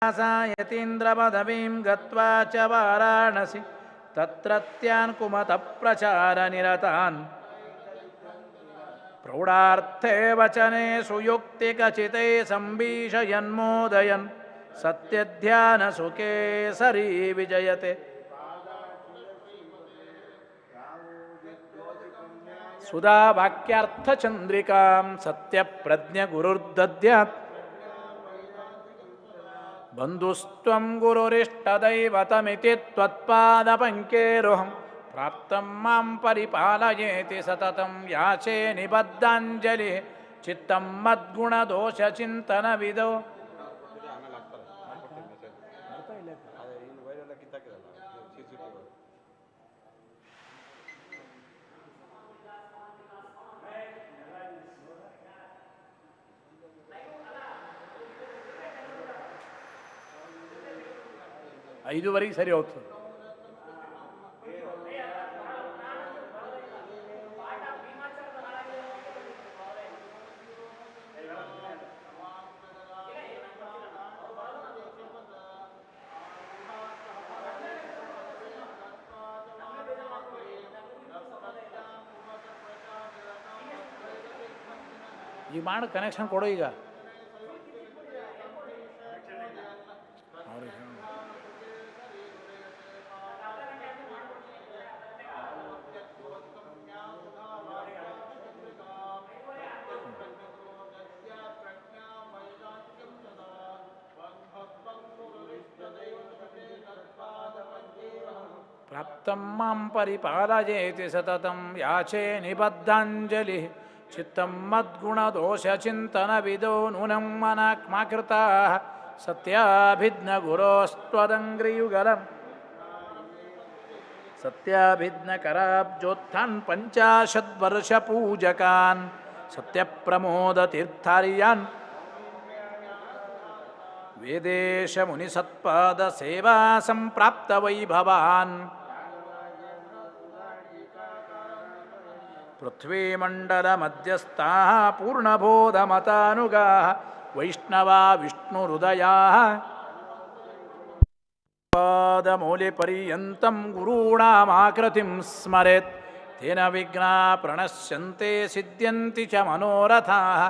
ಯತೀಂದ್ರಪದವೀಂ ಗತ್ವಾ ಚ ವಾರಾಣಸಿ ತತ್ರತ್ಯಾನ್ ಕುಮತಃಪ್ರಚಾರನಿರತಾನ್ ಪ್ರೌಢಾರ್ಥೇ ವಚನೆ ಸುಯುಕ್ತಿಕಚಿತೈ ಸಂಭೀಷಯನ್ಮೋದಯನ್ ಸತ್ಯಧ್ಯಾನಸುಖೇ ಸರೀ ವಿಜಯತೆ. ಸುಧಾ ವಾಕ್ಯಾರ್ಥಚಂದ್ರಿಕಾಂ ಸತ್ಯಪ್ರಜ್ಞಗುರುರ್ದದ್ಯಾತ್ ಬಂಧುಸ್ತ್ವಂ ಗುರುರಿಷ್ಟದೈವತಮಿತಿ ತ್ವತ್ಪಾದಪಂಕೇರುಹಂ ಪ್ರಾಪ್ತಂ ಮಾಂ ಪರಿಪಾಲಯೇತಿ ಸತತಂ ಯಾಚೆ ನಿಬದ್ಧಾಂಜಲಿ ಚಿತ್ತಂ ಮದ್ಗುಣದೋಷಚಿಂತನವಿದೋ. ಐದುವರೆಗೆ ಸರಿ ಹೋಗ್ತದೆ. ಈಗ ಮಾಡಿ ಕನೆಕ್ಷನ್ ಕೊಡು. ಈಗ ಪ್ರಾಪ್ತಂ ಮಾಂ ಪರಿಪಾಲಯೇತಿ ಸತತಂ ಯಾಚೆ ನಿಬದ್ಧಾಂಜಲಿ ಚಿತ್ತಂ ಮದ್ಗುಣದೋಷಚಿಂತನವಿದೋ ನೂನಂ ಮನಾಕ್ಮಾಕೃತಾಃ ಸತ್ಯಾಭಿಜ್ಞಗುರೋಸ್ತ್ವದಂಗ್ರಿಯುಗಲಂ ಸತ್ಯಾಭಿಜ್ಞಕರಾಬ್ಜೋತ್ಥಾನ್ ಪಂಚಾಶದ್ವರ್ಷಪೂಜಕಾನ್ ಸತ್ಯಪ್ರಮೋದತೀರ್ಥಾರ್ಯಾನ್ ವೇದೇಶ ಮುನಿಸತ್ಪಾದ ಸೇವಾ ಸಂಪ್ರಾಪ್ತ ವೈಭವಾನ್ ಪೃಥ್ವೀಮಂಡಲ ಮಧ್ಯಸ್ಥಾಃ ಪೂರ್ಣಬೋಧಮತಾನುಗಾಃ ವೈಷ್ಣವಾ ವಿಷ್ಣುಹೃದಯಾಃ ಪಾದಮೌಲಿಪರ್ಯಂತಂ ಗುರುಣಾಮಾಕೃತಿಂ ಸ್ಮರೇತ್ ತೇನ ವಿಘ್ನಾಃ ಪ್ರಣಶ್ಯಂತೆ ಸಿದ್ಧ್ಯಂತಿ ಚ ಮನೋರಥಾಃ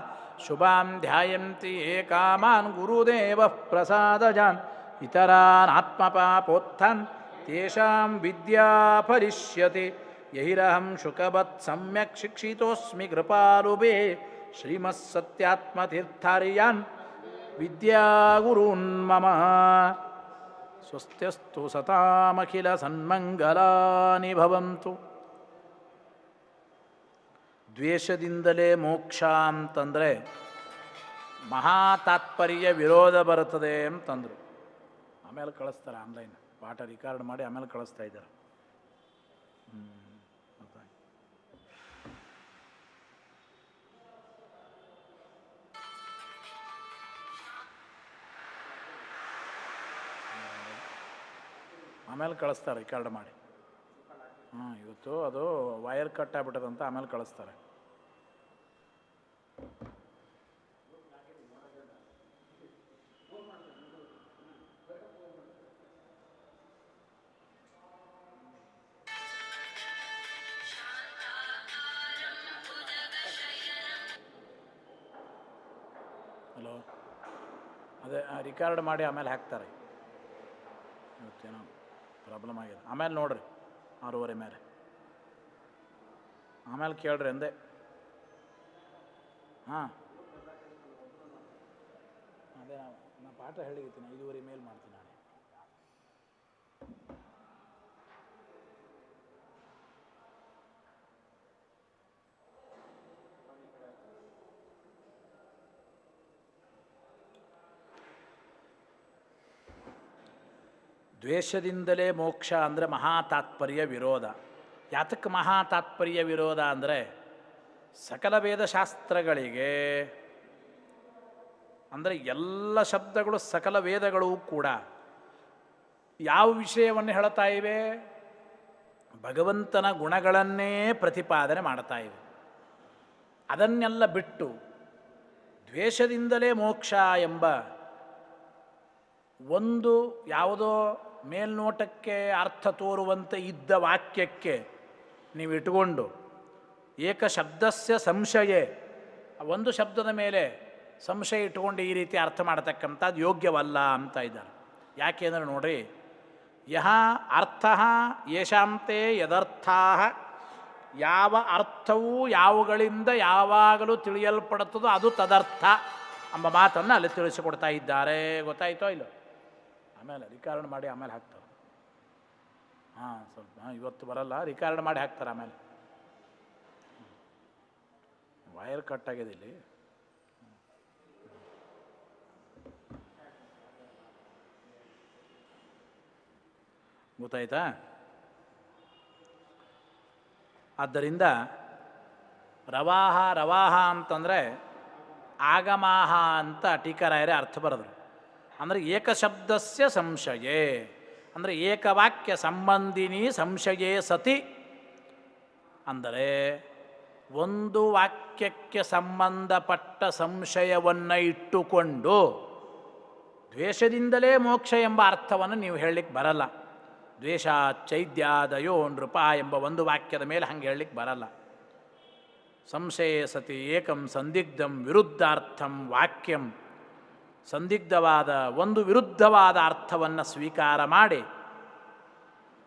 ಶುಭಾಂ ಧ್ಯಾಯಂತಿ ಯೇ ಕಾಮಾನ್ ಗುರುದೇವಃ ಪ್ರಸಾದಜಾನ್ ಇತರಾನ್ ಆತ್ಮಪಾಪೋತ್ಥಾನ್ ತೇಷಾಂ ವಿದ್ಯಾ ಫಲಿಷ್ಯತಿ. ಯಹಿರಹಂ ಶುಕವತ್ ಸಮ್ಯಕ್ ಶಿಕ್ಷಿತೋಸ್ಮಿ ಕೃಪಾಲುಭೇ ಶ್ರೀಮತ್ಸತ್ಯಾತ್ಮತೀರ್ಥಾರ್ಯಾನ್ ವಿದ್ಯಾಗುರೂನ್ ಮಮ. ಸ್ವಸ್ತ್ಯಸ್ತು ಸತಾಮಖಿಲ ಸನ್ಮಂಗಲಾನಿ ಭವಂತು. ದ್ವೇಷದಿಂದಲೇ ಮೋಕ್ಷ ಅಂತಂದರೆ ಮಹಾತಾತ್ಪರ್ಯ ವಿರೋಧ ಬರುತ್ತದೆ ಅಂತಂದರು. ಆಮೇಲೆ ಕಳಿಸ್ತಾರೆ ಆನ್ಲೈನ್ ಪಾಠ ರಿಕಾರ್ಡ್ ಮಾಡಿ ಆಮೇಲೆ ಕಳಿಸ್ತಾ ಇದ್ದಾರೆ. ಆಮೇಲೆ ಕಳಿಸ್ತಾರೆ ರಿಕಾರ್ಡ್ ಮಾಡಿ. ಇವತ್ತು ಅದು ವೈರ್ ಕಟ್ ಆಗ್ಬಿಟ್ಟದಂತ ಆಮೇಲೆ ಕಳಿಸ್ತಾರೆ. ಹಲೋ, ಅದೇ ರಿಕಾರ್ಡ್ ಮಾಡಿ ಆಮೇಲೆ ಹಾಕ್ತಾರೆ. ಇವತ್ತೇನೋ ಪ್ರಾಬ್ಲಮ್ ಆಗಿದೆ. ಆಮೇಲೆ ನೋಡ್ರಿ 6:30 ಮೇಲೆ ಆಮೇಲೆ ಕೇಳ್ರಿ ಅಂದೆ. ಅದೇ ನಾನು ಪಾಠ ಹೇಳಿರ್ತೀನಿ 5:30 ಮೇಲೆ ಮಾಡ್ತೀನಿ ನಾನು. ದ್ವೇಷದಿಂದಲೇ ಮೋಕ್ಷ ಅಂದರೆ ಮಹಾತಾತ್ಪರ್ಯ ವಿರೋಧ. ಯಾತಕ್ಕೆ ಮಹಾತಾತ್ಪರ್ಯ ವಿರೋಧ ಅಂದರೆ ಸಕಲ ವೇದಶಾಸ್ತ್ರಗಳಿಗೆ ಅಂದರೆ ಎಲ್ಲ ಶಬ್ದಗಳು ಸಕಲ ವೇದಗಳು ಕೂಡ ಯಾವ ವಿಷಯವನ್ನು ಹೇಳ್ತಾ ಇವೆ? ಭಗವಂತನ ಗುಣಗಳನ್ನೇ ಪ್ರತಿಪಾದನೆ ಮಾಡ್ತಾ ಇವೆ. ಅದನ್ನೆಲ್ಲ ಬಿಟ್ಟು ದ್ವೇಷದಿಂದಲೇ ಮೋಕ್ಷ ಎಂಬ ಒಂದು ಯಾವುದೋ ಮೇಲ್ನೋಟಕ್ಕೆ ಅರ್ಥ ತೋರುವಂತೆ ಇದ್ದ ವಾಕ್ಯಕ್ಕೆ ನೀವು ಇಟ್ಟುಕೊಂಡು ಏಕಶಬ್ದಸ್ಯ ಸಂಶಯೇ, ಒಂದು ಶಬ್ದದ ಮೇಲೆ ಸಂಶಯ ಇಟ್ಟುಕೊಂಡು ಈ ರೀತಿ ಅರ್ಥ ಮಾಡತಕ್ಕಂಥದ್ದು ಯೋಗ್ಯವಲ್ಲ ಅಂತ ಇದ್ದಾರೆ. ಯಾಕೆಂದರೆ ನೋಡ್ರಿ, ಯಹ ಅರ್ಥ ಯೇಷಾಂತೆ ಯದರ್ಥಾ, ಯಾವ ಅರ್ಥವೂ ಯಾವುಗಳಿಂದ ಯಾವಾಗಲೂ ತಿಳಿಯಲ್ಪಡುತ್ತದೋ ಅದು ತದರ್ಥ ಎಂಬ ಮಾತನ್ನು ಅಲ್ಲಿ ತಿಳಿಸಿಕೊಡ್ತಾ ಇದ್ದಾರೆ. ಗೊತ್ತಾಯ್ತೋ ಇಲ್ಲ? ಆಮೇಲೆ ರಿಕಾರ್ಡ್ ಮಾಡಿ ಆಮೇಲೆ ಹಾಕ್ತಾರೆ. ಸ್ವಲ್ಪ ಇವತ್ತು ಬರಲ್ಲ, ರಿಕಾರ್ಡ್ ಮಾಡಿ ಹಾಕ್ತಾರೆ ಆಮೇಲೆ. ವೈರ್ ಕಟ್ ಆಗಿದೆ ಇಲ್ಲಿ. ಗೊತ್ತಾಯ್ತಾ? ಆದ್ದರಿಂದ ರವಾಹ ಅಂತಂದರೆ ಆಗಮಾಹ ಅಂತ ಟೀಕಾರಾಯರೇ ಅರ್ಥ ಬರೆದರು. ಅಂದರೆ ಏಕಶಬ್ದಸ್ಯ ಸಂಶಯೇ, ಅಂದರೆ ಏಕವಾಕ್ಯ ಸಂಬಂಧಿನಿ ಸಂಶಯೇ ಸತಿ, ಅಂದರೆ ಒಂದು ವಾಕ್ಯಕ್ಕೆ ಸಂಬಂಧಪಟ್ಟ ಸಂಶಯವನ್ನು ಇಟ್ಟುಕೊಂಡು ದ್ವೇಷದಿಂದಲೇ ಮೋಕ್ಷ ಎಂಬ ಅರ್ಥವನ್ನು ನೀವು ಹೇಳಲಿಕ್ಕೆ ಬರಲ್ಲ. ದ್ವೇಷ ಚೈದ್ಯಾದಯೋ ನೃಪ ಎಂಬ ಒಂದು ವಾಕ್ಯದ ಮೇಲೆ ಹಂಗೆ ಹೇಳಲಿಕ್ಕೆ ಬರಲ್ಲ. ಸಂಶಯೇ ಸತಿ ಏಕಂ ಸಂದಿಗ್ಧಂ ವಿರುದ್ಧಾರ್ಥಂ ವಾಕ್ಯಂ, ಸಂದಿಗ್ಧವಾದ ಒಂದು ವಿರುದ್ಧವಾದ ಅರ್ಥವನ್ನು ಸ್ವೀಕಾರ ಮಾಡಿ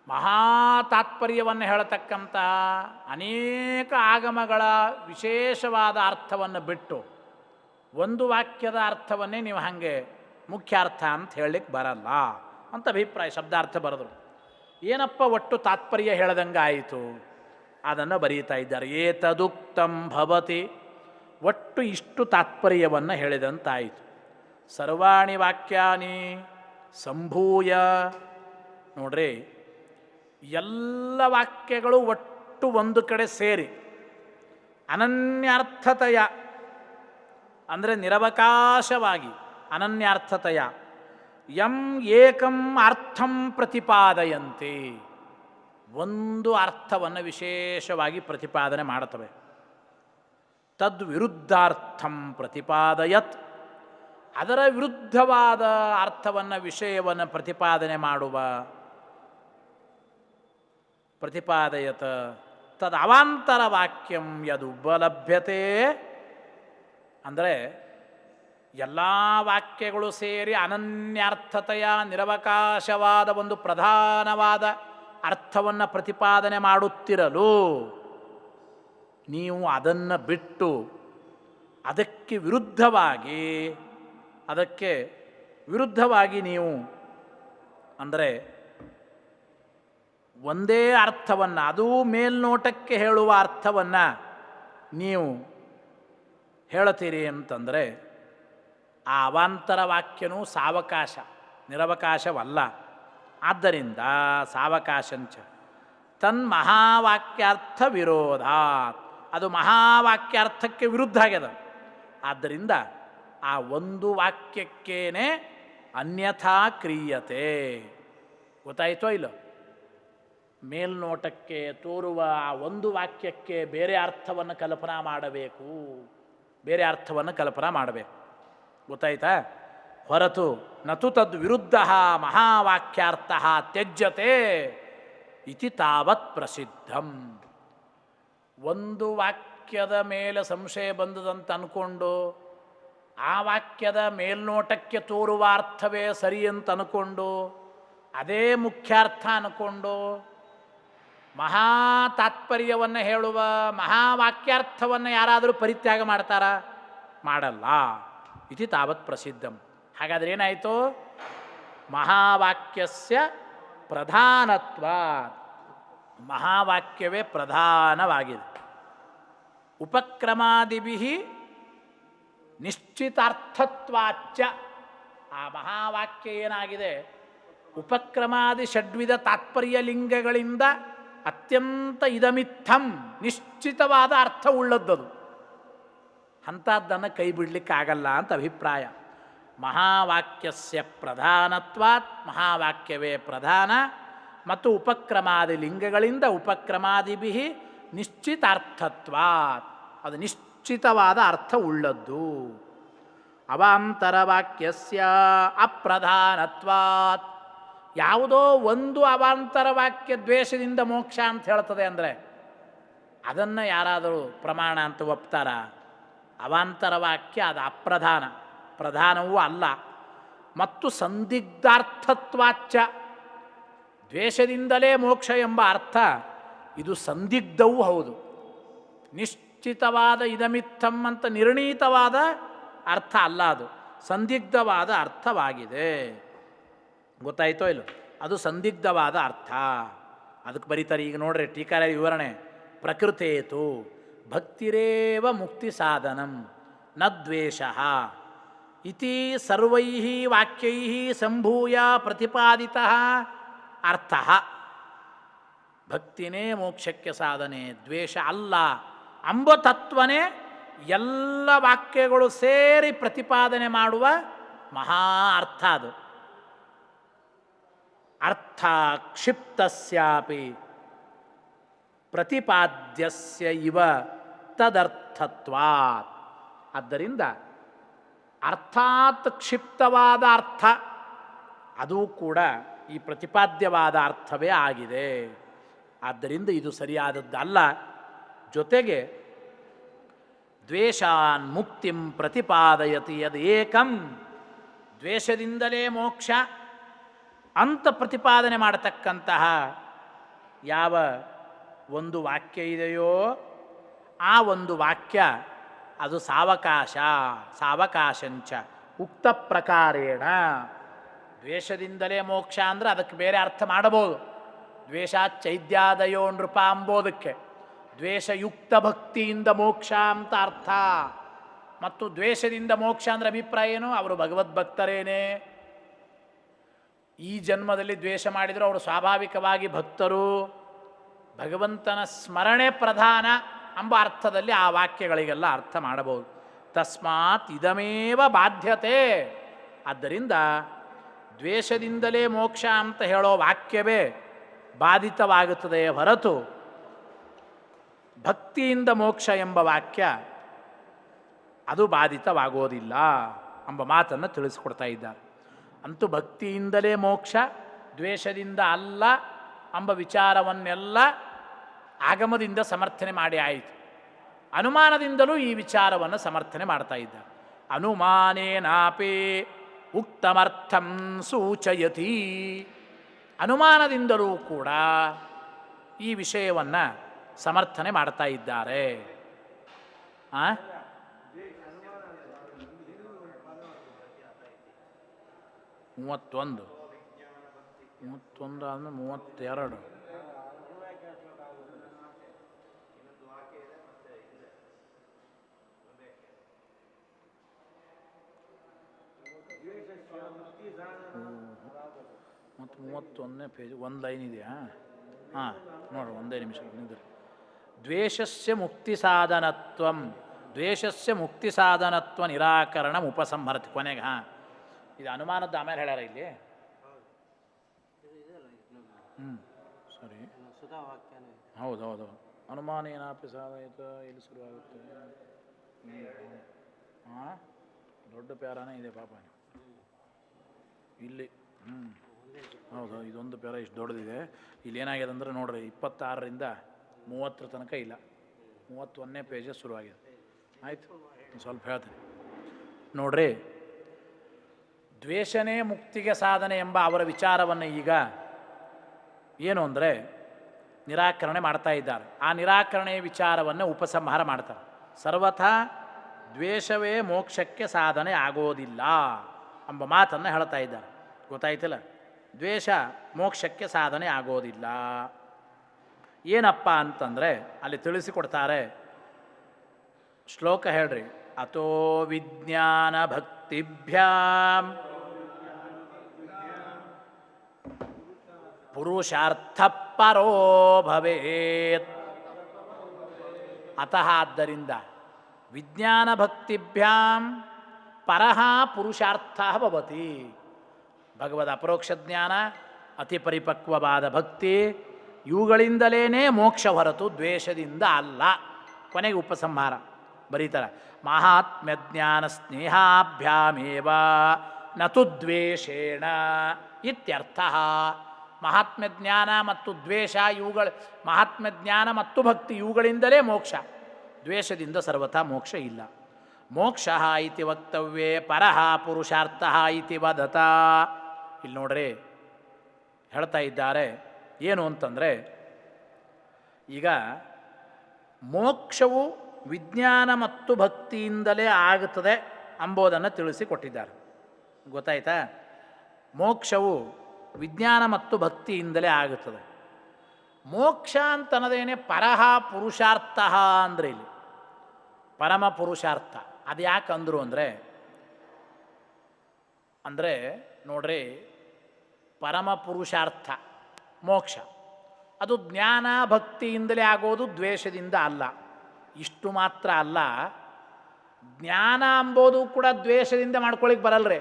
ಮಹಾ ತಾತ್ಪರ್ಯವನ್ನು ಹೇಳತಕ್ಕಂತಹ ಅನೇಕ ಆಗಮಗಳ ವಿಶೇಷವಾದ ಅರ್ಥವನ್ನು ಬಿಟ್ಟು ಒಂದು ವಾಕ್ಯದ ಅರ್ಥವನ್ನೇ ನೀವು ಹಾಗೆ ಮುಖ್ಯ ಅರ್ಥ ಅಂತ ಹೇಳಲಿಕ್ಕೆ ಬರಲ್ಲ ಅಂತ ಅಭಿಪ್ರಾಯ. ಶಬ್ದಾರ್ಥ ಬರೆದರು. ಏನಪ್ಪ ಒಟ್ಟು ತಾತ್ಪರ್ಯ ಹೇಳದಂಗೆ ಆಯಿತು ಅದನ್ನು ಬರೀತಾ ಇದ್ದಾರೆ. ಏತದುಕ್ತಂ ಭವತಿ, ಒಟ್ಟು ಇಷ್ಟು ತಾತ್ಪರ್ಯವನ್ನು ಹೇಳಿದಂತಾಯಿತು. ಸರ್ವಾಣಿ ವಾಕ್ಯಾನಿ ಸಂಭೂಯ, ನೋಡ್ರಿ, ಎಲ್ಲ ವಾಕ್ಯಗಳು ಒಟ್ಟು ಒಂದು ಕಡೆ ಸೇರಿ ಅನನ್ಯಾರ್ಥತೆಯ, ಅಂದರೆ ನಿರವಕಾಶವಾಗಿ ಅನನ್ಯಾರ್ಥತೆಯ ಯಂ ಏಕಂ ಅರ್ಥಂ ಪ್ರತಿಪಾದಯಂತೆ, ಒಂದು ಅರ್ಥವನ್ನು ವಿಶೇಷವಾಗಿ ಪ್ರತಿಪಾದನೆ ಮಾಡುತ್ತವೆ. ತದ್ವಿರುದ್ಧಾರ್ಥಂ ಪ್ರತಿಪಾದಯತ್, ಅದರ ವಿರುದ್ಧವಾದ ಅರ್ಥವನ್ನು ವಿಷಯವನ್ನು ಪ್ರತಿಪಾದನೆ ಮಾಡುವ ಪ್ರತಿಪಾದಯತ ತದ್ ಅವಾಂತರ ವಾಕ್ಯಂ ಯದು ಉಪಲಭ್ಯತೆ, ಅಂದರೆ ಎಲ್ಲ ವಾಕ್ಯಗಳು ಸೇರಿ ಅನನ್ಯಾರ್ಥತೆಯ ನಿರವಕಾಶವಾದ ಒಂದು ಪ್ರಧಾನವಾದ ಅರ್ಥವನ್ನು ಪ್ರತಿಪಾದನೆ ಮಾಡುತ್ತಿರಲು ನೀವು ಅದನ್ನು ಬಿಟ್ಟು ಅದಕ್ಕೆ ವಿರುದ್ಧವಾಗಿ ನೀವು ಅಂದರೆ ಒಂದೇ ಅರ್ಥವನ್ನು, ಅದೂ ಮೇಲ್ನೋಟಕ್ಕೆ ಹೇಳುವ ಅರ್ಥವನ್ನು ನೀವು ಹೇಳುತ್ತೀರಿ ಅಂತಂದರೆ ಆ ಅವಾಂತರ ವಾಕ್ಯನೂ ಸಾವಕಾಶ, ನಿರವಕಾಶವಲ್ಲ. ಆದ್ದರಿಂದ ಸಾವಕಾಶಂಚ ತನ್ಮಹಾವಾಕ್ಯಾರ್ಥ ವಿರೋಧಾತ್, ಅದು ಮಹಾವಾಕ್ಯಾರ್ಥಕ್ಕೆ ವಿರುದ್ಧ ಆಗ್ಯದ. ಆದ್ದರಿಂದ ಆ ಒಂದು ವಾಕ್ಯಕ್ಕೇನೆ ಅನ್ಯಥಾ ಕ್ರಿಯತೆ. ಗೊತ್ತಾಯಿತೋ ಇಲ್ಲ? ಮೇಲ್ನೋಟಕ್ಕೆ ತೋರುವ ಆ ಒಂದು ವಾಕ್ಯಕ್ಕೆ ಬೇರೆ ಅರ್ಥವನ್ನು ಕಲ್ಪನಾ ಮಾಡಬೇಕು, ಬೇರೆ ಅರ್ಥವನ್ನು ಕಲ್ಪನಾ ಮಾಡಬೇಕು. ಗೊತ್ತಾಯ್ತಾ? ಹೊರತು ನತು ತದ್ ವಿರುದ್ಧ ಮಹಾವಾಕ್ಯಾರ್ಥ ತ್ಯಜ್ಯತೆ ಇತಿ ತಾವತ್ ಪ್ರಸಿದ್ಧಂ. ಒಂದು ವಾಕ್ಯದ ಮೇಲೆ ಸಂಶಯ ಬಂದದಂತ ಅಂದ್ಕೊಂಡು ಆ ವಾಕ್ಯದ ಮೇಲ್ನೋಟಕ್ಕೆ ತೋರುವ ಅರ್ಥವೇ ಸರಿ ಅಂತ ಅಂದ್ಕೊಂಡು ಅದೇ ಮುಖ್ಯಾರ್ಥ ಅಂದ್ಕೊಂಡು ಮಹಾ ತಾತ್ಪರ್ಯವನ್ನು ಹೇಳುವ ಮಹಾವಾಕ್ಯಾರ್ಥವನ್ನು ಯಾರಾದರೂ ಪರಿತ್ಯಾಗ ಮಾಡ್ತಾರಾ? ಮಾಡಲ್ಲ. ಇತಿ ತಾವತ್ ಪ್ರಸಿದ್ಧಂ. ಹಾಗಾದರೆ ಏನಾಯಿತು? ಮಹಾವಾಕ್ಯಸ್ಯ ಪ್ರಧಾನತ್ವ, ಮಹಾವಾಕ್ಯವೇ ಪ್ರಧಾನವಾಗಿದೆ. ಉಪಕ್ರಮಾದಿಭಿಃ ನಿಶ್ಚಿತಾರ್ಥತ್ವಾಚ್ಚ, ಆ ಮಹಾವಾಕ್ಯ ಏನಾಗಿದೆ ಉಪಕ್ರಮಾದಿ ಷಡ್ವಿಧ ತಾತ್ಪರ್ಯ ಲಿಂಗಗಳಿಂದ ಅತ್ಯಂತ ಇದಮಿತ್ತಂ ನಿಶ್ಚಿತವಾದ ಅರ್ಥ ಉಳ್ಳದ್ದದು. ಅಂಥದ್ದನ್ನು ಕೈ ಬಿಡಲಿಕ್ಕಾಗಲ್ಲ ಅಂತ ಅಭಿಪ್ರಾಯ. ಮಹಾವಾಕ್ಯಸ್ಯ ಪ್ರಧಾನತ್ವಾತ್, ಮಹಾವಾಕ್ಯವೇ ಪ್ರಧಾನ, ಮತ್ತು ಉಪಕ್ರಮಾದಿ ಲಿಂಗಗಳಿಂದ ಉಪಕ್ರಮಾದಿಭಿಃ ನಿಶ್ಚಿತಾರ್ಥತ್ವಾತ್, ಅದು ನಿಶ್ಚಿತವಾದ ಅರ್ಥ ಉಳ್ಳದ್ದು. ಅವಾಂತರವಾಕ್ಯಸ್ಯ ಅಪ್ರಧಾನತ್ವಾತ್. ಯಾವುದೋ ಒಂದು ಅವಾಂತರ ವಾಕ್ಯ ದ್ವೇಷದಿಂದ ಮೋಕ್ಷ ಅಂತ ಹೇಳ್ತದೆ ಅಂದರೆ ಅದನ್ನು ಯಾರಾದರೂ ಪ್ರಮಾಣ ಅಂತ ಒಪ್ತಾರ? ಅವಾಂತರ ವಾಕ್ಯ ಅದು ಅಪ್ರಧಾನ, ಪ್ರಧಾನವೂ ಅಲ್ಲ. ಮತ್ತು ಸಂದಿಗ್ಧಾರ್ಥತ್ವಾಚ್ಚ, ದ್ವೇಷದಿಂದಲೇ ಮೋಕ್ಷ ಎಂಬ ಅರ್ಥ ಇದು ಸಂದಿಗ್ಧವೂ ಹೌದು. ನಿಶ್ಚಿತವಾದ ಇದಮಿತ್ತಂ ಅಂತ ನಿರ್ಣೀತವಾದ ಅರ್ಥ ಅಲ್ಲ, ಅದು ಸಂದಿಗ್ಧವಾದ ಅರ್ಥವಾಗಿದೆ. ಗೊತ್ತಾಯ್ತೋ ಇಲ್ಲೋ? ಅದು ಸಂದಿಗ್ಧವಾದ ಅರ್ಥ. ಅದಕ್ಕೆ ಬರೀತಾರೆ ಈಗ ನೋಡ್ರಿ ಟೀಕಾರ ವಿವರಣೆ. ಪ್ರಕೃತೇತು ಭಕ್ತಿರೇವ ಮುಕ್ತಿ ಸಾಧನಂ ನ ದ್ವೇಷಃ ಇತಿ ಸರ್ವೈಃ ವಾಕ್ಯೈಃ ಸಂಭೂಯ ಪ್ರತಿಪಾದಿತಃ ಅರ್ಥಃ. ಭಕ್ತಿನೇ ಮೋಕ್ಷಕ್ಕೆ ಸಾಧನೆ, ದ್ವೇಷ ಅಲ್ಲ ಅಂಬ ತತ್ವನೇ ಎಲ್ಲ ವಾಕ್ಯಗಳು ಸೇರಿ ಪ್ರತಿಪಾದನೆ ಮಾಡುವ ಮಹಾ ಅರ್ಥ ಅದು. ಅರ್ಥ ಕ್ಷಿಪ್ತಸ್ಯಾಪಿ ಪ್ರತಿಪಾದ್ಯಸ್ಯ ಇವ ತದರ್ಥತ್ವಾತ್. ಆದ್ದರಿಂದ ಅರ್ಥಾತ್ ಕ್ಷಿಪ್ತವಾದ ಅರ್ಥ ಅದು ಕೂಡ ಈ ಪ್ರತಿಪಾದ್ಯವಾದ ಅರ್ಥವೇ ಆಗಿದೆ. ಆದ್ದರಿಂದ ಇದು ಸರಿಯಾದದ್ದಲ್ಲ. ಜೊತೆಗೆ ದ್ವೇಷಾನ್ ಮುಕ್ತಿಂ ಪ್ರತಿಪಾದಯತಿ ಯದ್ ಏಕಂ, ದ್ವೇಷದಿಂದಲೇ ಮೋಕ್ಷ ಅಂತ ಪ್ರತಿಪಾದನೆ ಮಾಡತಕ್ಕಂತಹ ಯಾವ ಒಂದು ವಾಕ್ಯ ಇದೆಯೋ ಆ ಒಂದು ವಾಕ್ಯ ಅದು ಸಾವಕಾಶಂಚ ಉಕ್ತ ಪ್ರಕಾರೇಣ. ದ್ವೇಷದಿಂದಲೇ ಮೋಕ್ಷ ಅಂದರೆ ಅದಕ್ಕೆ ಬೇರೆ ಅರ್ಥ ಮಾಡಬಹುದು. ದ್ವೇಷಾಚ್ಚೈದ್ಯಾದಯೋ ನೃಪ ಅಂಬೋದಕ್ಕೆ ದ್ವೇಷಯುಕ್ತ ಭಕ್ತಿಯಿಂದ ಮೋಕ್ಷ ಅಂತ ಅರ್ಥ. ಮತ್ತು ದ್ವೇಷದಿಂದ ಮೋಕ್ಷ ಅಂದರೆ ಅಭಿಪ್ರಾಯ ಏನು? ಅವರು ಭಗವದ್ಭಕ್ತರೇನೇ. ಈ ಜನ್ಮದಲ್ಲಿ ದ್ವೇಷ ಮಾಡಿದರೂ ಅವರು ಸ್ವಾಭಾವಿಕವಾಗಿ ಭಕ್ತರು. ಭಗವಂತನ ಸ್ಮರಣೆ ಪ್ರಧಾನ ಎಂಬ ಅರ್ಥದಲ್ಲಿ ಆ ವಾಕ್ಯಗಳಿಗೆಲ್ಲ ಅರ್ಥ ಮಾಡಬಹುದು. ತಸ್ಮಾತ್ ಇದಮೇವ ಬಾಧ್ಯತೆ. ಆದ್ದರಿಂದ ದ್ವೇಷದಿಂದಲೇ ಮೋಕ್ಷ ಅಂತ ಹೇಳೋ ವಾಕ್ಯವೇ ಬಾಧಿತವಾಗುತ್ತದೆ ಹೊರತು ಭಕ್ತಿಯಿಂದ ಮೋಕ್ಷ ಎಂಬ ವಾಕ್ಯ ಅದು ಬಾಧಿತವಾಗೋದಿಲ್ಲ ಎಂಬ ಮಾತನ್ನು ತಿಳಿಸ್ಕೊಡ್ತಾ ಇದ್ದಾರೆ. ಅಂತೂ ಭಕ್ತಿಯಿಂದಲೇ ಮೋಕ್ಷ, ದ್ವೇಷದಿಂದ ಅಲ್ಲ ಎಂಬ ವಿಚಾರವನ್ನೆಲ್ಲ ಆಗಮದಿಂದ ಸಮರ್ಥನೆ ಮಾಡಿ ಆಯಿತು. ಅನುಮಾನದಿಂದಲೂ ಈ ವಿಚಾರವನ್ನು ಸಮರ್ಥನೆ ಮಾಡ್ತಾ ಇದ್ದಾರೆ. ಅನುಮಾನೇನಾಪಿ ಉಕ್ತಮರ್ಥಂ ಸೂಚಯತಿ. ಅನುಮಾನದಿಂದಲೂ ಕೂಡ ಈ ವಿಷಯವನ್ನು ಸಮರ್ಥನೆ ಮಾಡ್ತಾ ಇದ್ದಾರೆ. 31 ಆದಮೇಲೆ 32. ಮತ್ತು 31ನೇ ಪೇಜ್ ಒಂದು ಲೈನ್ ಇದೆಯಾ? ಹಾಂ, ನೋಡ್ರಿ ಒಂದೇ ನಿಮಿಷ ನಿಂದ್ರಿ. ದ್ವೇಷಸ್ಯ ಮುಕ್ತಿ ಸಾಧನತ್ವಂ, ದ್ವೇಷಸ್ಯ ಮುಕ್ತಿ ಸಾಧನತ್ವ ನಿರಾಕರಣ ಉಪಸಂಹರತಿ. ಕೊನೆಗೆ ಹಾಂ, ಇದು ಅನುಮಾನದ ಆಮೇಲೆ ಹೇಳ್ಯಾರ ಇಲ್ಲಿ. ಸರಿ, ಹೌದು. ಅನುಮಾನ ಏನಾಪಿ ಸಾಧಯಿತ ಇಲ್ಲಿ ಶುರುವಾಗುತ್ತೆ. ಹಾಂ, ದೊಡ್ಡ ಪ್ಯಾರಾನೇ ಇದೆ ಪಾಪ ಇಲ್ಲಿ. ಹೌದು, ಇದೊಂದು ಪ್ಯಾರ ಇಷ್ಟು ದೊಡ್ಡದಿದೆ. ಇಲ್ಲಿ ಏನಾಗಿದೆ ಅಂದರೆ ನೋಡ್ರಿ, 26ರಿಂದ 30 ತನಕ ಇಲ್ಲ, 31ನೇ ಪೇಜೇ ಶುರುವಾಗಿದೆ. ಆಯಿತು, ಸ್ವಲ್ಪ ಹೇಳ್ತೀನಿ ನೋಡ್ರಿ. ದ್ವೇಷನೇ ಮುಕ್ತಿಗೆ ಸಾಧನೆ ಎಂಬ ಅವರ ವಿಚಾರವನ್ನು ಈಗ ಏನು ಅಂದರೆ ನಿರಾಕರಣೆ ಮಾಡ್ತಾ ಇದ್ದಾರೆ. ಆ ನಿರಾಕರಣೆಯ ವಿಚಾರವನ್ನು ಉಪಸಂಹಾರ ಮಾಡ್ತಾರೆ. ಸರ್ವಥಾ ದ್ವೇಷವೇ ಮೋಕ್ಷಕ್ಕೆ ಸಾಧನೆ ಆಗೋದಿಲ್ಲ ಎಂಬ ಮಾತನ್ನು ಹೇಳ್ತಾ ಇದ್ದಾರೆ. ಗೊತ್ತಾಯ್ತಿಲ್ಲ? ದ್ವೇಷ ಮೋಕ್ಷಕ್ಕೆ ಸಾಧನೆ ಆಗೋದಿಲ್ಲ. ಏನಪ್ಪ ಅಂತಂದರೆ ಅಲ್ಲಿ ತಿಳಿಸಿಕೊಡ್ತಾರೆ. ಶ್ಲೋಕ ಹೇಳ್ರಿ. ಅಥೋ ವಿಜ್ಞಾನ ಭಕ್ತಿಭ್ಯಾಂ ಪುರುಷಾರ್ಥ ಪರೋ ಭವೇತ್. ಅತಃ ಆದ್ದರಿಂದ ವಿಜ್ಞಾನ ಭಕ್ತಿಭ್ಯಾಂ ಪರಃ ಪುರುಷಾರ್ಥ ಭವತಿ. ಭಗವದ್ ಅಪರೋಕ್ಷ ಜ್ಞಾನ, ಅತಿ ಪರಿಪಕ್ವವಾದ ಭಕ್ತಿ, ಇವುಗಳಿಂದಲೇ ಮೋಕ್ಷ ಹೊರತು ದ್ವೇಷದಿಂದ ಅಲ್ಲ. ಕೊನೆಗೆ ಉಪಸಂಹಾರ. ಬರೀತಾರೆ. ಮಹಾತ್ಮ್ಯ ಜ್ಞಾನ ಸ್ನೇಹಾಭ್ಯಾಮೇವ ನತು ದ್ವೇಷೇಣ ಇತ್ಯರ್ಥ. ಮಹಾತ್ಮ್ಯ ಜ್ಞಾನ ಮತ್ತು ದ್ವೇಷ ಇವುಗಳ ಮಹಾತ್ಮ್ಯ ಜ್ಞಾನ ಮತ್ತು ಭಕ್ತಿ ಇವುಗಳಿಂದಲೇ ಮೋಕ್ಷ, ದ್ವೇಷದಿಂದ ಸರ್ವಥಾ ಮೋಕ್ಷ ಇಲ್ಲ. ಮೋಕ್ಷ ಇತಿ ವಕ್ತವ್ಯೇ ಪರಃ ಪುರುಷಾರ್ಥ ಇತಿ ವದತ. ಇಲ್ಲಿ ನೋಡ್ರಿ ಹೇಳ್ತಾ ಇದ್ದಾರೆ ಏನು ಅಂತಂದರೆ, ಈಗ ಮೋಕ್ಷವು ವಿಜ್ಞಾನ ಮತ್ತು ಭಕ್ತಿಯಿಂದಲೇ ಆಗುತ್ತದೆ ಎಂಬುದನ್ನು ತಿಳಿಸಿಕೊಟ್ಟಿದ್ದಾರೆ. ಗೊತ್ತಾಯ್ತಾ? ಮೋಕ್ಷವು ವಿಜ್ಞಾನ ಮತ್ತು ಭಕ್ತಿಯಿಂದಲೇ ಆಗುತ್ತದೆ. ಮೋಕ್ಷ ಅಂತನ್ನದೇನೆ ಪರಹ ಪುರುಷಾರ್ಥ ಅಂದರೆ ಇಲ್ಲಿ ಪರಮ ಪುರುಷಾರ್ಥ. ಅದು ಯಾಕಂದ್ರು ಅಂದರೆ ನೋಡ್ರಿ, ಪರಮ ಪುರುಷಾರ್ಥ ಮೋಕ್ಷ ಅದು ಜ್ಞಾನ ಭಕ್ತಿಯಿಂದಲೇ ಆಗೋದು, ದ್ವೇಷದಿಂದ ಅಲ್ಲ. ಇಷ್ಟು ಮಾತ್ರ ಅಲ್ಲ, ಜ್ಞಾನ ಅಂಬೋದು ಕೂಡ ದ್ವೇಷದಿಂದ ಮಾಡ್ಕೊಳ್ಳಿಕ್ಕೆ ಬರಲ್ರಿ.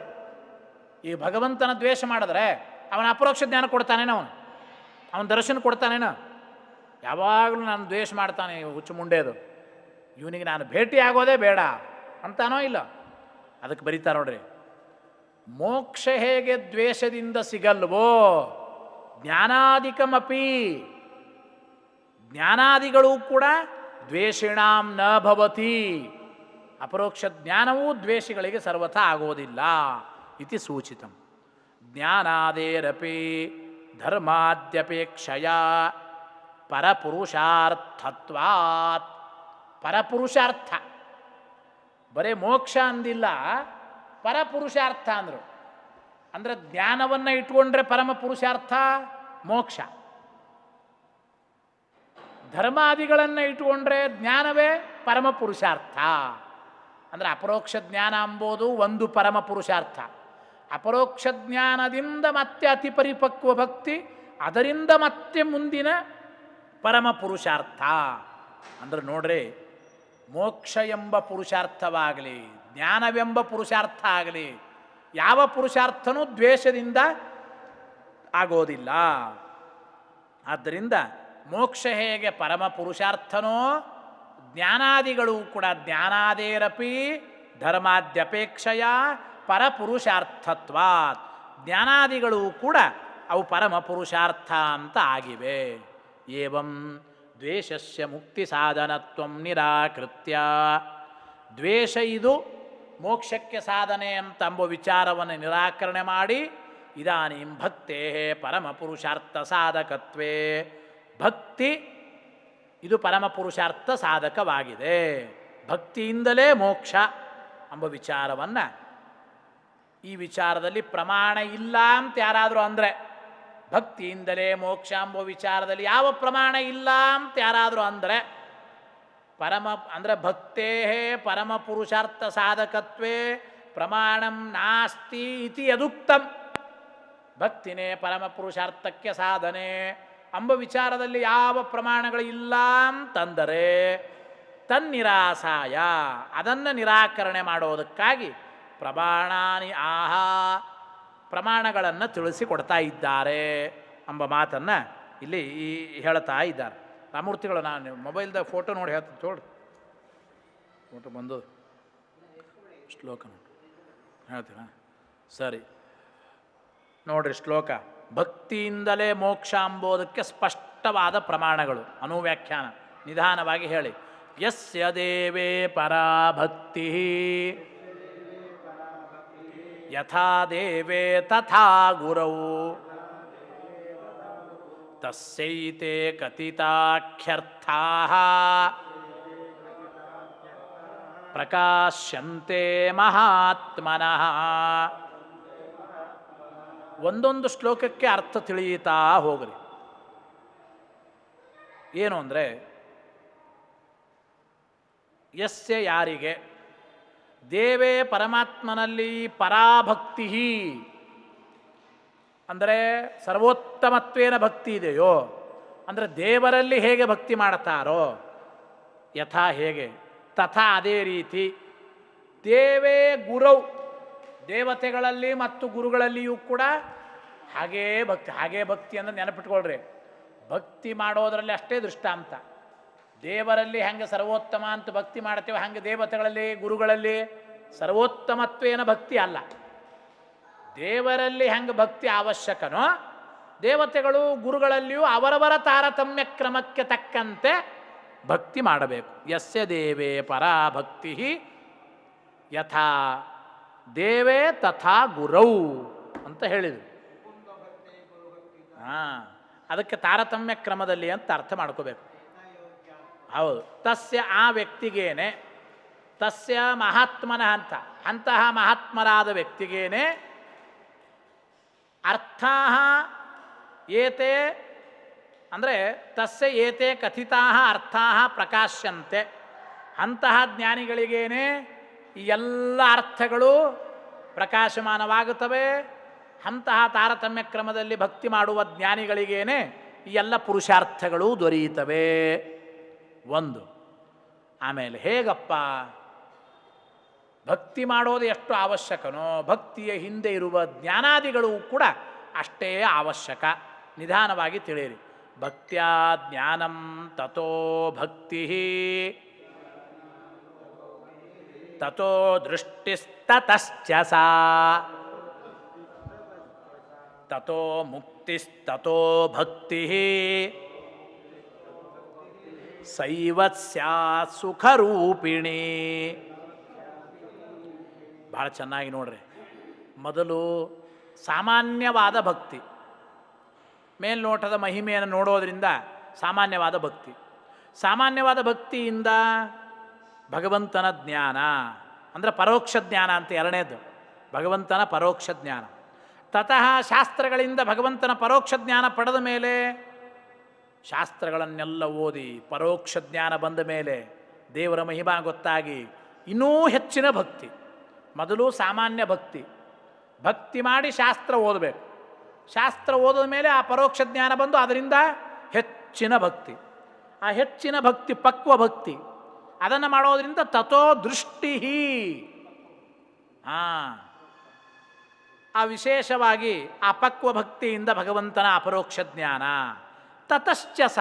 ಈ ಭಗವಂತನ ದ್ವೇಷ ಮಾಡಿದ್ರೆ ಅವನ ಅಪರೋಕ್ಷ ಜ್ಞಾನ ಕೊಡ್ತಾನೇನ? ಅವನ ದರ್ಶನ ಕೊಡ್ತಾನೇನ? ಯಾವಾಗಲೂ ನಾನು ದ್ವೇಷ ಮಾಡ್ತಾನೆ ಹುಚ್ಚು ಮುಂಡೇದು, ಇವನಿಗೆ ನಾನು ಭೇಟಿ ಆಗೋದೇ ಬೇಡ ಅಂತಾನೋ ಇಲ್ಲ. ಅದಕ್ಕೆ ಬರೀತಾರೆ ನೋಡ್ರಿ, ಮೋಕ್ಷ ಹೇಗೆ ದ್ವೇಷದಿಂದ ಸಿಗಲ್ವೋ ಜ್ಞಾನಾದಿಕಮಪಿ, ಜ್ಞಾನಾದಿಗಳು ಕೂಡ ದ್ವೇಷಿಣಾಂ ನ ಭವತಿ, ಅಪರೋಕ್ಷ ಜ್ಞಾನವೂ ದ್ವೇಷಿಗಳಿಗೆ ಸರ್ವಥಾ ಆಗೋದಿಲ್ಲ ಇತಿ ಸೂಚಿತಂ. ಜ್ಞಾನಾದೇರಪಿ ಧರ್ಮಾದ್ಯಪೇಕ್ಷಯ ಪರಪುರುಷಾರ್ಥತ್ವಾತ್. ಪರಪುರುಷಾರ್ಥ ಬರೇ ಮೋಕ್ಷ ಅಂದಿಲ್ಲ, ಪರಪುರುಷಾರ್ಥ ಅಂದರು. ಅಂದರೆ ಜ್ಞಾನವನ್ನು ಇಟ್ಕೊಂಡ್ರೆ ಪರಮ ಪುರುಷಾರ್ಥ ಮೋಕ್ಷ, ಧರ್ಮಾದಿಗಳನ್ನು ಇಟ್ಕೊಂಡ್ರೆ ಜ್ಞಾನವೇ ಪರಮ ಪುರುಷಾರ್ಥ. ಅಂದರೆ ಅಪರೋಕ್ಷ ಜ್ಞಾನ ಎಂಬುದು ಒಂದು ಪರಮ ಪುರುಷಾರ್ಥ. ಅಪರೋಕ್ಷ ಜ್ಞಾನದಿಂದ ಮತ್ತೆ ಅತಿ ಪರಿಪಕ್ವ ಭಕ್ತಿ, ಅದರಿಂದ ಮತ್ತೆ ಮುಂದಿನ ಪರಮ ಪುರುಷಾರ್ಥ. ಅಂದ್ರೆ ನೋಡ್ರಿ, ಮೋಕ್ಷ ಎಂಬ ಪುರುಷಾರ್ಥವಾಗಲಿ ಜ್ಞಾನವೆಂಬ ಪುರುಷಾರ್ಥ ಆಗಲಿ ಯಾವ ಪುರುಷಾರ್ಥನೂ ದ್ವೇಷದಿಂದ ಆಗೋದಿಲ್ಲ. ಆದ್ದರಿಂದ ಮೋಕ್ಷ ಹೇಗೆ ಪರಮ ಪುರುಷಾರ್ಥನೋ, ಜ್ಞಾನಾದಿಗಳು ಕೂಡ ಜ್ಞಾನಾದೇರಪಿ ಧರ್ಮಾದ್ಯಪೇಕ್ಷೆಯ ಪರಪುರುಷಾರ್ಥತ್ವಾತ್. ಜ್ಞಾನಾದಿಗಳು ಕೂಡ ಅವು ಪರಮ ಪುರುಷಾರ್ಥ ಅಂತ ಆಗಿವೆ. ಏವಂ ದ್ವೇಷಸ್ಯ ಮುಕ್ತಿ ಸಾಧನತ್ವ ನಿರಾಕೃತ್ಯ. ದ್ವೇಷ ಇದು ಮೋಕ್ಷಕ್ಕೆ ಸಾಧನೆ ಅಂತ ಎಂಬ ವಿಚಾರವನ್ನು ನಿರಾಕರಣೆ ಮಾಡಿ, ಇದಾನೀಂ ಭಕ್ತೇ ಪರಮ ಪುರುಷಾರ್ಥ ಸಾಧಕತ್ವೇ. ಭಕ್ತಿ ಇದು ಪರಮ ಪುರುಷಾರ್ಥ ಸಾಧಕವಾಗಿದೆ, ಭಕ್ತಿಯಿಂದಲೇ ಮೋಕ್ಷ ಎಂಬ ವಿಚಾರವನ್ನು, ಈ ವಿಚಾರದಲ್ಲಿ ಪ್ರಮಾಣ ಇಲ್ಲ ಅಂತ ಯಾರಾದರೂ ಅಂದರೆ, ಭಕ್ತಿಯಿಂದಲೇ ಮೋಕ್ಷ ಎಂಬ ವಿಚಾರದಲ್ಲಿ ಯಾವ ಪ್ರಮಾಣ ಇಲ್ಲ ಅಂತ ಯಾರಾದರೂ ಅಂದರೆ, ಪರಮ ಅಂದರೆ ಭಕ್ತೇ ಪರಮ ಪುರುಷಾರ್ಥ ಸಾಧಕತ್ವೇ ಪ್ರಮಾಣಂ ನಾಸ್ತಿ ಇತಿ ಯದುಕ್ತಂ. ಭಕ್ತಿನೇ ಪರಮ ಪುರುಷಾರ್ಥಕ್ಕೆ ಸಾಧನೆ ಎಂಬ ವಿಚಾರದಲ್ಲಿ ಯಾವ ಪ್ರಮಾಣಗಳು ಇಲ್ಲ ಅಂತಂದರೆ, ತನ್ನಿರಾಸಾಯ ಅದನ್ನು ನಿರಾಕರಣೆ ಮಾಡೋದಕ್ಕಾಗಿ ಪ್ರಮಾಣಾನಿ ಆಹಾ ಪ್ರಮಾಣಗಳನ್ನು ತಿಳಿಸಿಕೊಡ್ತಾ ಇದ್ದಾರೆ ಎಂಬ ಮಾತನ್ನು ಇಲ್ಲಿ ಹೇಳ್ತಾ ಇದ್ದಾರೆ ರಾಮಮೂರ್ತಿಗಳು. ನಾನು ಮೊಬೈಲ್ದಾಗ ಫೋಟೋ ನೋಡಿ ಹೇಳ್ತೀನಿ ತೋಳ್ರಿ, ಫೋಟೋ ಬಂದು ಶ್ಲೋಕ ನೋಡಿ ಹೇಳ್ತೀರಾ? ಸರಿ ನೋಡ್ರಿ, ಶ್ಲೋಕ ಭಕ್ತಿಯಿಂದಲೇ ಮೋಕ್ಷ ಎಂಬುದಕ್ಕೆ ಸ್ಪಷ್ಟವಾದ ಪ್ರಮಾಣಗಳು. ಅನುವ್ಯಾಖ್ಯಾನ ನಿಧಾನವಾಗಿ ಹೇಳಿ. ಯಸ್ಯ ದೇವೇ ಪರಾ ಭಕ್ತಿ ಯಥಾ ದೇವೇ ತಥಾ ಗುರೌ ತಸ್ಯೈತೆ ಕಥಿತಾಖ್ಯರ್ಥಾಃ ಪ್ರಕಾಶ್ಯಂತೆ ಮಹಾತ್ಮನಃ. ಒಂದೊಂದು ಶ್ಲೋಕಕ್ಕೆ ಅರ್ಥ ತಿಳಿಯುತ್ತಾ ಹೋಗ್ರಿ. ಏನು ಅಂದರೆ, ಯಸ್ಯ ಯಾರಿಗೆ ದೇವೇ ಪರಮಾತ್ಮನಲ್ಲಿ ಪರಾಭಕ್ತಿ ಅಂದರೆ ಸರ್ವೋತ್ತಮತ್ವೇನ ಭಕ್ತಿ ಇದೆಯೋ, ಅಂದರೆ ದೇವರಲ್ಲಿ ಹೇಗೆ ಭಕ್ತಿ ಮಾಡ್ತಾರೋ, ಯಥಾ ಹೇಗೆ, ತಥಾ ಅದೇ ರೀತಿ, ದೇವೇ ಗುರೌ ದೇವತೆಗಳಲ್ಲಿ ಮತ್ತು ಗುರುಗಳಲ್ಲಿಯೂ ಕೂಡ ಹಾಗೇ ಭಕ್ತಿ ಅಂದರೆ ನೆನಪಿಟ್ಕೊಳ್ರಿ, ಭಕ್ತಿ ಮಾಡೋದರಲ್ಲಿ ಅಷ್ಟೇ ದೃಷ್ಟಾಂತ. ದೇವರಲ್ಲಿ ಹೆಂಗೆ ಸರ್ವೋತ್ತಮ ಅಂತ ಭಕ್ತಿ ಮಾಡ್ತೇವೆ ಹಂಗೆ ದೇವತೆಗಳಲ್ಲಿ ಗುರುಗಳಲ್ಲಿ ಸರ್ವೋತ್ತಮತ್ವೇನ ಭಕ್ತಿ ಅಲ್ಲ. ದೇವರಲ್ಲಿ ಹೆಂಗೆ ಭಕ್ತಿ ಅವಶ್ಯಕನೋ ದೇವತೆಗಳು ಗುರುಗಳಲ್ಲಿಯೂ ಅವರವರ ತಾರತಮ್ಯ ಕ್ರಮಕ್ಕೆ ತಕ್ಕಂತೆ ಭಕ್ತಿ ಮಾಡಬೇಕು. ಯಸ್ಯ ದೇವೇ ಪರಾ ಭಕ್ತಿ ಯಥಾ ದೇವೇ ತಥಾ ಗುರೌ ಅಂತ ಹೇಳಿದರು. ಅದಕ್ಕೆ ತಾರತಮ್ಯ ಕ್ರಮದಲ್ಲಿ ಅಂತ ಅರ್ಥ ಮಾಡ್ಕೋಬೇಕು. ಹೌದು. ತಸ್ಯ ಆ ವ್ಯಕ್ತಿಗೇನೆ, ತಸ್ಯ ಮಹಾತ್ಮನ ಅಂತಹ ಮಹಾತ್ಮರಾದ ವ್ಯಕ್ತಿಗೇನೆ ಅರ್ಥಾ ಏತೆ ಅಂದರೆ ತಸ್ಯ ಏತೆ ಕಥಿತಾ ಅರ್ಥಾ ಪ್ರಕಾಶ್ಯಂತೆ. ಅಂತಹ ಜ್ಞಾನಿಗಳಿಗೇನೆ ಈ ಎಲ್ಲ ಅರ್ಥಗಳು ಪ್ರಕಾಶಮಾನವಾಗುತ್ತವೆ. ಅಂತಹ ತಾರತಮ್ಯ ಕ್ರಮದಲ್ಲಿ ಭಕ್ತಿ ಮಾಡುವ ಜ್ಞಾನಿಗಳಿಗೇನೆ ಈ ಎಲ್ಲ ಪುರುಷಾರ್ಥಗಳು ದೊರೆಯುತ್ತವೆ. ಒಂದು. ಆಮೇಲೆ ಹೇಗಪ್ಪ ಭಕ್ತಿ ಮಾಡೋದು ಎಷ್ಟು ಅವಶ್ಯಕನೋ ಭಕ್ತಿಯ ಹಿಂದೆ ಇರುವ ಜ್ಞಾನಾದಿಗಳು ಕೂಡ ಅಷ್ಟೇ ಅವಶ್ಯಕ. ನಿಧಾನವಾಗಿ ತಿಳಿಯಿರಿ. ಭಕ್ತ್ಯಾ ಜ್ಞಾನಂ ತಥೋ ಭಕ್ತಿ ತಥೋ ದೃಷ್ಟಿಸ್ತತಶ್ಚ ಸಾ ತಥೋ ಮುಕ್ತಿಸ್ತಥೋ ಭಕ್ತಿ ಸೈವ ಸ್ಯಾತ್ ಸುಖರೂಪಿಣಿ. ಭಾಳ ಚೆನ್ನಾಗಿ ನೋಡ್ರಿ. ಮೊದಲು ಸಾಮಾನ್ಯವಾದ ಭಕ್ತಿ, ಮೇಲ್ನೋಟದ ಮಹಿಮೆಯನ್ನು ನೋಡೋದ್ರಿಂದ ಸಾಮಾನ್ಯವಾದ ಭಕ್ತಿ. ಸಾಮಾನ್ಯವಾದ ಭಕ್ತಿಯಿಂದ ಭಗವಂತನ ಜ್ಞಾನ ಅಂದರೆ ಪರೋಕ್ಷ ಜ್ಞಾನ ಅಂತ ಎರಡನೇದು, ಭಗವಂತನ ಪರೋಕ್ಷ ಜ್ಞಾನ. ತತಃ ಶಾಸ್ತ್ರಗಳಿಂದ ಭಗವಂತನ ಪರೋಕ್ಷ ಜ್ಞಾನ ಪಡೆದ ಮೇಲೆ, ಶಾಸ್ತ್ರಗಳನ್ನೆಲ್ಲ ಓದಿ ಪರೋಕ್ಷ ಜ್ಞಾನ ಬಂದ ಮೇಲೆ ದೇವರ ಮಹಿಮಾ ಗೊತ್ತಾಗಿ ಇನ್ನೂ ಹೆಚ್ಚಿನ ಭಕ್ತಿ. ಮೊದಲು ಸಾಮಾನ್ಯ ಭಕ್ತಿ, ಭಕ್ತಿ ಮಾಡಿ ಶಾಸ್ತ್ರ ಓದಬೇಕು. ಶಾಸ್ತ್ರ ಓದಿದ ಮೇಲೆ ಆ ಪರೋಕ್ಷ ಜ್ಞಾನ ಬಂದು ಅದರಿಂದ ಹೆಚ್ಚಿನ ಭಕ್ತಿ. ಆ ಹೆಚ್ಚಿನ ಭಕ್ತಿ ಪಕ್ವ ಭಕ್ತಿ. ಅದನ್ನು ಮಾಡೋದ್ರಿಂದ ತಥೋ ದೃಷ್ಟಿ. ಆ ವಿಶೇಷವಾಗಿ ಆ ಪಕ್ವ ಭಕ್ತಿಯಿಂದ ಭಗವಂತನ ಅಪರೋಕ್ಷ ಜ್ಞಾನ. ತತಶ್ಚ ಸ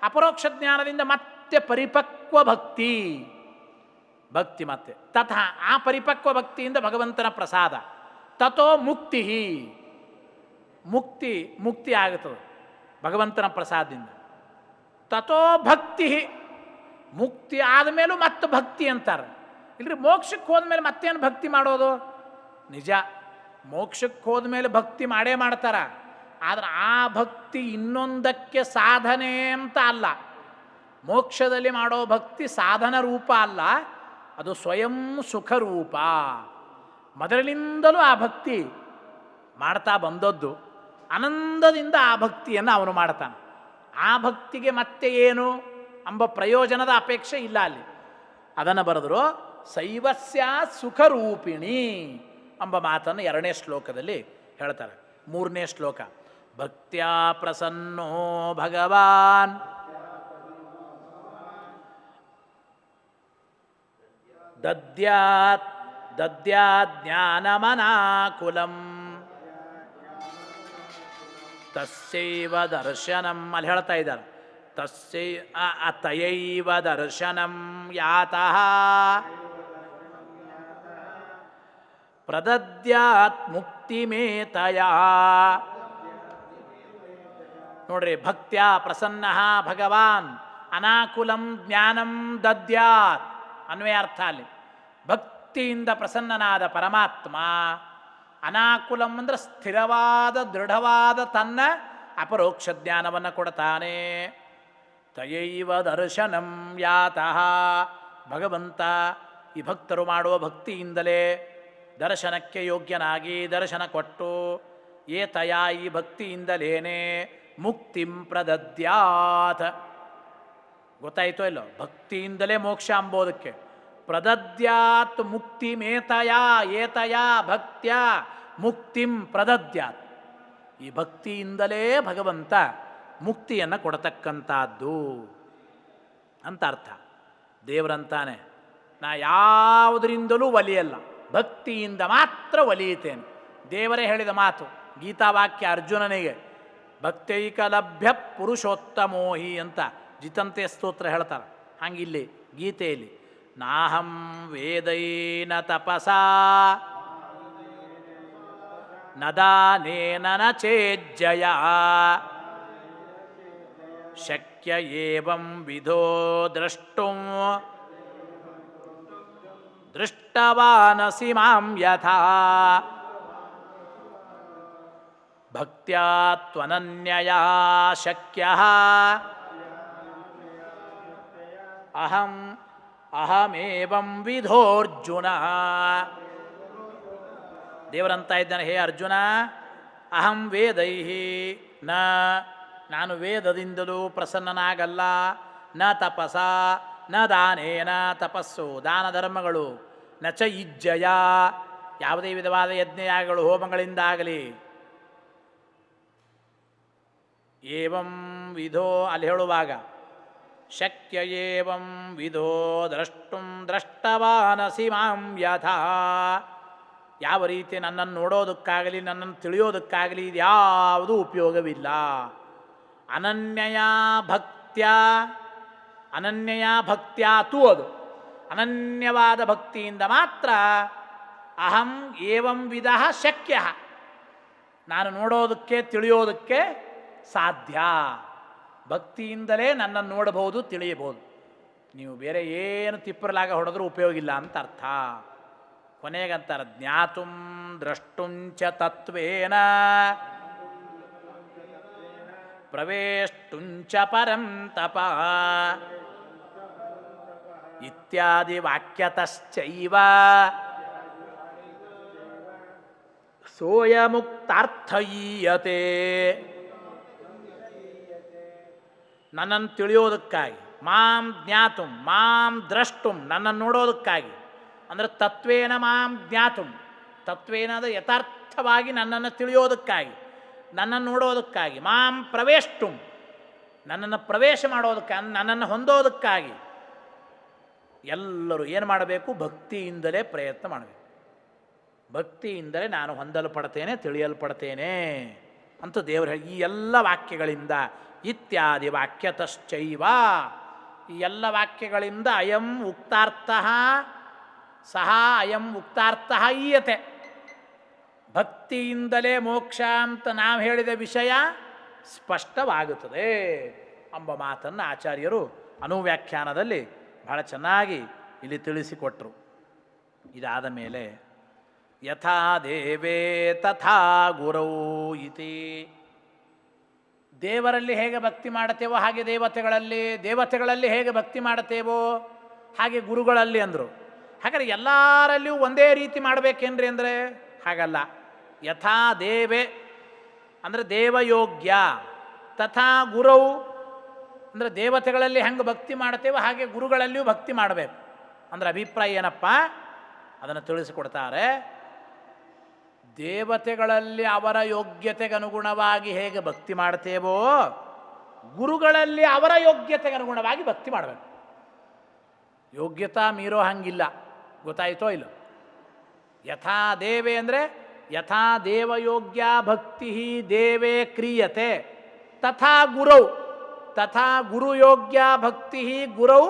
ಅಪರೋಕ್ಷ ಜ್ಞಾನದಿಂದ ಮತ್ತೆ ಪರಿಪಕ್ವ ಭಕ್ತಿ. ಭಕ್ತಿ ಮತ್ತೆ ತಥಾ ಆ ಪರಿಪಕ್ವ ಭಕ್ತಿಯಿಂದ ಭಗವಂತನ ಪ್ರಸಾದ. ತಥೋ ಮುಕ್ತಿ. ಮುಕ್ತಿ ಆಗುತ್ತದೆ ಭಗವಂತನ ಪ್ರಸಾದದಿಂದ. ತಥೋ ಭಕ್ತಿ. ಮುಕ್ತಿ ಆದಮೇಲೂ ಮತ್ತೆ ಭಕ್ತಿ ಅಂತಾರೆ. ಇಲ್ರಿ ಮೋಕ್ಷಕ್ಕೆ ಹೋದ್ಮೇಲೆ ಮತ್ತೇನು ಭಕ್ತಿ ಮಾಡೋದು? ನಿಜ, ಮೋಕ್ಷಕ್ಕೆ ಹೋದ್ಮೇಲೆ ಭಕ್ತಿ ಮಾಡೇ ಮಾಡ್ತಾರ. ಆದರೆ ಆ ಭಕ್ತಿ ಇನ್ನೊಂದಕ್ಕೆ ಸಾಧನೆ ಅಂತ ಅಲ್ಲ. ಮೋಕ್ಷದಲ್ಲಿ ಮಾಡೋ ಭಕ್ತಿ ಸಾಧನ ರೂಪ ಅಲ್ಲ, ಅದು ಸ್ವಯಂ ಸುಖ ರೂಪ. ಮೊದಲಿನಿಂದಲೂ ಆ ಭಕ್ತಿ ಮಾಡ್ತಾ ಬಂದದ್ದು. ಆನಂದದಿಂದ ಆ ಭಕ್ತಿಯನ್ನು ಅವನು ಮಾಡ್ತಾನೆ. ಆ ಭಕ್ತಿಗೆ ಮತ್ತೆ ಏನು ಎಂಬ ಪ್ರಯೋಜನದ ಅಪೇಕ್ಷೆ ಇಲ್ಲ ಅಲ್ಲಿ. ಅದನ್ನು ಬರೆದರು ಶೈವಸ್ಯ ಸುಖರೂಪಿಣಿ ಎಂಬ ಮಾತನ್ನು 2ನೇ ಶ್ಲೋಕದಲ್ಲಿ ಹೇಳ್ತಾರೆ. 3ನೇ ಶ್ಲೋಕ ಭಕ್ತ್ಯಾ ಪ್ರಸನ್ನೋ ಭಗವಾನ್ ದದ್ಯಾತ್ ಜ್ಞಾನಮನಾಕುಲಂ ತಸ್ಯೈವ ದರ್ಶನಂ. ಅಲ್ಲಿ ಹೇಳ್ತಾ ಇದ್ದಾರೆ ತಯೈವ ದರ್ಶನಂ ಯಾತಃ ಪ್ರದದ್ಯಾತ್ ಮುಕ್ತಿಮೇತಯಾ. ನೋಡ್ರಿ, ಭಕ್ತ್ಯಾ ಪ್ರಸನ್ನ ಭಗವಾನ್ ಅನಾಕುಲಂ ಜ್ಞಾನಂ ದದ್ಯಾತ್ ಅನ್ವಯ ಅರ್ಥ ಅಲ್ಲಿ. ಭಕ್ತಿಯಿಂದ ಪ್ರಸನ್ನನಾದ ಪರಮಾತ್ಮ ಅನಾಕುಲಂ ಅಂದರೆ ಸ್ಥಿರವಾದ ದೃಢವಾದ ತನ್ನ ಅಪರೋಕ್ಷ ಜ್ಞಾನವನ್ನು ಕೊಡ್ತಾನೆ. ತಯೈವ ದರ್ಶನಂ ಯಾತಃ ಭಗವಂತ ಈ ಭಕ್ತರು ಮಾಡುವ ಭಕ್ತಿಯಿಂದಲೇ ದರ್ಶನಕ್ಕೆ ಯೋಗ್ಯನಾಗಿ ದರ್ಶನ ಕೊಟ್ಟು ಏತಯ ಈ ಭಕ್ತಿಯಿಂದಲೇನೆ ಮುಕ್ತಿಂ ಪ್ರದದ್ಯಾತ್. ಗೊತ್ತಾಯಿತೋ ಇಲ್ಲೋ? ಭಕ್ತಿಯಿಂದಲೇ ಮೋಕ್ಷ ಅಂಬೋದಕ್ಕೆ ಪ್ರದದ್ಯಾತ್ ಮುಕ್ತಿಮೇತಯ ಏತಯ ಭಕ್ತ್ಯ ಮುಕ್ತಿಂ ಪ್ರದದ್ಯಾತ್. ಈ ಭಕ್ತಿಯಿಂದಲೇ ಭಗವಂತ ಮುಕ್ತಿಯನ್ನು ಕೊಡತಕ್ಕಂಥದ್ದು ಅಂತ ಅರ್ಥ. ದೇವರಂತಾನೆ ನಾ ಯಾವುದರಿಂದಲೂ ಒಲಿಯಲ್ಲ, ಭಕ್ತಿಯಿಂದ ಮಾತ್ರ ಒಲಿಯುತ್ತೇನೆ. ದೇವರೇ ಹೇಳಿದ ಮಾತು ಗೀತಾವಾಕ್ಯ ಅರ್ಜುನನಿಗೆ ಭಕ್ತೈಕಲಭ್ಯ ಪುರುಷೋತ್ತಮೋಹಿ ಅಂತ ಜಿತಂತೆ ಸ್ತೋತ್ರ ಹೇಳ್ತಾರೆ. ಹಂಗಿಲ್ಲಿ ಗೀತೆಯಲ್ಲಿ ನಾಹಂ ವೇದೈನ ತಪಸಾ ನ ದಾನೇನ ನ ಚೇಜ್ಜಯ ಶಕ್ಯ ಏವಂ ವಿಧೋ ದ್ರಷ್ಟುಂ ದೃಷ್ಟವಾನಸಿ ಮಾಂ ಯಥಾ ಭಕ್ತ್ಯಾ ತ್ವನನ್ಯಯಾ ಶಕ್ಯಃ ಅಹಮೇವಂ ವಿಧೋರ್ಜುನ. ದೇವರಂತ ಇದ್ದಾನೆ, ಹೇ ಅರ್ಜುನ, ಅಹಂ ವೇದೈಹಿ ನ, ನಾನು ವೇದದಿಂದಲೂ ಪ್ರಸನ್ನನಾಗಲ್ಲ, ನ ತಪಸ ನ ದಾನೇನ, ತಪಸ್ಸು ದಾನ ಧರ್ಮಗಳು, ನ ಚ ಇಜ್ಜಯ, ಯಾವುದೇ ವಿಧವಾದ ಯಜ್ಞಯಾಗಗಳು ಹೋಮಗಳಿಂದಾಗಲಿ. ಏವಂ ವಿಧೋ ಅಲ್ಲಿ ಹೇಳುವಾಗ ಶಕ್ಯ ಏವಂ ವಿಧೋ ದ್ರಷ್ಟುಂ ದ್ರಷ್ಟವಾನಸಿ ಮಾಂ ಯಥಾ, ಯಾವ ರೀತಿ ನನ್ನನ್ನು ನೋಡೋದಕ್ಕಾಗಲಿ ನನ್ನನ್ನು ತಿಳಿಯೋದಕ್ಕಾಗಲಿ ಇದ್ಯಾವುದೂ ಉಪಯೋಗವಿಲ್ಲ. ಅನನ್ಯಯಾ ಭಕ್ತ್ಯಾತು, ಅದು ಅನನ್ಯವಾದ ಭಕ್ತಿಯಿಂದ ಮಾತ್ರ ಅಹಂ ಏವಂ ವಿಧ ಶಕ್ಯ, ನಾನು ನೋಡೋದಕ್ಕೆ ತಿಳಿಯೋದಕ್ಕೆ ಸಾಧ್ಯ. ಭಕ್ತಿಯಿಂದಲೇ ನನ್ನನ್ನು ನೋಡಬಹುದು, ತಿಳಿಯಬಹುದು. ನೀವು ಬೇರೆ ಏನು ತಿಪ್ಪರಲಾಗ ಹೊಡೆದ್ರೂ ಉಪಯೋಗ ಇಲ್ಲ ಅಂತ ಅರ್ಥ. ಕೊನೆಗಂತಾರೆ ಜ್ಞಾತುಂ ದ್ರಷ್ಟುಂಚ ತತ್ವೇನ ಪ್ರವೇಷ್ಟುಂಚ ಪರಂ ತಪ ಇತ್ಯಾದಿ ವಾಕ್ಯತಶ್ಚೈವ ಸೋಯಮುಕ್ತಾರ್ಥಯೀಯತೆ. ನನ್ನನ್ನು ತಿಳಿಯೋದಕ್ಕಾಗಿ, ಮಾಂ ಜ್ಞಾತುಂ ಮಾಂ ದ್ರಷ್ಟುಂ, ನನ್ನನ್ನು ನೋಡೋದಕ್ಕಾಗಿ, ಅಂದರೆ ತತ್ವೇನ ಮಾಂ ಜ್ಞಾತುಂ, ತತ್ವೇನದ ಯಥಾರ್ಥವಾಗಿ ನನ್ನನ್ನು ತಿಳಿಯೋದಕ್ಕಾಗಿ, ನನ್ನನ್ನು ನೋಡೋದಕ್ಕಾಗಿ, ಮಾಂ ಪ್ರವೇಷ್ಟುಂ, ನನ್ನನ್ನು ಪ್ರವೇಶ ಮಾಡೋದಕ್ಕಾಗಿ, ನನ್ನನ್ನು ಹೊಂದೋದಕ್ಕಾಗಿ ಎಲ್ಲರೂ ಏನು ಮಾಡಬೇಕು? ಭಕ್ತಿಯಿಂದಲೇ ಪ್ರಯತ್ನ ಮಾಡಬೇಕು. ಭಕ್ತಿಯಿಂದಲೇ ನಾನು ಹೊಂದಲ್ಪಡ್ತೇನೆ, ತಿಳಿಯಲ್ಪಡ್ತೇನೆ ಅಂತ ದೇವರು ಹೇಳಿ. ಈ ಎಲ್ಲ ವಾಕ್ಯಗಳಿಂದ ಇತ್ಯಾದಿ ವಾಕ್ಯತಶ್ಚೈವ, ಈ ಎಲ್ಲ ವಾಕ್ಯಗಳಿಂದ ಅಯಂ ಉಕ್ತಾರ್ಥ ಸಹ ಅಯಂ ಉಕ್ತಾರ್ಥ ಈಯತೆ, ಭಕ್ತಿಯಿಂದಲೇ ಮೋಕ್ಷ ಅಂತ ನಾವು ಹೇಳಿದ ವಿಷಯ ಸ್ಪಷ್ಟವಾಗುತ್ತದೆ ಎಂಬ ಮಾತನ್ನು ಆಚಾರ್ಯರು ಅನುವ್ಯಾಖ್ಯಾನದಲ್ಲಿ ಬಹಳ ಚೆನ್ನಾಗಿ ಇಲ್ಲಿ ತಿಳಿಸಿಕೊಟ್ರು. ಇದಾದ ಮೇಲೆ ಯಥಾ ದೇವೇ ತಥಾ ಗುರೌ ಇತಿ, ದೇವರಲ್ಲಿ ಹೇಗೆ ಭಕ್ತಿ ಮಾಡುತ್ತೇವೋ ಹಾಗೆ ದೇವತೆಗಳಲ್ಲಿ ಹೇಗೆ ಭಕ್ತಿ ಮಾಡುತ್ತೇವೋ ಹಾಗೆ ಗುರುಗಳಲ್ಲಿ ಅಂದರು. ಹಾಗಾದರೆ ಎಲ್ಲರಲ್ಲಿಯೂ ಒಂದೇ ರೀತಿ ಮಾಡಬೇಕೇನ್ರಿ ಅಂದರೆ ಹಾಗಲ್ಲ. ಯಥಾ ದೇವೇ ಅಂದರೆ ದೇವಯೋಗ್ಯ, ತಥಾ ಗುರೌ ಅಂದರೆ ದೇವತೆಗಳಲ್ಲಿ ಹೆಂಗೆ ಭಕ್ತಿ ಮಾಡ್ತೇವೋ ಹಾಗೆ ಗುರುಗಳಲ್ಲಿಯೂ ಭಕ್ತಿ ಮಾಡಬೇಕು. ಅಂದರೆ ಅಭಿಪ್ರಾಯ ಏನಪ್ಪ ಅದನ್ನು ತಿಳಿಸಿಕೊಡ್ತಾರೆ. ದೇವತೆಗಳಲ್ಲಿ ಅವರ ಯೋಗ್ಯತೆಗೆ ಅನುಗುಣವಾಗಿ ಹೇಗೆ ಭಕ್ತಿ ಮಾಡ್ತೇವೋ ಗುರುಗಳಲ್ಲಿ ಅವರ ಯೋಗ್ಯತೆಗೆ ಅನುಗುಣವಾಗಿ ಭಕ್ತಿ ಮಾಡಬೇಕು. ಯೋಗ್ಯತಾ ಮೀರೋ ಹಂಗಿಲ್ಲ, ಗೊತ್ತಾಯಿತೋ ಇಲ್ಲ. ಯಥಾ ದೇವೇ ಅಂದರೆ ಯಥಾ ದೇವಯೋಗ್ಯ ಭಕ್ತಿ ದೇವೇ ಕ್ರಿಯತೆ, ತಥಾ ಗುರೌ ತಥಾ ಗುರುಯೋಗ್ಯ ಭಕ್ತಿ ಗುರೌ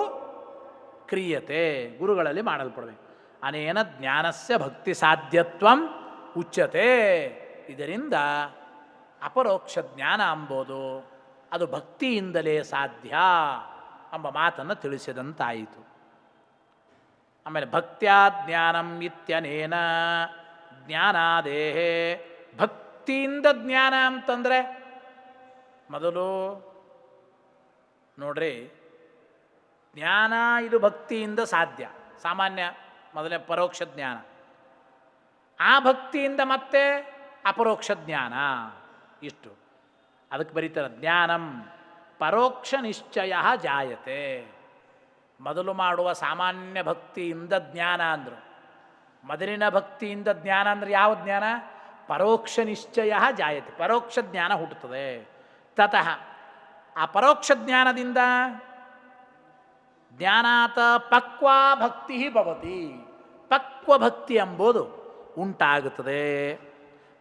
ಕ್ರಿಯತೆ, ಗುರುಗಳಲ್ಲಿ ಮಾಡಲ್ಪಡಬೇಕು. ಅನೇನ ಜ್ಞಾನಸ್ಯ ಭಕ್ತಿ ಸಾಧ್ಯತ್ವಂ ಉಚ್ಯತೆ. ಇದರಿಂದ ಅಪರೋಕ್ಷ ಜ್ಞಾನ ಎಂಬುದು ಅದು ಭಕ್ತಿಯಿಂದಲೇ ಸಾಧ್ಯ ಎಂಬ ಮಾತನ್ನು ತಿಳಿಸಿದಂತಾಯಿತು. ಆಮೇಲೆ ಭಕ್ತ್ಯಾ ಜ್ಞಾನಂ ಇತ್ಯನೇನ ಜ್ಞಾನಾದೇಹೇ, ಭಕ್ತಿಯಿಂದ ಜ್ಞಾನ ಅಂತಂದರೆ ಮೊದಲು ನೋಡ್ರಿ, ಜ್ಞಾನ ಇದು ಭಕ್ತಿಯಿಂದ ಸಾಧ್ಯ. ಸಾಮಾನ್ಯ ಮೊದಲೇ ಪರೋಕ್ಷ ಜ್ಞಾನ, ಆ ಭಕ್ತಿಯಿಂದ ಮತ್ತೆ ಅಪರೋಕ್ಷ ಜ್ಞಾನ. ಇಷ್ಟು ಅದಕ್ಕೆ ಬರೀತಾರೆ ಜ್ಞಾನಂ ಪರೋಕ್ಷ ನಿಶ್ಚಯ ಜಾಯತೆ. ಮೊದಲು ಮಾಡುವ ಸಾಮಾನ್ಯ ಭಕ್ತಿಯಿಂದ ಜ್ಞಾನ ಅಂದರು. ಮೊದಲಿನ ಭಕ್ತಿಯಿಂದ ಜ್ಞಾನ ಅಂದರೆ ಯಾವ ಜ್ಞಾನ? ಪರೋಕ್ಷ ನಿಶ್ಚಯ ಜಾಯತೆ, ಪರೋಕ್ಷ ಜ್ಞಾನ ಹುಟ್ಟುತ್ತದೆ. ತತಃ ಆ ಪರೋಕ್ಷ ಜ್ಞಾನದಿಂದ ಜ್ಞಾನಾತ ಪಕ್ವಾ ಭಕ್ತಿ ಭವತಿ, ಪಕ್ವ ಭಕ್ತಿ ಎಂಬುದು ಉಂಟಾಗುತ್ತದೆ.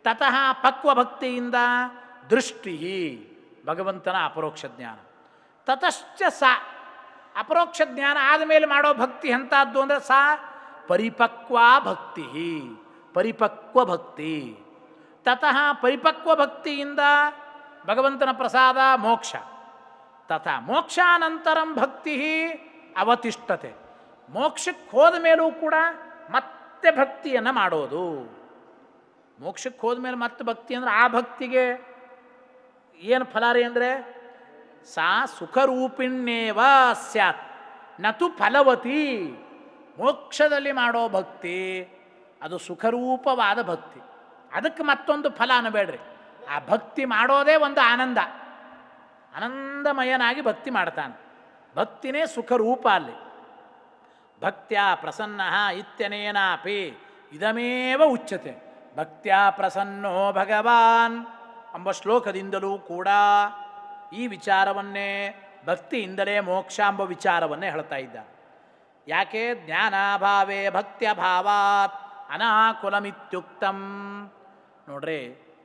ತತಃ ಪಕ್ವ ಭಕ್ತಿಯಿಂದ ದೃಷ್ಟಿ, ಭಗವಂತನ ಅಪರೋಕ್ಷ ಜ್ಞಾನ. ತತಶ್ಚ ಸ ಅಪರೋಕ್ಷ ಜ್ಞಾನ ಆದಮೇಲೆ ಮಾಡೋ ಭಕ್ತಿ ಎಂಥದ್ದು ಅಂದರೆ ಸ ಪರಿಪಕ್ವ ಭಕ್ತಿ, ಪರಿಪಕ್ವ ಭಕ್ತಿ. ತತಃ ಪರಿಪಕ್ವ ಭಕ್ತಿಯಿಂದ ಭಗವಂತನ ಪ್ರಸಾದ ಮೋಕ್ಷ. ತಥಾ ಮೋಕ್ಷಾನಂತರಂ ಭಕ್ತಿ ಅವತಿಷ್ಠತೆ. ಮೋಕ್ಷಕ್ಕೆ ಹೋದ ಮೇಲೂ ಕೂಡ ಮತ್ತೆ ಭಕ್ತಿಯನ್ನು ಮಾಡೋದು. ಮೋಕ್ಷಕ್ಕೆ ಹೋದ ಮೇಲೆ ಮತ್ತೆ ಭಕ್ತಿ ಅಂದರೆ ಆ ಭಕ್ತಿಗೆ ಏನು ಫಲ ರೀ ಅಂದರೆ ಸಾ ಸುಖರೂಪಿಣ್ಯೇವ ಸ್ಯಾತ್ ನತು ಫಲವತಿ. ಮೋಕ್ಷದಲ್ಲಿ ಮಾಡೋ ಭಕ್ತಿ ಅದು ಸುಖರೂಪವಾದ ಭಕ್ತಿ. ಅದಕ್ಕೆ ಮತ್ತೊಂದು ಫಲ ಅನ್ನಬೇಡ್ರಿ. ಆ ಭಕ್ತಿ ಮಾಡೋದೇ ಒಂದು ಆನಂದ, ಆನಂದಮಯನಾಗಿ ಭಕ್ತಿ ಮಾಡ್ತಾನೆ. ಭಕ್ತಿನೇ ಸುಖರೂಪ. ಅಲ್ಲಿ ಭಕ್ತ್ಯಾ ಪ್ರಸನ್ನ ಇತ್ಯನೇನಾಪಿ ಇದಮೇವ ಉಚ್ಯತೆ ಭಕ್ತ್ಯಾ ಪ್ರಸನ್ನೋ ಭಗವಾನ್ ಎಂಬ ಶ್ಲೋಕದಿಂದಲೂ ಕೂಡ ಈ ವಿಚಾರವನ್ನೇ ಭಕ್ತಿಯಿಂದಲೇ ಮೋಕ್ಷ ಎಂಬ ವಿಚಾರವನ್ನೇ ಹೇಳ್ತಾ ಇದ್ದಾರೆ. ಯಾಕೆ? ಜ್ಞಾನಾಭಾವೇ ಭಕ್ತ್ಯಭಾವಾತ್ ಅನಾಕುಲಮಿತ್ಯುಕ್ತಂ. ನೋಡ್ರಿ,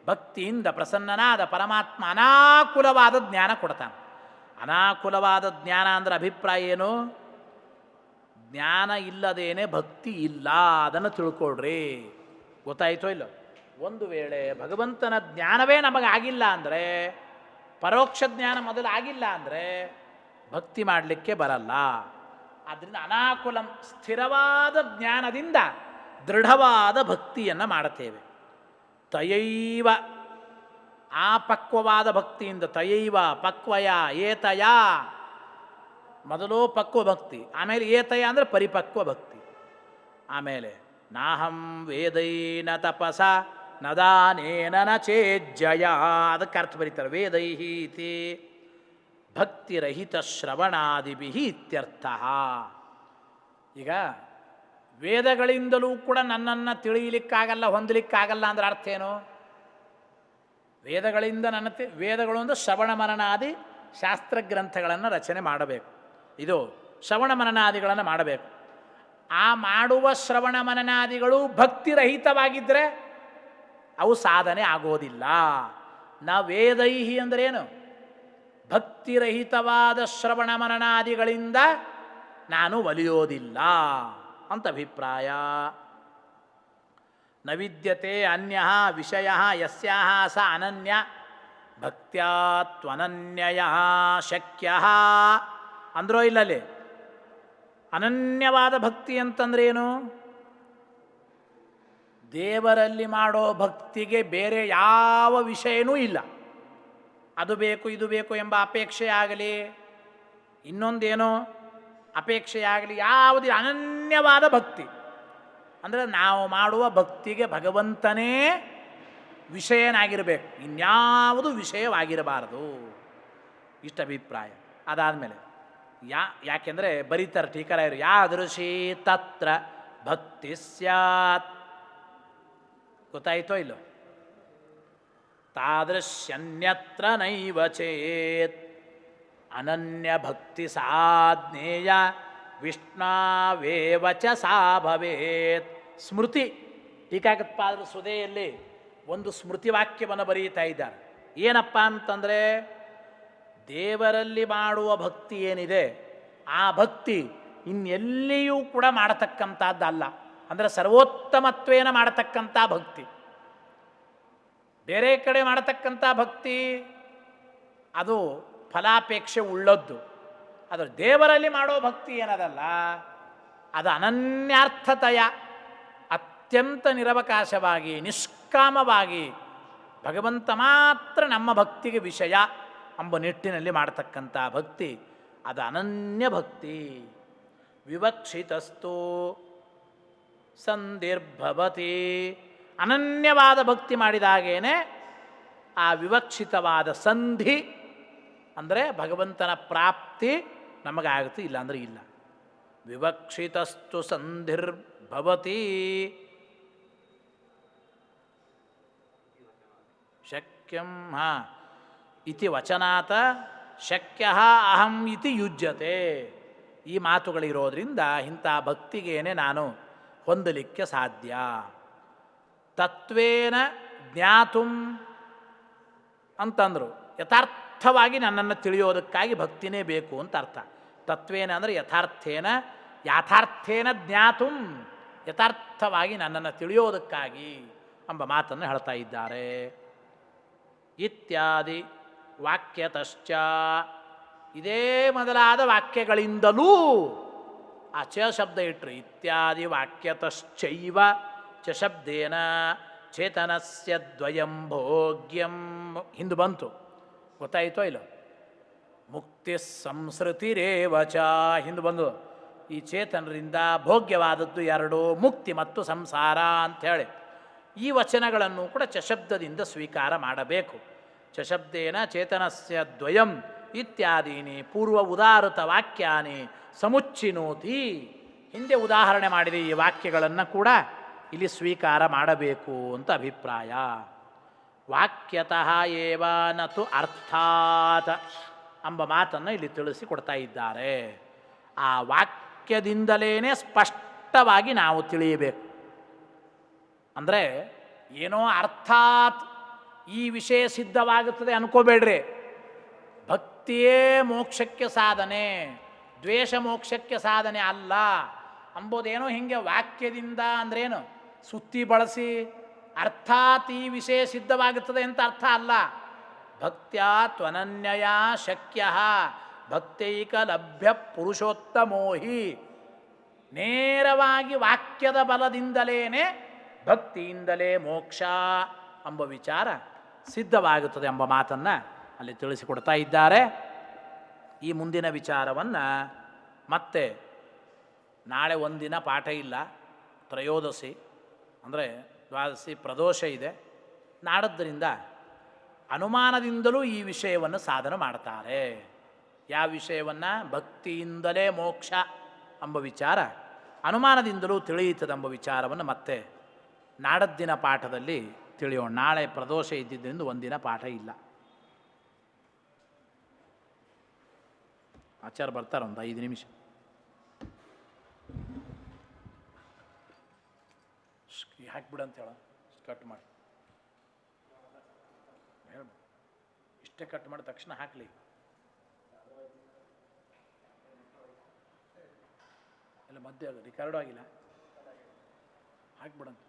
ಭಕ್ತಿಯಿಂದ ಪ್ರಸನ್ನನಾದ ಪರಮಾತ್ಮ ಅನಾಕುಲವಾದ ಜ್ಞಾನ ಕೊಡ್ತಾನೆ. ಅನಾಕುಲವಾದ ಜ್ಞಾನ ಅಂದ್ರೆ ಅಭಿಪ್ರಾಯ ಏನು? ಜ್ಞಾನ ಇಲ್ಲದೇನೆ ಭಕ್ತಿ ಇಲ್ಲ, ಅದನ್ನು ತಿಳ್ಕೊಳ್ರಿ. ಗೊತ್ತಾಯಿತೋ ಇಲ್ಲೋ? ಒಂದು ವೇಳೆ ಭಗವಂತನ ಜ್ಞಾನವೇ ನಮಗಾಗಿಲ್ಲ ಅಂದರೆ, ಪರೋಕ್ಷ ಜ್ಞಾನ ಮೊದಲು ಆಗಿಲ್ಲ ಅಂದರೆ ಭಕ್ತಿ ಮಾಡಲಿಕ್ಕೆ ಬರಲ್ಲ. ಆದ್ದರಿಂದ ಅನಾಕುಲಂ ಸ್ಥಿರವಾದ ಜ್ಞಾನದಿಂದ ದೃಢವಾದ ಭಕ್ತಿಯನ್ನು ಮಾಡುತ್ತೇವೆ. ತಯೈವ ಆ ಪಕ್ವವಾದ ಭಕ್ತಿಯಿಂದ, ತಯೈವ ಪಕ್ವಯ ಏತಯ, ಮೊದಲು ಪಕ್ವ ಭಕ್ತಿ, ಆಮೇಲೆ ಏತಯ ಅಂದರೆ ಪರಿಪಕ್ವ ಭಕ್ತಿ. ಆಮೇಲೆ ನಾಹಂ ವೇದೈನ ತಪಸ ನದಾನೇನ ನ ಚೇಜ್ಜಯ, ಅದಕ್ಕೆ ಅರ್ಥ ಬರೀತಾರೆ ವೇದೈಹಿ ಇತಿ ಭಕ್ತಿರಹಿತ ಶ್ರವಣಾದಿಭಿ ಇತ್ಯರ್ಥ. ಈಗ ವೇದಗಳಿಂದಲೂ ಕೂಡ ನನ್ನನ್ನು ತಿಳಿಯಲಿಕ್ಕಾಗಲ್ಲ, ಹೊಂದಲಿಕ್ಕಾಗಲ್ಲ ಅಂದ್ರೆ ಅರ್ಥ ಏನು? ವೇದಗಳಿಂದ ವೇದಗಳು ಅಂದರೆ ಶ್ರವಣ ಮನನಾದಿ ಶಾಸ್ತ್ರಗ್ರಂಥಗಳನ್ನು ರಚನೆ ಮಾಡಬೇಕು. ಇದು ಶ್ರವಣ ಮನನಾದಿಗಳನ್ನು ಮಾಡಬೇಕು. ಆ ಮಾಡುವ ಶ್ರವಣ ಮನನಾದಿಗಳು ಭಕ್ತಿರಹಿತವಾಗಿದ್ದರೆ ಅವು ಸಾಧನೆ ಆಗೋದಿಲ್ಲ. ನ ವೇದೈಹಿ ಅಂದ್ರೇನು? ಭಕ್ತಿರಹಿತವಾದ ಶ್ರವಣ ಮನನಾದಿಗಳಿಂದ ನಾನು ಒಲಿಯೋದಿಲ್ಲ ಅಂತ ಅಭಿಪ್ರಾಯ. ನ ವಿದ್ಯತೆ ಅನ್ಯ ವಿಷಯ ಯಸ್ಯಾಹ ಸ ಅನನ್ಯ ಭಕ್ತ್ಯಾ ತ್ವನನ್ಯಯ ಶಕ್ಯ ಅಂದ್ರೋ ಇಲ್ಲಲ್ಲಿ. ಅನನ್ಯವಾದ ಭಕ್ತಿ ಅಂತಂದ್ರೇನು? ದೇವರಲ್ಲಿ ಮಾಡೋ ಭಕ್ತಿಗೆ ಬೇರೆ ಯಾವ ವಿಷಯನೂ ಇಲ್ಲ. ಅದು ಬೇಕು ಇದು ಬೇಕು ಎಂಬ ಅಪೇಕ್ಷೆ ಆಗಲಿ, ಇನ್ನೊಂದೇನೋ ಅಪೇಕ್ಷೆ ಆಗಲಿ, ಯಾವುದೇ ಅನನ್ಯವಾದ ಭಕ್ತಿ ಅಂದರೆ ನಾವು ಮಾಡುವ ಭಕ್ತಿಗೆ ಭಗವಂತನೇ ವಿಷಯನಾಗಿರಬೇಕು, ಇನ್ಯಾವುದು ವಿಷಯವಾಗಿರಬಾರದು. ಇಷ್ಟ ಅಭಿಪ್ರಾಯ. ಅದಾದಮೇಲೆ ಯಾಕೆಂದರೆ ಬರೀತಾರೆ ಟೀಕರಾಯರು, ಯಾದೃಶಿ ತತ್ರ ಭಕ್ತಿ ಸ್ಯಾತ್. ಗೊತ್ತಾಯಿತೋ ಇಲ್ಲೋ? ತಾದೃಶ್ಯನ್ಯತ್ರ ನೈವ ಚೇತ್ ಅನನ್ಯ ಭಕ್ತಿ ಸಾಜ್ಞೇಯ ವಿಷ್ಣಾವೇವ ಚ ಸಾ ಭವೇತ್. ಸ್ಮೃತಿ ಟೀಕಾಕತ್ಪಾದರ ಸುಧೆಯಲ್ಲಿ ಒಂದು ಸ್ಮೃತಿ ವಾಕ್ಯವನ್ನು ಬರೀತಾ ಇದ್ದಾರೆ. ಏನಪ್ಪ ಅಂತಂದರೆ, ದೇವರಲ್ಲಿ ಮಾಡುವ ಭಕ್ತಿ ಏನಿದೆ ಆ ಭಕ್ತಿ ಇನ್ನೆಲ್ಲಿಯೂ ಕೂಡ ಮಾಡತಕ್ಕಂಥದ್ದಲ್ಲ. ಅಂದರೆ ಸರ್ವೋತ್ತಮತ್ವೇನ ಮಾಡತಕ್ಕಂಥ ಭಕ್ತಿ. ಬೇರೆ ಕಡೆ ಮಾಡತಕ್ಕಂಥ ಭಕ್ತಿ ಅದು ಫಲಾಪೇಕ್ಷೆ ಉಳ್ಳದ್ದು. ಆದರೆ ದೇವರಲ್ಲಿ ಮಾಡೋ ಭಕ್ತಿ ಏನದಲ್ಲ, ಅದು ಅನನ್ಯಾರ್ಥತೆಯ ಅತ್ಯಂತ ನಿರವಕಾಶವಾಗಿ ನಿಷ್ಕಾಮವಾಗಿ ಭಗವಂತ ಮಾತ್ರ ನಮ್ಮ ಭಕ್ತಿಗೆ ವಿಷಯ ಎಂಬ ನಿಟ್ಟಿನಲ್ಲಿ ಮಾಡತಕ್ಕಂಥ ಭಕ್ತಿ ಅದು ಅನನ್ಯ ಭಕ್ತಿ. ವಿವಕ್ಷಿತಸ್ತು ಸಂಧಿರ್ಭವತಿ. ಅನನ್ಯವಾದ ಭಕ್ತಿ ಮಾಡಿದಾಗೇನೆ ಆ ವಿವಕ್ಷಿತವಾದ ಸಂಧಿ ಅಂದರೆ ಭಗವಂತನ ಪ್ರಾಪ್ತಿ ನಮಗಾಗುತ್ತೆ, ಇಲ್ಲ ಅಂದರೆ ಇಲ್ಲ. ವಿವಕ್ಷಿತಸ್ತು ಸಂಧಿರ್ಭವತಿ ಶಕ್ಯಂ ಇತಿ ವಚನಾತ ಶಕ್ಯ ಅಹಂ ಇತಿ ಯುಜ್ಯತೆ. ಈ ಮಾತುಗಳಿರೋದ್ರಿಂದ ಇಂಥ ಭಕ್ತಿಗೇನೆ ನಾನು ಹೊಂದಲಿಕ್ಕೆ ಸಾಧ್ಯ. ತತ್ವೇನ ಜ್ಞಾತುಂ ಅಂತಂದರು. ಯಥಾರ್ಥ ಯಥಾರ್ಥವಾಗಿ ನನ್ನನ್ನು ತಿಳಿಯೋದಕ್ಕಾಗಿ ಭಕ್ತಿನೇ ಬೇಕು ಅಂತ ಅರ್ಥ. ತತ್ವೇನ ಅಂದರೆ ಯಥಾರ್ಥೇನ ಜ್ಞಾತು, ಯಥಾರ್ಥವಾಗಿ ನನ್ನನ್ನು ತಿಳಿಯೋದಕ್ಕಾಗಿ ಎಂಬ ಮಾತನ್ನು ಹೇಳ್ತಾ ಇದ್ದಾರೆ. ಇತ್ಯಾದಿ ವಾಕ್ಯತಶ್ಚ, ಇದೇ ಮೊದಲಾದ ವಾಕ್ಯಗಳಿಂದಲೂ ಆ ಚ ಶಬ್ದ ಇಟ್ಟರು. ಇತ್ಯಾದಿ ವಾಕ್ಯತಶ್ಚೈವ ಚ ಶಬ್ದೇನ ಚೇತನಸ್ಯ ದ್ವಯಂ ಭೋಗ್ಯಂ ಹಿಂದೆ ಬಂತು, ಗೊತ್ತಾಯಿತೋ ಇಲ್ಲ? ಮುಕ್ತಿ ಸಂಸ್ಕೃತಿರೇವ ಚ ಹಿಂದೆ ಬಂದು ಈ ಚೇತನರಿಂದ ಭೋಗ್ಯವಾದದ್ದು ಎರಡು, ಮುಕ್ತಿ ಮತ್ತು ಸಂಸಾರ ಅಂಥೇಳಿ ಈ ವಚನಗಳನ್ನು ಕೂಡ ಚಶಬ್ದದಿಂದ ಸ್ವೀಕಾರ ಮಾಡಬೇಕು. ಚಶಬ್ದೇನ ಚೇತನಸ್ಯ ದ್ವಯಂ ಇತ್ಯಾದೀನಿ ಪೂರ್ವ ಉದಾಹೃತ ವಾಕ್ಯಾನಿ ಸಮುಚ್ಚಿನೋತಿ, ಹಿಂದೆ ಉದಾಹರಣೆ ಮಾಡಿದ ಈ ವಾಕ್ಯಗಳನ್ನು ಕೂಡ ಇಲ್ಲಿ ಸ್ವೀಕಾರ ಮಾಡಬೇಕು ಅಂತ ಅಭಿಪ್ರಾಯ. ವಾಕ್ಯತಃ ಏವ ನತು ಅರ್ಥಾತ್ ಎಂಬ ಮಾತನ್ನು ಇಲ್ಲಿ ತಿಳಿಸಿಕೊಡ್ತಾ ಇದ್ದಾರೆ. ಆ ವಾಕ್ಯದಿಂದಲೇ ಸ್ಪಷ್ಟವಾಗಿ ನಾವು ತಿಳಿಯಬೇಕು. ಅಂದರೆ ಏನೋ ಅರ್ಥಾತ್ ಈ ವಿಷಯ ಸಿದ್ಧವಾಗುತ್ತದೆ ಅನ್ಕೋಬೇಡ್ರಿ. ಭಕ್ತಿಯೇ ಮೋಕ್ಷಕ್ಕೆ ಸಾಧನೆ, ದ್ವೇಷ ಮೋಕ್ಷಕ್ಕೆ ಸಾಧನೆ ಅಲ್ಲ ಅಂಬೋದೇನೋ ಹಿಂಗೆ ವಾಕ್ಯದಿಂದ ಅಂದ್ರೇನು ಸುತ್ತಿ ಬಳಸಿ ಅರ್ಥಾತ್ ಈ ವಿಷಯ ಸಿದ್ಧವಾಗುತ್ತದೆ ಅಂತ ಅರ್ಥ ಅಲ್ಲ. ಭಕ್ತ್ಯಾ ತ್ವನನ್ಯಯ ಶಕ್ಯ ಭಕ್ತೈಕ ಲಭ್ಯ ಪುರುಷೋತ್ತಮೋ ಹಿ, ನೇರವಾಗಿ ವಾಕ್ಯದ ಬಲದಿಂದಲೇ ಭಕ್ತಿಯಿಂದಲೇ ಮೋಕ್ಷ ಎಂಬ ವಿಚಾರ ಸಿದ್ಧವಾಗುತ್ತದೆ ಎಂಬ ಮಾತನ್ನು ಅಲ್ಲಿ ತಿಳಿಸಿಕೊಡ್ತಾ ಇದ್ದಾರೆ. ಈ ಮುಂದಿನ ವಿಚಾರವನ್ನು ಮತ್ತೆ ನಾಳೆ ಒಂದಿನ ಪಾಠ ಇಲ್ಲ, ತ್ರಯೋದಶಿ ಅಂದರೆ ದ್ವಾದಶಿ ಪ್ರದೋಷ ಇದೆ. ನಾಡದ್ದರಿಂದ ಅನುಮಾನದಿಂದಲೂ ಈ ವಿಷಯವನ್ನು ಸಾಧನೆ ಮಾಡ್ತಾರೆ. ಯಾವ ವಿಷಯವನ್ನು? ಭಕ್ತಿಯಿಂದಲೇ ಮೋಕ್ಷ ಎಂಬ ವಿಚಾರ ಅನುಮಾನದಿಂದಲೂ ತಿಳಿಯುತ್ತದೆಂಬ ವಿಚಾರವನ್ನು ಮತ್ತೆ ನಾಡದ್ದಿನ ಪಾಠದಲ್ಲಿ ತಿಳಿಯೋಣ. ನಾಳೆ ಪ್ರದೋಷ ಇದ್ದಿದ್ದರಿಂದ ಒಂದಿನ ಪಾಠ ಇಲ್ಲ. ಆಚಾರ ಬರ್ತಾರೆ ಒಂದು 5 ನಿಮಿಷ. ಹಾಕ್ಬಿಡಂತ ಹೇಳ, ಕಟ್ ಮಾಡಿ ಹೇಳ, ಇಷ್ಟೇ ಕಟ್ ಮಾಡಿದ ತಕ್ಷಣ ಹಾಕಲಿ. ಎಲ್ಲ ಮಧ್ಯೆ ರಿಕಾರ್ಡು ಆಗಿಲ್ಲ, ಹಾಕ್ಬಿಡಂತ.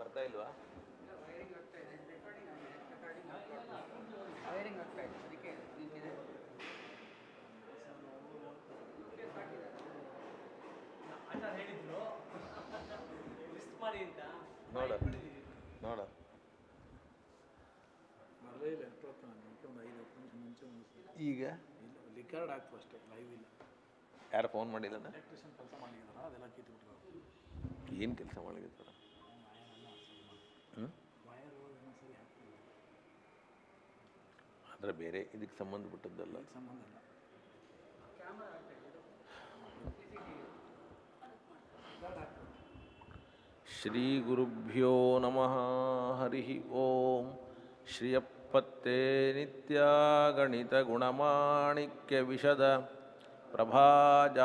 ಬರ್ತಾ ಇಲ್ವಾ? ನೋಡ ನೋಡ ಈಗ ಲಿಕಾರ್ಡ್ ಆಗ್ತದೆ ಅಷ್ಟೇ, ಲೈವ್ ಇಲ್ಲ. ಯಾರು ಫೋನ್ ಮಾಡಿಲ್ಲ? ಎಲೆಕ್ಟ್ರಿಷಿಯನ್ ಕೆಲಸ ಮಾಡಿದಾರ, ಅದೆಲ್ಲ ಕಿತ್ಬಿಟ್ರು. ಏನು ಕೆಲಸ ಮಾಡಿರ್ತಾರ? ಅಂದರೆ ಬೇರೆ ಇದಕ್ಕೆ ಸಂಬಂಧಪಟ್ಟದ್ದಲ್ಲ. ಸಂಬಂಧ ಇಲ್ಲ. ಶ್ರೀ ಗುರುಭ್ಯೋ ನಮಃ. ಹರಿ ಓಂ. ಶ್ರಿಯಪ್ಪತ್ತೇ ನಿತ್ಯ ಗಣಿತ ಗುಣಮಾಣಿಕ್ಯ ವಿಶದ ಪ್ರಭಾಜಾಲೋಲ್ಲಾಸೋಪಹತ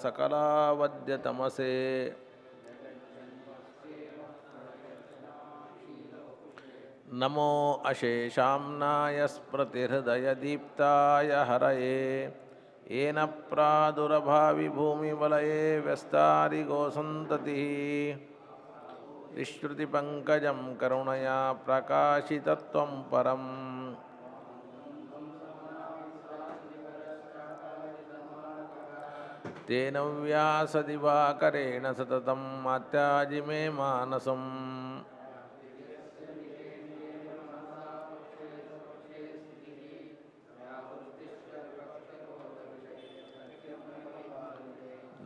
ಸಕಲಾವದ್ಯ ತಮಸೆ ನಮೋ ಅಶೇಷಾಂನಾಯ ಸ್ಮೃತಿಹೃದಯದೀಪ್ತಾಯ ಹರಯೇ ಏನ ಪ್ರಾದುರಭಾವಿ ಭೂಮಿವಲಯೇ ವ್ಯಸ್ತಾರಿಗೋಸಂತತಿ ವಿಶ್ರುತಿಪಂಕಜಂ ಕರುಣಯಾ ಪ್ರಕಾಶಿತತ್ವಂ ಪರಂ ತೇನ ವ್ಯಾಸದಿವಾಕರೇಣ ಸತತಂ ಮಾತ್ಯಾಜಿ ಮೇ ಮಾನಸಂ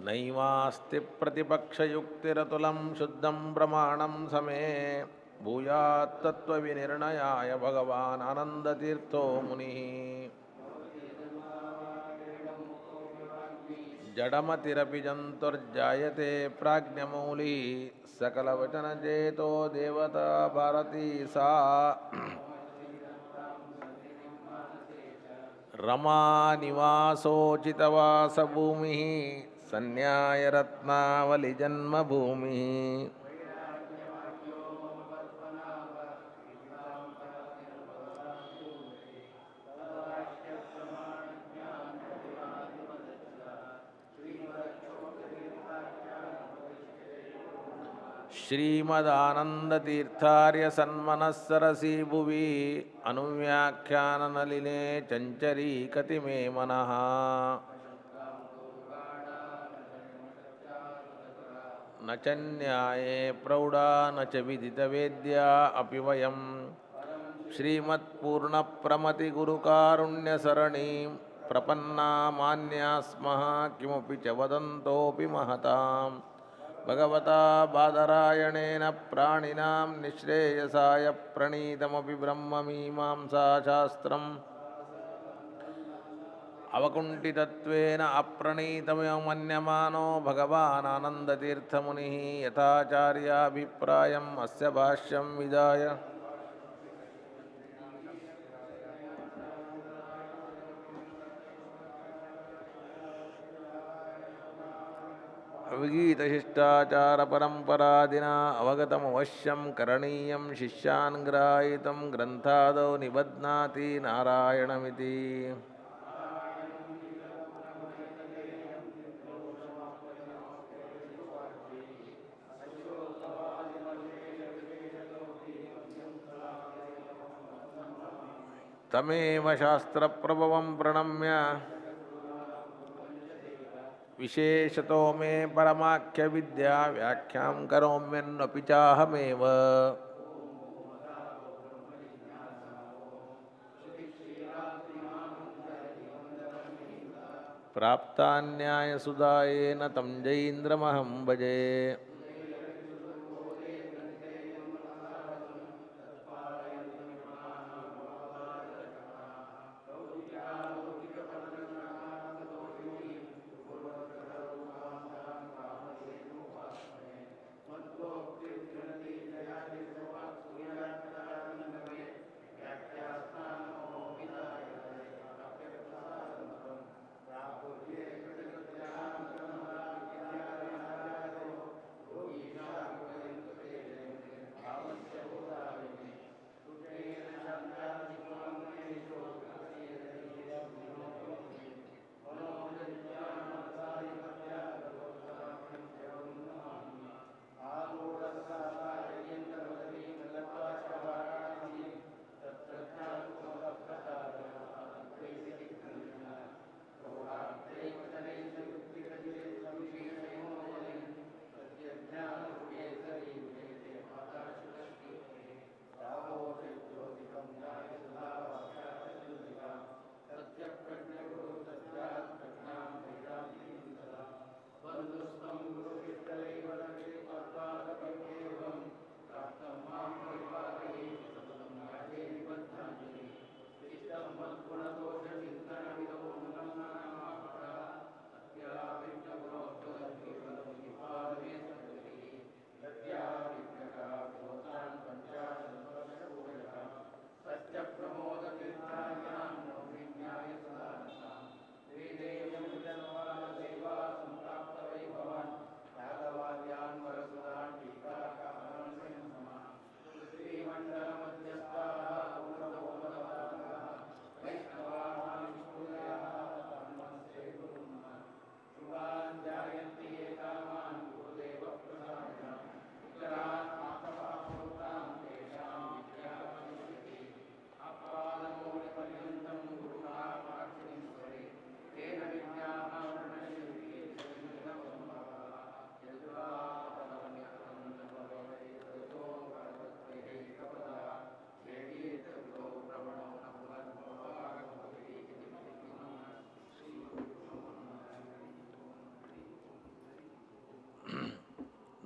ನೈವಾಸ್ತಿ ಪ್ರತಿಪಕ್ಷಯುಕ್ತಿರತುಲಂ ಶುದ್ಧಂ ಪ್ರಮಾಣಂ ಸಮೇ ಭೂಯಾತ್ತತ್ವವಿನಿರ್ಣಯಾಯ ಭಗವಾನ್ ಆನಂದತೀರ್ಥೋ ಮುನಿಃ ಜಡಮತಿರಪಿ ಜಂತುರ್ಜಾಯತೆ ಪ್ರಾಜ್ಞಮೌಲಿ ಸಕಲವಚನಚೇತೋ ದೇವತಾ ಭಾರತೀ ಸಾ ರಮಾನಿವಾಸೋಚಿತವಾಸಭೂಮಿಃ ಸನ್ಯಾಯರತ್ನಾವಲಿಜನ್ಮಭೂಮಿಃ ಶ್ರೀಮದಾನಂದತೀರ್ಥಾರ್ಯ ಸನ್ಮನಸ್ಸರಸಿ ಭುವಿ ಅನುವ್ಯಾಖ್ಯಾನನಲಿನೇ ಚಂಚರೀಕತಿ ಮೇ ಮನಃ ನ ಚ ನ್ಯಾಯೇ ಪ್ರೌಢಾ ನ ಚ ವಿದಿತವೇದ್ಯಾ ಅಪಿ ವಯಂ ಶ್ರೀಮತ್ಪೂರ್ಣಪ್ರಮತಿಗುರುಕಾರುಣ್ಯಸರಣೀಂ ಪ್ರಪನ್ನಾ ಮಾನ್ಯಾ ಸ್ಮಃ ಕಿಮಪಿ ಚ ವದಂತೋಪಿ ಮಹತಾಂ ಭಗವತಾ ಬಾದರಾಯಣೇನ ಪ್ರಾಣಿನಾಂ ನಿಶ್ರೇಯಸಾಯ ಪ್ರಣೀತಮಪಿ ಬ್ರಹ್ಮಮೀಮಾಂಸಾಶಾಸ್ತ್ರಂ ಅವಕುಂಠಿತತ್ವೇನ ಅಪ್ರಣೀತಮನ್ಯಮಾನೋ ಭಗವಾನ್ ಆನಂದತೀರ್ಥಮುನಿಃ ಯಥಾಚಾರ್ಯಾಭಿಪ್ರಾಯಂ ಅಸ್ಯ ಭಾಷ್ಯಂ ವಿಧಾಯ ಅವಿಗೀತಶಿಷ್ಟಾಚಾರಪರಂಪರಾದಿನ ಅವಗತಮವಶ್ಯಂ ಕರಣೀಯಂ ಶಿಷ್ಯಾನ್ ಗ್ರಾಹಿತಂ ಗ್ರಂಥಾದೌ ನಿಬಧ್ನಾತಿ ನಾರಾಯಣಮಿತಿ ತಮೇವ ಶಾಸ್ತ್ರಪ್ರಭವಂ ಪ್ರಣಮ್ಯ ವಿಶೇಷತೋ ಮೇ ಪರಮಾಖ್ಯವಿದ್ಯಾ ವ್ಯಾಖ್ಯಾಂ ಕರೋಮ್ಯನ್ನಪಿ ಚಾಹಮೇವ ಪ್ರಾಪ್ತಾನ್ಯಾಯಸುಧಾಯೇನ ತಂ ಜೈಂದ್ರಮಹಂ ಭಜೆ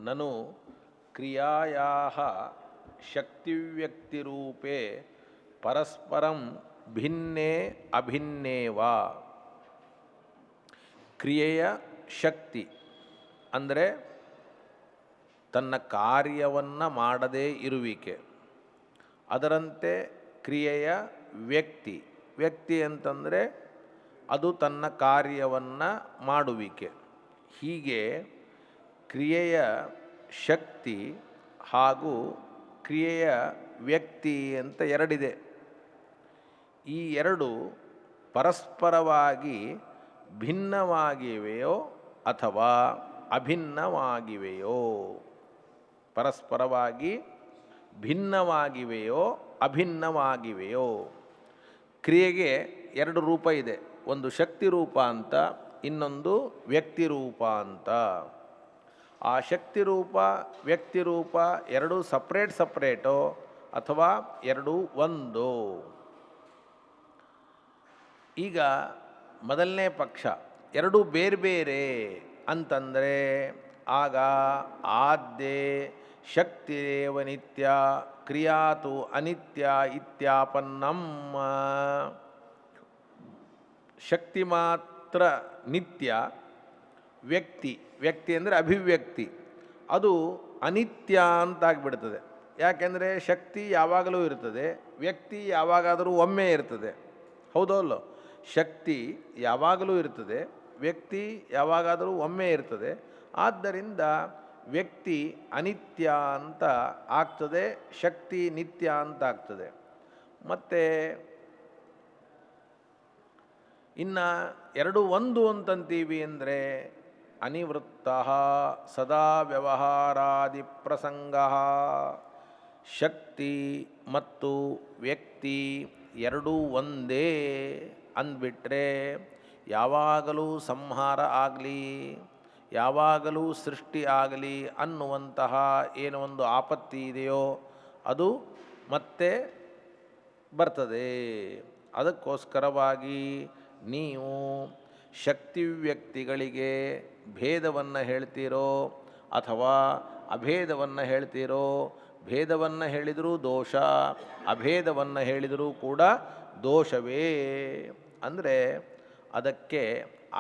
ನನು ಕ್ರಿಯಾಯಾಹ ಶಕ್ತಿವ್ಯಕ್ತಿರೂಪೇ ಪರಸ್ಪರಂ ಭಿನ್ನೇ ಅಭಿನ್ನೇ ವಾ. ಕ್ರಿಯೆಯ ಶಕ್ತಿ ಅಂದರೆ ತನ್ನ ಕಾರ್ಯವನ್ನು ಮಾಡದೇ ಇರುವಿಕೆ, ಅದರಂತೆ ಕ್ರಿಯೆಯ ವ್ಯಕ್ತಿ. ವ್ಯಕ್ತಿ ಅಂತಂದರೆ ಅದು ತನ್ನ ಕಾರ್ಯವನ್ನು ಮಾಡುವಿಕೆ. ಹೀಗೆ ಕ್ರಿಯೆಯ ಶಕ್ತಿ ಹಾಗೂ ಕ್ರಿಯೆಯ ವ್ಯಕ್ತಿ ಅಂತ ಎರಡಿದೆ. ಈ ಎರಡು ಪರಸ್ಪರವಾಗಿ ಭಿನ್ನವಾಗಿವೆಯೋ ಅಥವಾ ಅಭಿನ್ನವಾಗಿವೆಯೋ? ಪರಸ್ಪರವಾಗಿ ಭಿನ್ನವಾಗಿವೆಯೋ ಅಭಿನ್ನವಾಗಿವೆಯೋ? ಕ್ರಿಯೆಗೆ ಎರಡು ರೂಪ ಇದೆ, ಒಂದು ಶಕ್ತಿ ರೂಪ ಅಂತ, ಇನ್ನೊಂದು ವ್ಯಕ್ತಿ ರೂಪ ಅಂತ. ಆ ಶಕ್ತಿ ರೂಪ ವ್ಯಕ್ತಿ ರೂಪ ಎರಡೂ ಸಪ್ರೇಟೋ ಅಥವಾ ಎರಡೂ ಒಂದು? ಈಗ ಮೊದಲನೇ ಪಕ್ಷ ಎರಡೂ ಬೇರೆ ಬೇರೆ ಅಂತಂದರೆ ಆಗ ಆದ್ಯೆ ಶಕ್ತಿರೇವ ನಿತ್ಯ ಕ್ರಿಯಾತು ಅನಿತ್ಯ ಇತ್ಯಾಪನ್ನಮ್ಮ. ಶಕ್ತಿ ಮಾತ್ರ ನಿತ್ಯ, ವ್ಯಕ್ತಿ ಅಂದರೆ ಅಭಿವ್ಯಕ್ತಿ, ಅದು ಅನಿತ್ಯ ಅಂತಾಗ್ಬಿಡ್ತದೆ. ಯಾಕೆಂದರೆ ಶಕ್ತಿ ಯಾವಾಗಲೂ ಇರ್ತದೆ, ವ್ಯಕ್ತಿ ಯಾವಾಗಾದರೂ ಒಮ್ಮೆ ಇರ್ತದೆ. ಹೌದೋ ಅಲ್ಲೋ? ಶಕ್ತಿ ಯಾವಾಗಲೂ ಇರ್ತದೆ, ವ್ಯಕ್ತಿ ಯಾವಾಗಾದರೂ ಒಮ್ಮೆ ಇರ್ತದೆ. ಆದ್ದರಿಂದ ವ್ಯಕ್ತಿ ಅನಿತ್ಯ ಅಂತ ಆಗ್ತದೆ, ಶಕ್ತಿ ನಿತ್ಯ ಅಂತ ಆಗ್ತದೆ. ಮತ್ತು ಇನ್ನು ಎರಡು ಒಂದು ಅಂತಂತೀವಿ ಅಂದರೆ ಅನಿವೃತ್ತ ಸದಾ ವ್ಯವಹಾರಾದಿ ಪ್ರಸಂಗ. ಶಕ್ತಿ ಮತ್ತು ವ್ಯಕ್ತಿ ಎರಡೂ ಒಂದೇ ಅಂದ್ಬಿಟ್ರೆ ಯಾವಾಗಲೂ ಸಂಹಾರ ಆಗಲಿ ಯಾವಾಗಲೂ ಸೃಷ್ಟಿ ಆಗಲಿ ಅನ್ನುವಂತಹ ಏನೋ ಒಂದು ಆಪತ್ತಿ ಇದೆಯೋ ಅದು ಮತ್ತೆ ಬರ್ತದೆ. ಅದಕ್ಕೋಸ್ಕರವಾಗಿ ನೀವು ಶಕ್ತಿ ವ್ಯಕ್ತಿಗಳಿಗೆ ಭೇದವನ್ನು ಹೇಳ್ತೀರೋ ಅಥವಾ ಅಭೇದವನ್ನು ಹೇಳ್ತೀರೋ? ಭೇದವನ್ನು ಹೇಳಿದರೂ ದೋಷ, ಅಭೇದವನ್ನು ಹೇಳಿದರೂ ಕೂಡ ದೋಷವೇ. ಅಂದರೆ ಅದಕ್ಕೆ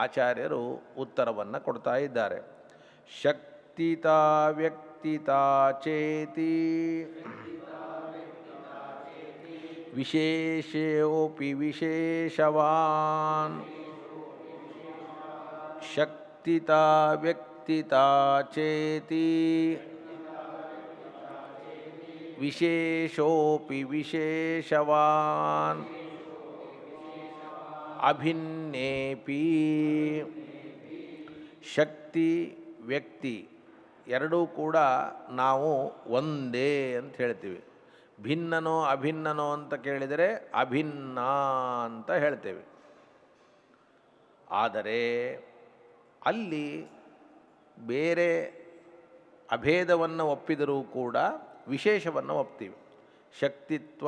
ಆಚಾರ್ಯರು ಉತ್ತರವನ್ನು ಕೊಡ್ತಾ ಇದ್ದಾರೆ. ಶಕ್ತಿತಾ ವ್ಯಕ್ತಿತಾ ಚೇತಿ ವಿಶೇಷೋಪಿ ವಿಶೇಷವಾನ್. ಶಕ್ತಿತಾ ವ್ಯಕ್ತಿತಾ ಚೇತಿ ವಿಶೇಷೋಪಿ ವಿಶೇಷವಾನ್ ಅಭಿನ್ನೇಪಿ. ಶಕ್ತಿ ವ್ಯಕ್ತಿ ಎರಡೂ ಕೂಡ ನಾವು ಒಂದೇ ಅಂತ ಹೇಳ್ತೀವಿ. ಭಿನ್ನನೋ ಅಭಿನ್ನನೋ ಅಂತ ಕೇಳಿದರೆ ಅಭಿನ್ನ ಅಂತ ಹೇಳ್ತೇವೆ. ಆದರೆ ಅಲ್ಲಿ ಬೇರೆ ಅಭೇದವನ್ನು ಒಪ್ಪಿದರೂ ಕೂಡ ವಿಶೇಷವನ್ನು ಒಪ್ತೀವಿ. ಶಕ್ತಿತ್ವ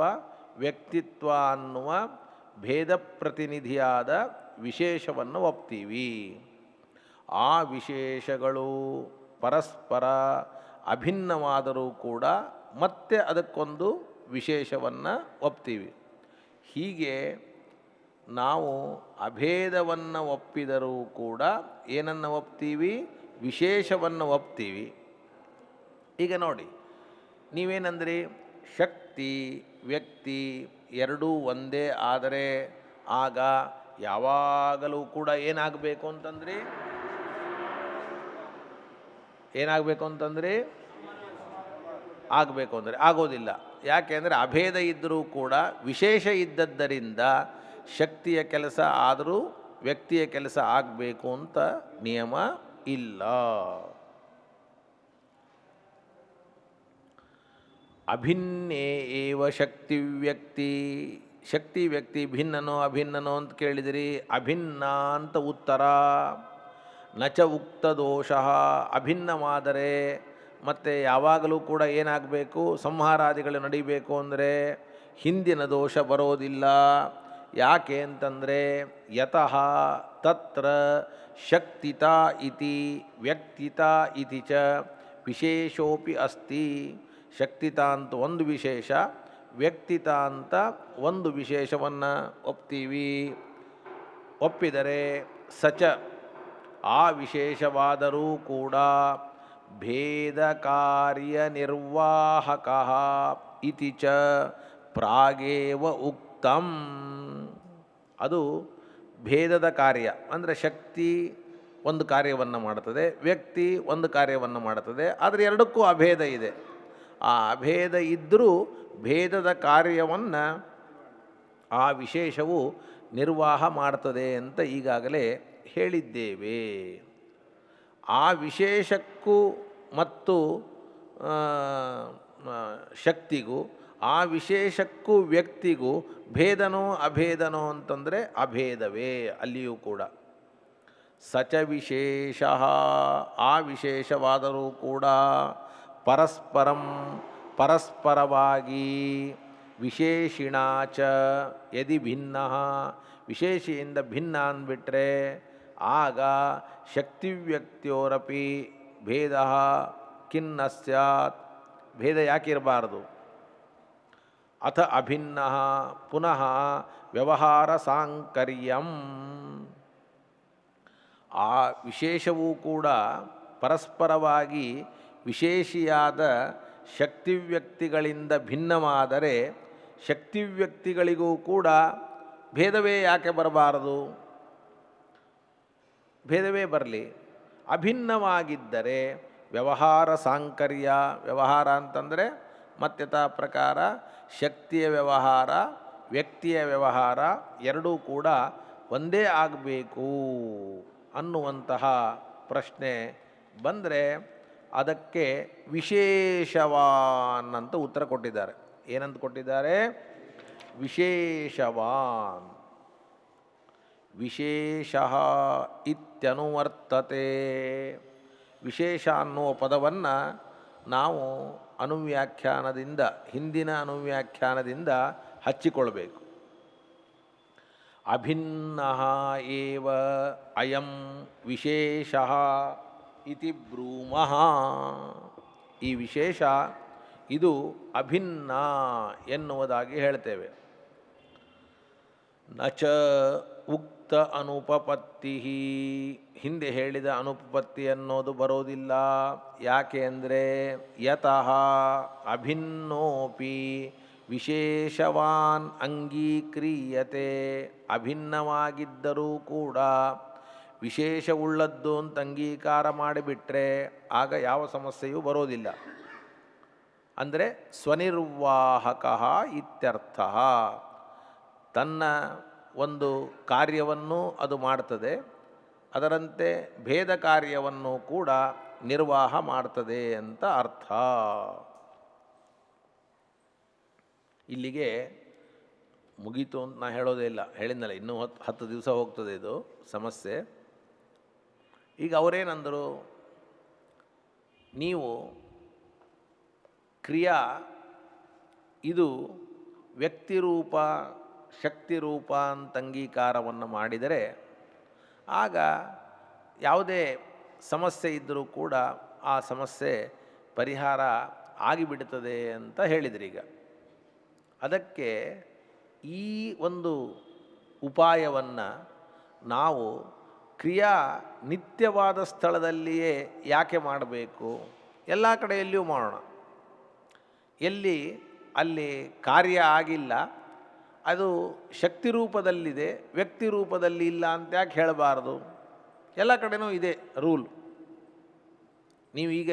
ವ್ಯಕ್ತಿತ್ವ ಅನ್ನುವ ಭೇದ ಪ್ರತಿನಿಧಿಯಾದ ವಿಶೇಷವನ್ನು ಒಪ್ತೀವಿ. ಆ ವಿಶೇಷಗಳು ಪರಸ್ಪರ ಅಭಿನ್ನವಾದರೂ ಕೂಡ ಮತ್ತೆ ಅದಕ್ಕೊಂದು ವಿಶೇಷವನ್ನು ಒಪ್ತೀವಿ. ಹೀಗೆ ನಾವು ಅಭೇದವನ್ನು ಒಪ್ಪಿದರೂ ಕೂಡ ಏನನ್ನು ಒಪ್ತೀವಿ? ವಿಶೇಷವನ್ನು ಒಪ್ತೀವಿ. ಈಗ ನೋಡಿ, ನೀವೇನಂದ್ರಿ? ಶಕ್ತಿ ವ್ಯಕ್ತಿ ಎರಡೂ ಒಂದೇ ಆದರೆ ಆಗ ಯಾವಾಗಲೂ ಕೂಡ ಏನಾಗಬೇಕು ಅಂತಂದ್ರಿ? ಏನಾಗಬೇಕು ಅಂತಂದ್ರಿ? ಆಗಬೇಕು ಅಂದರೆ ಆಗೋದಿಲ್ಲ. ಯಾಕೆ ಅಂದರೆ ಅಭೇದ ಇದ್ದರೂ ಕೂಡ ವಿಶೇಷ ಇದ್ದದ್ದರಿಂದ ಶಕ್ತಿಯ ಕೆಲಸ ಆದರೂ ವ್ಯಕ್ತಿಯ ಕೆಲಸ ಆಗಬೇಕು ಅಂತ ನಿಯಮ ಇಲ್ಲ. ಅಭಿನ್ನೇ ಏವ ಶಕ್ತಿ ವ್ಯಕ್ತಿ. ಶಕ್ತಿ ವ್ಯಕ್ತಿ ಭಿನ್ನನೋ ಅಭಿನ್ನನೋ ಅಂತ ಕೇಳಿದಿರಿ, ಅಭಿನ್ನ ಅಂತ ಉತ್ತರ. ನಚ ಉಕ್ತ ದೋಷ. ಅಭಿನ್ನವಾದರೆ ಮತ್ತು ಯಾವಾಗಲೂ ಕೂಡ ಏನಾಗಬೇಕು? ಸಂಹಾರಾದಿಗಳು ನಡೀಬೇಕು ಅಂದರೆ ಹಿಂದಿನ ದೋಷ ಬರೋದಿಲ್ಲ. ಯಾಕೆ ಅಂತಂದರೆ ಯತಃ ತತ್ರ ಶಕ್ತಿತ ಇತಿ ವ್ಯಕ್ತಿತ ಇತಿ ಚ ವಿಶೇಷೋಪಿ ಅಸ್ತಿ. ಶಕ್ತಿತ ಅಂತ ಒಂದು ವಿಶೇಷ, ವ್ಯಕ್ತಿತ ಅಂತ ಒಂದು ವಿಶೇಷವನ್ನು ಒಪ್ತೀವಿ. ಒಪ್ಪಿದರೆ ಸಚ ಆ ವಿಶೇಷವಾದರೂ ಕೂಡ ಭೇದ ಕಾರ್ಯ ನಿರ್ವಾಹಕ ಇತಿ ಚ ಪ್ರಾಗೇವ ಉಕ್ತಂ. ಅದು ಭೇದದ ಕಾರ್ಯ ಅಂದರೆ ಶಕ್ತಿ ಒಂದು ಕಾರ್ಯವನ್ನು ಮಾಡುತ್ತದೆ, ವ್ಯಕ್ತಿ ಒಂದು ಕಾರ್ಯವನ್ನು ಮಾಡುತ್ತದೆ, ಆದರೆ ಎರಡಕ್ಕೂ ಅಭೇದ ಇದೆ. ಆ ಅಭೇದ ಇದ್ದರೂ ಭೇದದ ಕಾರ್ಯವನ್ನು ಆ ವಿಶೇಷವು ನಿರ್ವಾಹ ಮಾಡ್ತದೆ ಅಂತ ಈಗಾಗಲೇ ಹೇಳಿದ್ದೇವೆ. ಆ ವಿಶೇಷಕ್ಕೂ ಮತ್ತು ಶಕ್ತಿಗೂ, ಆ ವಿಶೇಷಕ್ಕೂ ವ್ಯಕ್ತಿಗೂ ಭೇದನೋ ಅಭೇದನೋ ಅಂತಂದರೆ ಅಭೇದವೇ ಅಲ್ಲಿಯೂ ಕೂಡ. ಸಚ ವಿಶೇಷ ಆ ವಿಶೇಷವಾದರೂ ಕೂಡ ಪರಸ್ಪರವಾಗಿ ವಿಶೇಷಿಣಾಚ ಯದಿ ಭಿನ್ನ ವಿಶೇಷಿಯಿಂದ ಭಿನ್ನ ಅಂದ್ಬಿಟ್ರೆ ಆಗ ಶಕ್ತಿವ್ಯಕ್ತಿಯೋರಪಿ ಭೇದ ಕಿನ್ನ ಸ್ಯಾತ್. ಭೇದ ಯಾಕಿರಬಾರದು? ಅಥ ಅಭಿನ್ನ ಪುನಃ ವ್ಯವಹಾರ ಸಾಂಕರ್ಯಂ. ಆ ವಿಶೇಷವೂ ಕೂಡ ಪರಸ್ಪರವಾಗಿ ವಿಶೇಷಿಯಾದ ಶಕ್ತಿವ್ಯಕ್ತಿಗಳಿಂದ ಭಿನ್ನವಾದರೆ ಶಕ್ತಿವ್ಯಕ್ತಿಗಳಿಗೂ ಕೂಡ ಭೇದವೇ ಯಾಕೆ ಬರಬಾರದು? ಭೇದವೇ ಬರಲಿ. ಅಭಿನ್ನವಾಗಿದ್ದರೆ ವ್ಯವಹಾರ ಸಾಂಕರ್ಯ. ವ್ಯವಹಾರ ಅಂತಂದರೆ ಮತ್ಯಥಾ ಪ್ರಕಾರ ಶಕ್ತಿಯ ವ್ಯವಹಾರ, ವ್ಯಕ್ತಿಯ ವ್ಯವಹಾರ ಎರಡೂ ಕೂಡ ಒಂದೇ ಆಗಬೇಕು ಅನ್ನುವಂತಹ ಪ್ರಶ್ನೆ ಬಂದರೆ ಅದಕ್ಕೆ ವಿಶೇಷವಾನ್ ಅಂತ ಉತ್ತರ ಕೊಟ್ಟಿದ್ದಾರೆ. ಏನಂತ ಕೊಟ್ಟಿದ್ದಾರೆ? ವಿಶೇಷವಾನ್. ವಿಶೇಷ ಇತ್ಯನುವರ್ತತೆ. ವಿಶೇಷ ಅನ್ನುವ ಪದವನ್ನು ನಾವು ಅನುವ್ಯಾಖ್ಯಾನದಿಂದ, ಹಿಂದಿನ ಅನುವ್ಯಾಖ್ಯಾನದಿಂದ ಹಚ್ಚಿಕೊಳ್ಬೇಕು. ಅಭಿನ್ನ ಏವ ಅಯಂ ವಿಶೇಷ ಇತಿ ಬ್ರೂಮಃ. ಈ ವಿಶೇಷ ಇದು ಅಭಿನ್ನ ಎನ್ನುವುದಾಗಿ ಹೇಳ್ತೇವೆ. ನಚ ಉಕ್ತ ಅನುಪಪತ್ತಿ. ಹಿಂದೆ ಹೇಳಿದ ಅನುಪಪತ್ತಿ ಅನ್ನೋದು ಬರೋದಿಲ್ಲ. ಯಾಕೆ ಅಂದರೆ ಯತಃ ಅಭಿನ್ನೋಪಿ ವಿಶೇಷವಾನ್ ಅಂಗೀಕ್ರಿಯತೆ. ಅಭಿನ್ನವಾಗಿದ್ದರೂ ಕೂಡ ವಿಶೇಷವುಳ್ಳದ್ದು ಅಂತ ಅಂಗೀಕಾರ ಮಾಡಿಬಿಟ್ರೆ ಆಗ ಯಾವ ಸಮಸ್ಯೆಯೂ ಬರೋದಿಲ್ಲ. ಅಂದರೆ ಸ್ವನಿರ್ವಾಹಕ ಇತ್ಯರ್ಥ. ತನ್ನ ಒಂದು ಕಾರ್ಯವನ್ನು ಅದು ಮಾಡ್ತದೆ, ಅದರಂತೆ ಭೇದ ಕಾರ್ಯವನ್ನು ಕೂಡ ನಿರ್ವಾಹ ಮಾಡ್ತದೆ ಅಂತ ಅರ್ಥ. ಇಲ್ಲಿಗೆ ಮುಗೀತು ಅಂತ ನಾ ಹೇಳೋದೇ ಇಲ್ಲ. ಹೇಳಿದ್ನಲ್ಲ, ಇನ್ನೂ 10 ದಿವಸ ಹೋಗ್ತದೆ ಇದು ಸಮಸ್ಯೆ. ಈಗ ಅವರೇನಂದರು, ನೀವು ಕ್ರಿಯಾ ಇದು ವ್ಯಕ್ತಿರೂಪ ಶಕ್ತಿರೂಪ ಅಂತ ಅಂಗೀಕಾರವನ್ನು ಮಾಡಿದರೆ ಆಗ ಯಾವುದೇ ಸಮಸ್ಯೆ ಇದ್ದರೂ ಕೂಡ ಆ ಸಮಸ್ಯೆ ಪರಿಹಾರ ಆಗಿಬಿಡುತ್ತದೆ ಅಂತ ಹೇಳಿದ್ರೀಗ. ಅದಕ್ಕೆ ಈ ಒಂದು ಉಪಾಯವನ್ನು ನಾವು ಕ್ರಿಯಾ ನಿತ್ಯವಾದ ಸ್ಥಳದಲ್ಲಿಯೇ ಯಾಕೆ ಮಾಡಬೇಕು? ಎಲ್ಲ ಕಡೆಯಲ್ಲಿಯೂ ಮಾಡೋಣ. ಎಲ್ಲಿ ಅಲ್ಲಿ ಕಾರ್ಯ ಆಗಿಲ್ಲ, ಅದು ಶಕ್ತಿ ರೂಪದಲ್ಲಿದೆ, ವ್ಯಕ್ತಿ ರೂಪದಲ್ಲಿ ಇಲ್ಲ ಅಂತ ಯಾಕೆ ಹೇಳಬಾರ್ದು? ಎಲ್ಲ ಕಡೆನೂ ಇದೆ ರೂಲ್. ನೀವು ಈಗ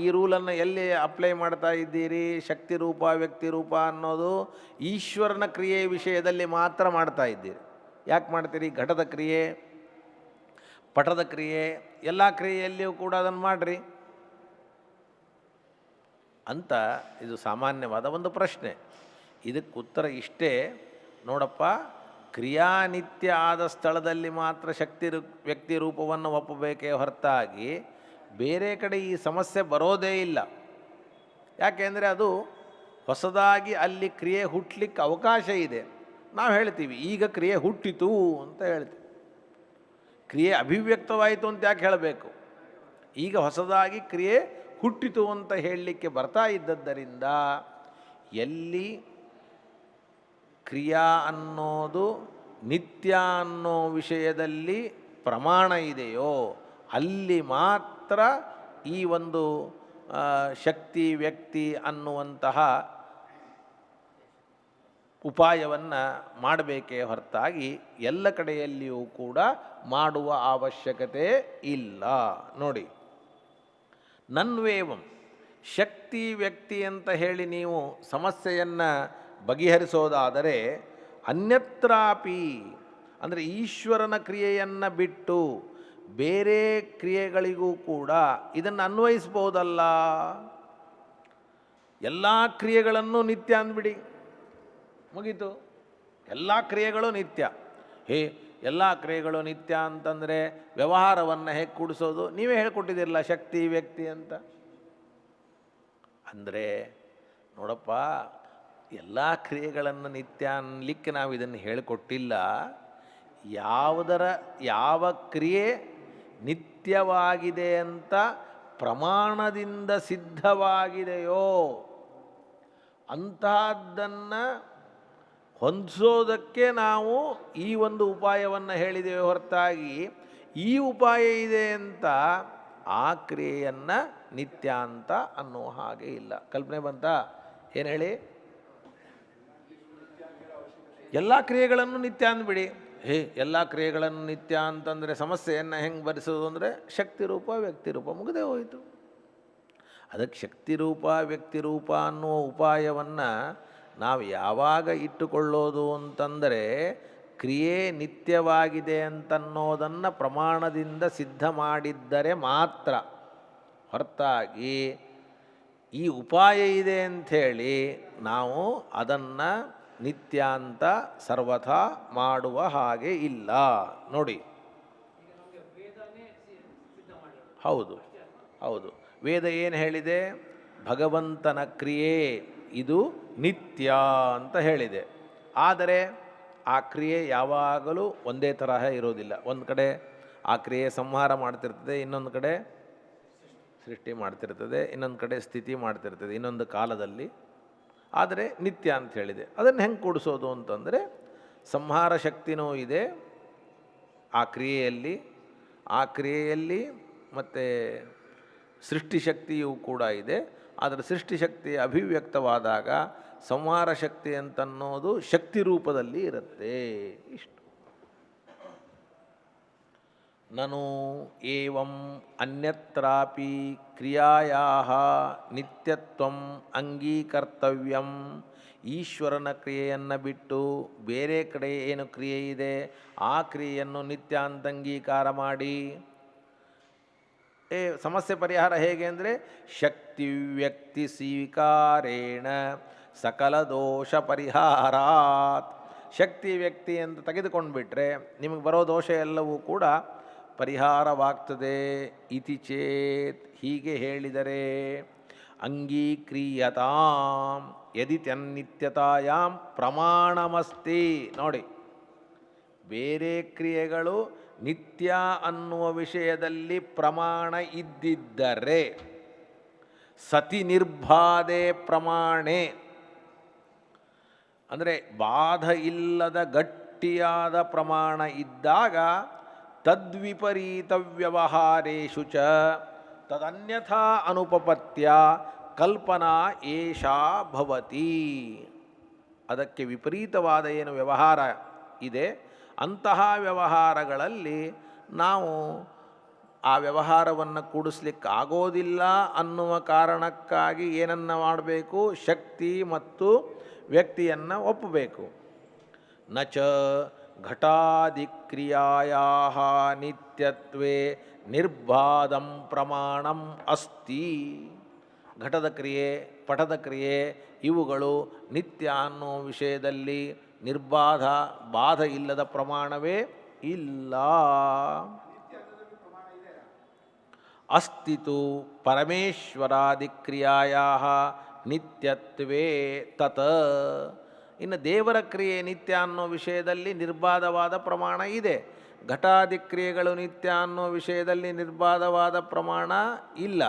ಈ ರೂಲನ್ನು ಎಲ್ಲಿ ಅಪ್ಲೈ ಮಾಡ್ತಾ ಇದ್ದೀರಿ? ಶಕ್ತಿ ರೂಪ ವ್ಯಕ್ತಿ ರೂಪ ಅನ್ನೋದು ಈಶ್ವರನ ಕ್ರಿಯೆ ವಿಷಯದಲ್ಲಿ ಮಾತ್ರ ಮಾಡ್ತಾ ಇದ್ದೀರಿ. ಯಾಕೆ ಮಾಡ್ತೀರಿ? ಘಟದ ಕ್ರಿಯೆ, ಪಟದ ಕ್ರಿಯೆ, ಎಲ್ಲ ಕ್ರಿಯೆಯಲ್ಲಿಯೂ ಕೂಡ ಅದನ್ನು ಮಾಡಿರಿ ಅಂತ ಇದು ಸಾಮಾನ್ಯವಾದ ಒಂದು ಪ್ರಶ್ನೆ. ಇದಕ್ಕೆ ಉತ್ತರ ಇಷ್ಟೇ ನೋಡಪ್ಪ. ಕ್ರಿಯಾನಿತ್ಯ ಆದ ಸ್ಥಳದಲ್ಲಿ ಮಾತ್ರ ವ್ಯಕ್ತಿ ರೂಪವನ್ನು ಒಪ್ಪಬೇಕೇ ಹೊರತಾಗಿ ಬೇರೆ ಕಡೆ ಈ ಸಮಸ್ಯೆ ಬರೋದೇ ಇಲ್ಲ. ಯಾಕೆಂದರೆ ಅದು ಹೊಸದಾಗಿ ಅಲ್ಲಿ ಕ್ರಿಯೆ ಹುಟ್ಟಲಿಕ್ಕೆ ಅವಕಾಶ ಇದೆ. ನಾವು ಹೇಳ್ತೀವಿ ಈಗ ಕ್ರಿಯೆ ಹುಟ್ಟಿತು ಅಂತ ಹೇಳ್ತೀವಿ. ಕ್ರಿಯೆ ಅಭಿವ್ಯಕ್ತವಾಯಿತು ಅಂತ ಯಾಕೆ ಹೇಳಬೇಕು? ಈಗ ಹೊಸದಾಗಿ ಕ್ರಿಯೆ ಹುಟ್ಟಿತು ಅಂತ ಹೇಳಲಿಕ್ಕೆ ಬರ್ತಾ ಇದ್ದದ್ದರಿಂದ ಎಲ್ಲಿ ಕ್ರಿಯಾ ಅನ್ನೋದು ನಿತ್ಯ ಅನ್ನೋ ವಿಷಯದಲ್ಲಿ ಪ್ರಮಾಣ ಇದೆಯೋ ಅಲ್ಲಿ ಮಾತ್ರ ಈ ಒಂದು ಶಕ್ತಿ ವ್ಯಕ್ತಿ ಅನ್ನುವಂತಹ ಉಪಾಯವನ್ನು ಮಾಡಬೇಕೇ ಹೊರತಾಗಿ ಎಲ್ಲ ಕಡೆಯಲ್ಲಿಯೂ ಕೂಡ ಮಾಡುವ ಅವಶ್ಯಕತೆ ಇಲ್ಲ. ನೋಡಿ, ನನ್ವೇವಂ ಶಕ್ತಿ ವ್ಯಕ್ತಿ ಅಂತ ಹೇಳಿ ನೀವು ಸಮಸ್ಯೆಯನ್ನು ಬಗೆಹರಿಸೋದಾದರೆ ಅನ್ಯತ್ರಾಪಿ ಅಂದರೆ ಈಶ್ವರನ ಕ್ರಿಯೆಯನ್ನು ಬಿಟ್ಟು ಬೇರೆ ಕ್ರಿಯೆಗಳಿಗೂ ಕೂಡ ಇದನ್ನು ಅನ್ವಯಿಸ್ಬೋದಲ್ಲ. ಎಲ್ಲ ಕ್ರಿಯೆಗಳನ್ನು ನಿತ್ಯ ಅಂದ್ಬಿಡಿ, ಮುಗೀತು. ಎಲ್ಲ ಕ್ರಿಯೆಗಳು ನಿತ್ಯ. ಎಲ್ಲ ಕ್ರಿಯೆಗಳು ನಿತ್ಯ ಅಂತಂದರೆ ವ್ಯವಹಾರವನ್ನು ಹೇಗೆ ಕೂಡಿಸೋದು? ನೀವೇ ಹೇಳ್ಕೊಟ್ಟಿದ್ದೀರಲ್ಲ ಶಕ್ತಿ ವ್ಯಕ್ತಿ ಅಂತ. ಅಂದರೆ ನೋಡಪ್ಪ, ಎಲ್ಲ ಕ್ರಿಯೆಗಳನ್ನು ನಿತ್ಯ ಅನ್ನಲಿಕ್ಕೆ ನಾವು ಇದನ್ನು ಹೇಳಿಕೊಟ್ಟಿಲ್ಲ. ಯಾವ ಕ್ರಿಯೆ ನಿತ್ಯವಾಗಿದೆ ಅಂತ ಪ್ರಮಾಣದಿಂದ ಸಿದ್ಧವಾಗಿದೆಯೋ ಅಂತಹದ್ದನ್ನು ಹೊಂದಿಸೋದಕ್ಕೆ ನಾವು ಈ ಒಂದು ಉಪಾಯವನ್ನು ಹೇಳಿದ್ದೇವೆ ಹೊರತಾಗಿ ಈ ಉಪಾಯ ಇದೆ ಅಂತ ಆ ಕ್ರಿಯೆಯನ್ನು ನಿತ್ಯ ಅಂತ ಅನ್ನೋ ಹಾಗೆ ಇಲ್ಲ. ಕಲ್ಪನೆ ಬಂತಾ? ಏನು ಹೇಳಿ? ಎಲ್ಲ ಕ್ರಿಯೆಗಳನ್ನು ನಿತ್ಯ ಅಂದ್ಬಿಡಿ. ಎಲ್ಲ ಕ್ರಿಯೆಗಳನ್ನು ನಿತ್ಯ ಅಂತಂದರೆ ಸಮಸ್ಯೆಯನ್ನು ಹೆಂಗೆ ಭರಿಸೋದು ಅಂದರೆ ಶಕ್ತಿ ರೂಪ ವ್ಯಕ್ತಿ ರೂಪ ಮುಗದೇ ಹೋಯಿತು. ಅದಕ್ಕೆ ಶಕ್ತಿ ರೂಪ ವ್ಯಕ್ತಿ ರೂಪ ಅನ್ನುವ ಉಪಾಯವನ್ನು ನಾವು ಯಾವಾಗ ಇಟ್ಟುಕೊಳ್ಳೋದು ಅಂತಂದರೆ ಕ್ರಿಯೆ ನಿತ್ಯವಾಗಿದೆ ಅಂತನ್ನೋದನ್ನು ಪ್ರಮಾಣದಿಂದ ಸಿದ್ಧ ಮಾಡಿದ್ದರೆ ಮಾತ್ರ, ಹೊರತಾಗಿ ಈ ಉಪಾಯ ಇದೆ ಅಂಥೇಳಿ ನಾವು ಅದನ್ನು ನಿತ್ಯ ಅಂತ ಸರ್ವಥಾ ಮಾಡುವ ಹಾಗೆ ಇಲ್ಲ. ನೋಡಿ, ಹೌದು ಹೌದು, ವೇದ ಏನು ಹೇಳಿದೆ? ಭಗವಂತನ ಕ್ರಿಯೆ ಇದು ನಿತ್ಯ ಅಂತ ಹೇಳಿದೆ. ಆದರೆ ಆ ಕ್ರಿಯೆ ಯಾವಾಗಲೂ ಒಂದೇ ತರಹ ಇರೋದಿಲ್ಲ. ಒಂದು ಕಡೆ ಆ ಕ್ರಿಯೆ ಸಂಹಾರ ಮಾಡ್ತಿರ್ತದೆ, ಇನ್ನೊಂದು ಕಡೆ ಸೃಷ್ಟಿ ಮಾಡ್ತಿರ್ತದೆ, ಇನ್ನೊಂದು ಕಡೆ ಸ್ಥಿತಿ ಮಾಡ್ತಿರ್ತದೆ ಇನ್ನೊಂದು ಕಾಲದಲ್ಲಿ. ಆದರೆ ನಿತ್ಯ ಅಂತ ಹೇಳಿದೆ. ಅದನ್ನು ಹೆಂಗೆ ಕೂಡಿಸೋದು ಅಂತಂದರೆ ಸಂಹಾರ ಶಕ್ತಿನೂ ಇದೆ ಆ ಕ್ರಿಯೆಯಲ್ಲಿ ಮತ್ತು ಸೃಷ್ಟಿಶಕ್ತಿಯೂ ಕೂಡ ಇದೆ. ಆದರೆ ಸೃಷ್ಟಿಶಕ್ತಿ ಅಭಿವ್ಯಕ್ತವಾದಾಗ ಸಂಹಾರ ಶಕ್ತಿ ಅಂತನ್ನೋದು ಶಕ್ತಿ ರೂಪದಲ್ಲಿ ಇರುತ್ತೆ. ಇಷ್ಟು. ನನು ಏವಂ ಅನ್ಯತ್ರಾಪಿ ಕ್ರಿಯಾಯಾಹ ನಿತ್ಯತ್ವಂ ಅಂಗೀಕರ್ತವ್ಯಂ. ಈಶ್ವರನ ಕ್ರಿಯೆಯನ್ನು ಬಿಟ್ಟು ಬೇರೆ ಕಡೆ ಏನು ಕ್ರಿಯೆ ಇದೆ ಆ ಕ್ರಿಯೆಯನ್ನು ನಿತ್ಯ ಅಂತ ಅಂಗೀಕಾರ ಮಾಡಿ. ಸಮಸ್ಯೆ ಪರಿಹಾರ ಹೇಗೆ ಅಂದರೆ ಶಕ್ತಿ ವ್ಯಕ್ತಿ ಸ್ವೀಕಾರೇಣ ಸಕಲ ದೋಷ ಪರಿಹಾರಾತ್. ಶಕ್ತಿ ವ್ಯಕ್ತಿ ಅಂತ ತೆಗೆದುಕೊಂಡ್ಬಿಟ್ರೆ ನಿಮಗೆ ಬರೋ ದೋಷ ಎಲ್ಲವೂ ಕೂಡ ಪರಿಹಾರವಾಗ್ತದೆ. ಇತಿ ಚೇತ್, ಹೀಗೆ ಹೇಳಿದರೆ ಅಂಗೀಕ್ರಿಯತಾಂ ಯದಿ ತನ್ನಿತ್ಯತಾಯಾಂ ಪ್ರಮಾಣಮಸ್ತಿ. ನೋಡಿ, ಬೇರೆ ಕ್ರಿಯೆಗಳು ನಿತ್ಯ ಅನ್ನುವ ವಿಷಯದಲ್ಲಿ ಪ್ರಮಾಣ ಇದ್ದಿದ್ದರೆ ಸತಿ ನಿರ್ಬಾಧೆ ಪ್ರಮಾಣೆ ಅಂದರೆ ಬಾಧ ಇಲ್ಲದ ಗಟ್ಟಿಯಾದ ಪ್ರಮಾಣ ಇದ್ದಾಗ ತದ್ವಿಪರೀತ ವ್ಯವಹಾರೇಷು ಚ ತದನ್ಯಥಾ ಅನುಪಪತ್ಯ ಕಲ್ಪನಾ ಏಷಾ ಭವತಿ. ಅದಕ್ಕೆ ವಿಪರೀತವಾದ ಏನು ವ್ಯವಹಾರ ಇದೆ ಅಂತಹ ವ್ಯವಹಾರಗಳಲ್ಲಿ ನಾವು ಆ ವ್ಯವಹಾರವನ್ನು ಕೂಡಿಸ್ಲಿಕ್ಕಾಗೋದಿಲ್ಲ ಅನ್ನುವ ಕಾರಣಕ್ಕಾಗಿ ಏನನ್ನು ಮಾಡಬೇಕು? ಶಕ್ತಿ ಮತ್ತು ವ್ಯಕ್ತಿಯನ್ನು ಒಪ್ಪಬೇಕು. ನಚ ಘಟಾದಿಕ್ರಿಯಾಯಾಹ ನಿತ್ಯತ್ವೇ ನಿರ್ಬಾಧಂ ಪ್ರಮಾಣಂ ಅಸ್ತಿ. ಘಟದ ಕ್ರಿಯೆ, ಪಟದ ಕ್ರಿಯೆ ಇವುಗಳು ನಿತ್ಯ ಅನ್ನೋ ವಿಷಯದಲ್ಲಿ ಬಾಧ ಇಲ್ಲದ ಪ್ರಮಾಣವೇ ಇಲ್ಲ. ಅಸ್ತಿತು ಪರಮೇಶ್ವರಾದಿಕ್ರಿಯಾಯಾಹ ನಿತ್ಯತ್ವೇ ತತ್. ಇನ್ನು ದೇವರ ಕ್ರಿಯೆ ನಿತ್ಯ ಅನ್ನೋ ವಿಷಯದಲ್ಲಿ ನಿರ್ಬಾಧವಾದ ಪ್ರಮಾಣ ಇದೆ. ಘಟಾದಿ ಕ್ರಿಯೆಗಳು ನಿತ್ಯ ಅನ್ನೋ ವಿಷಯದಲ್ಲಿ ನಿರ್ಬಾಧವಾದ ಪ್ರಮಾಣ ಇಲ್ಲ.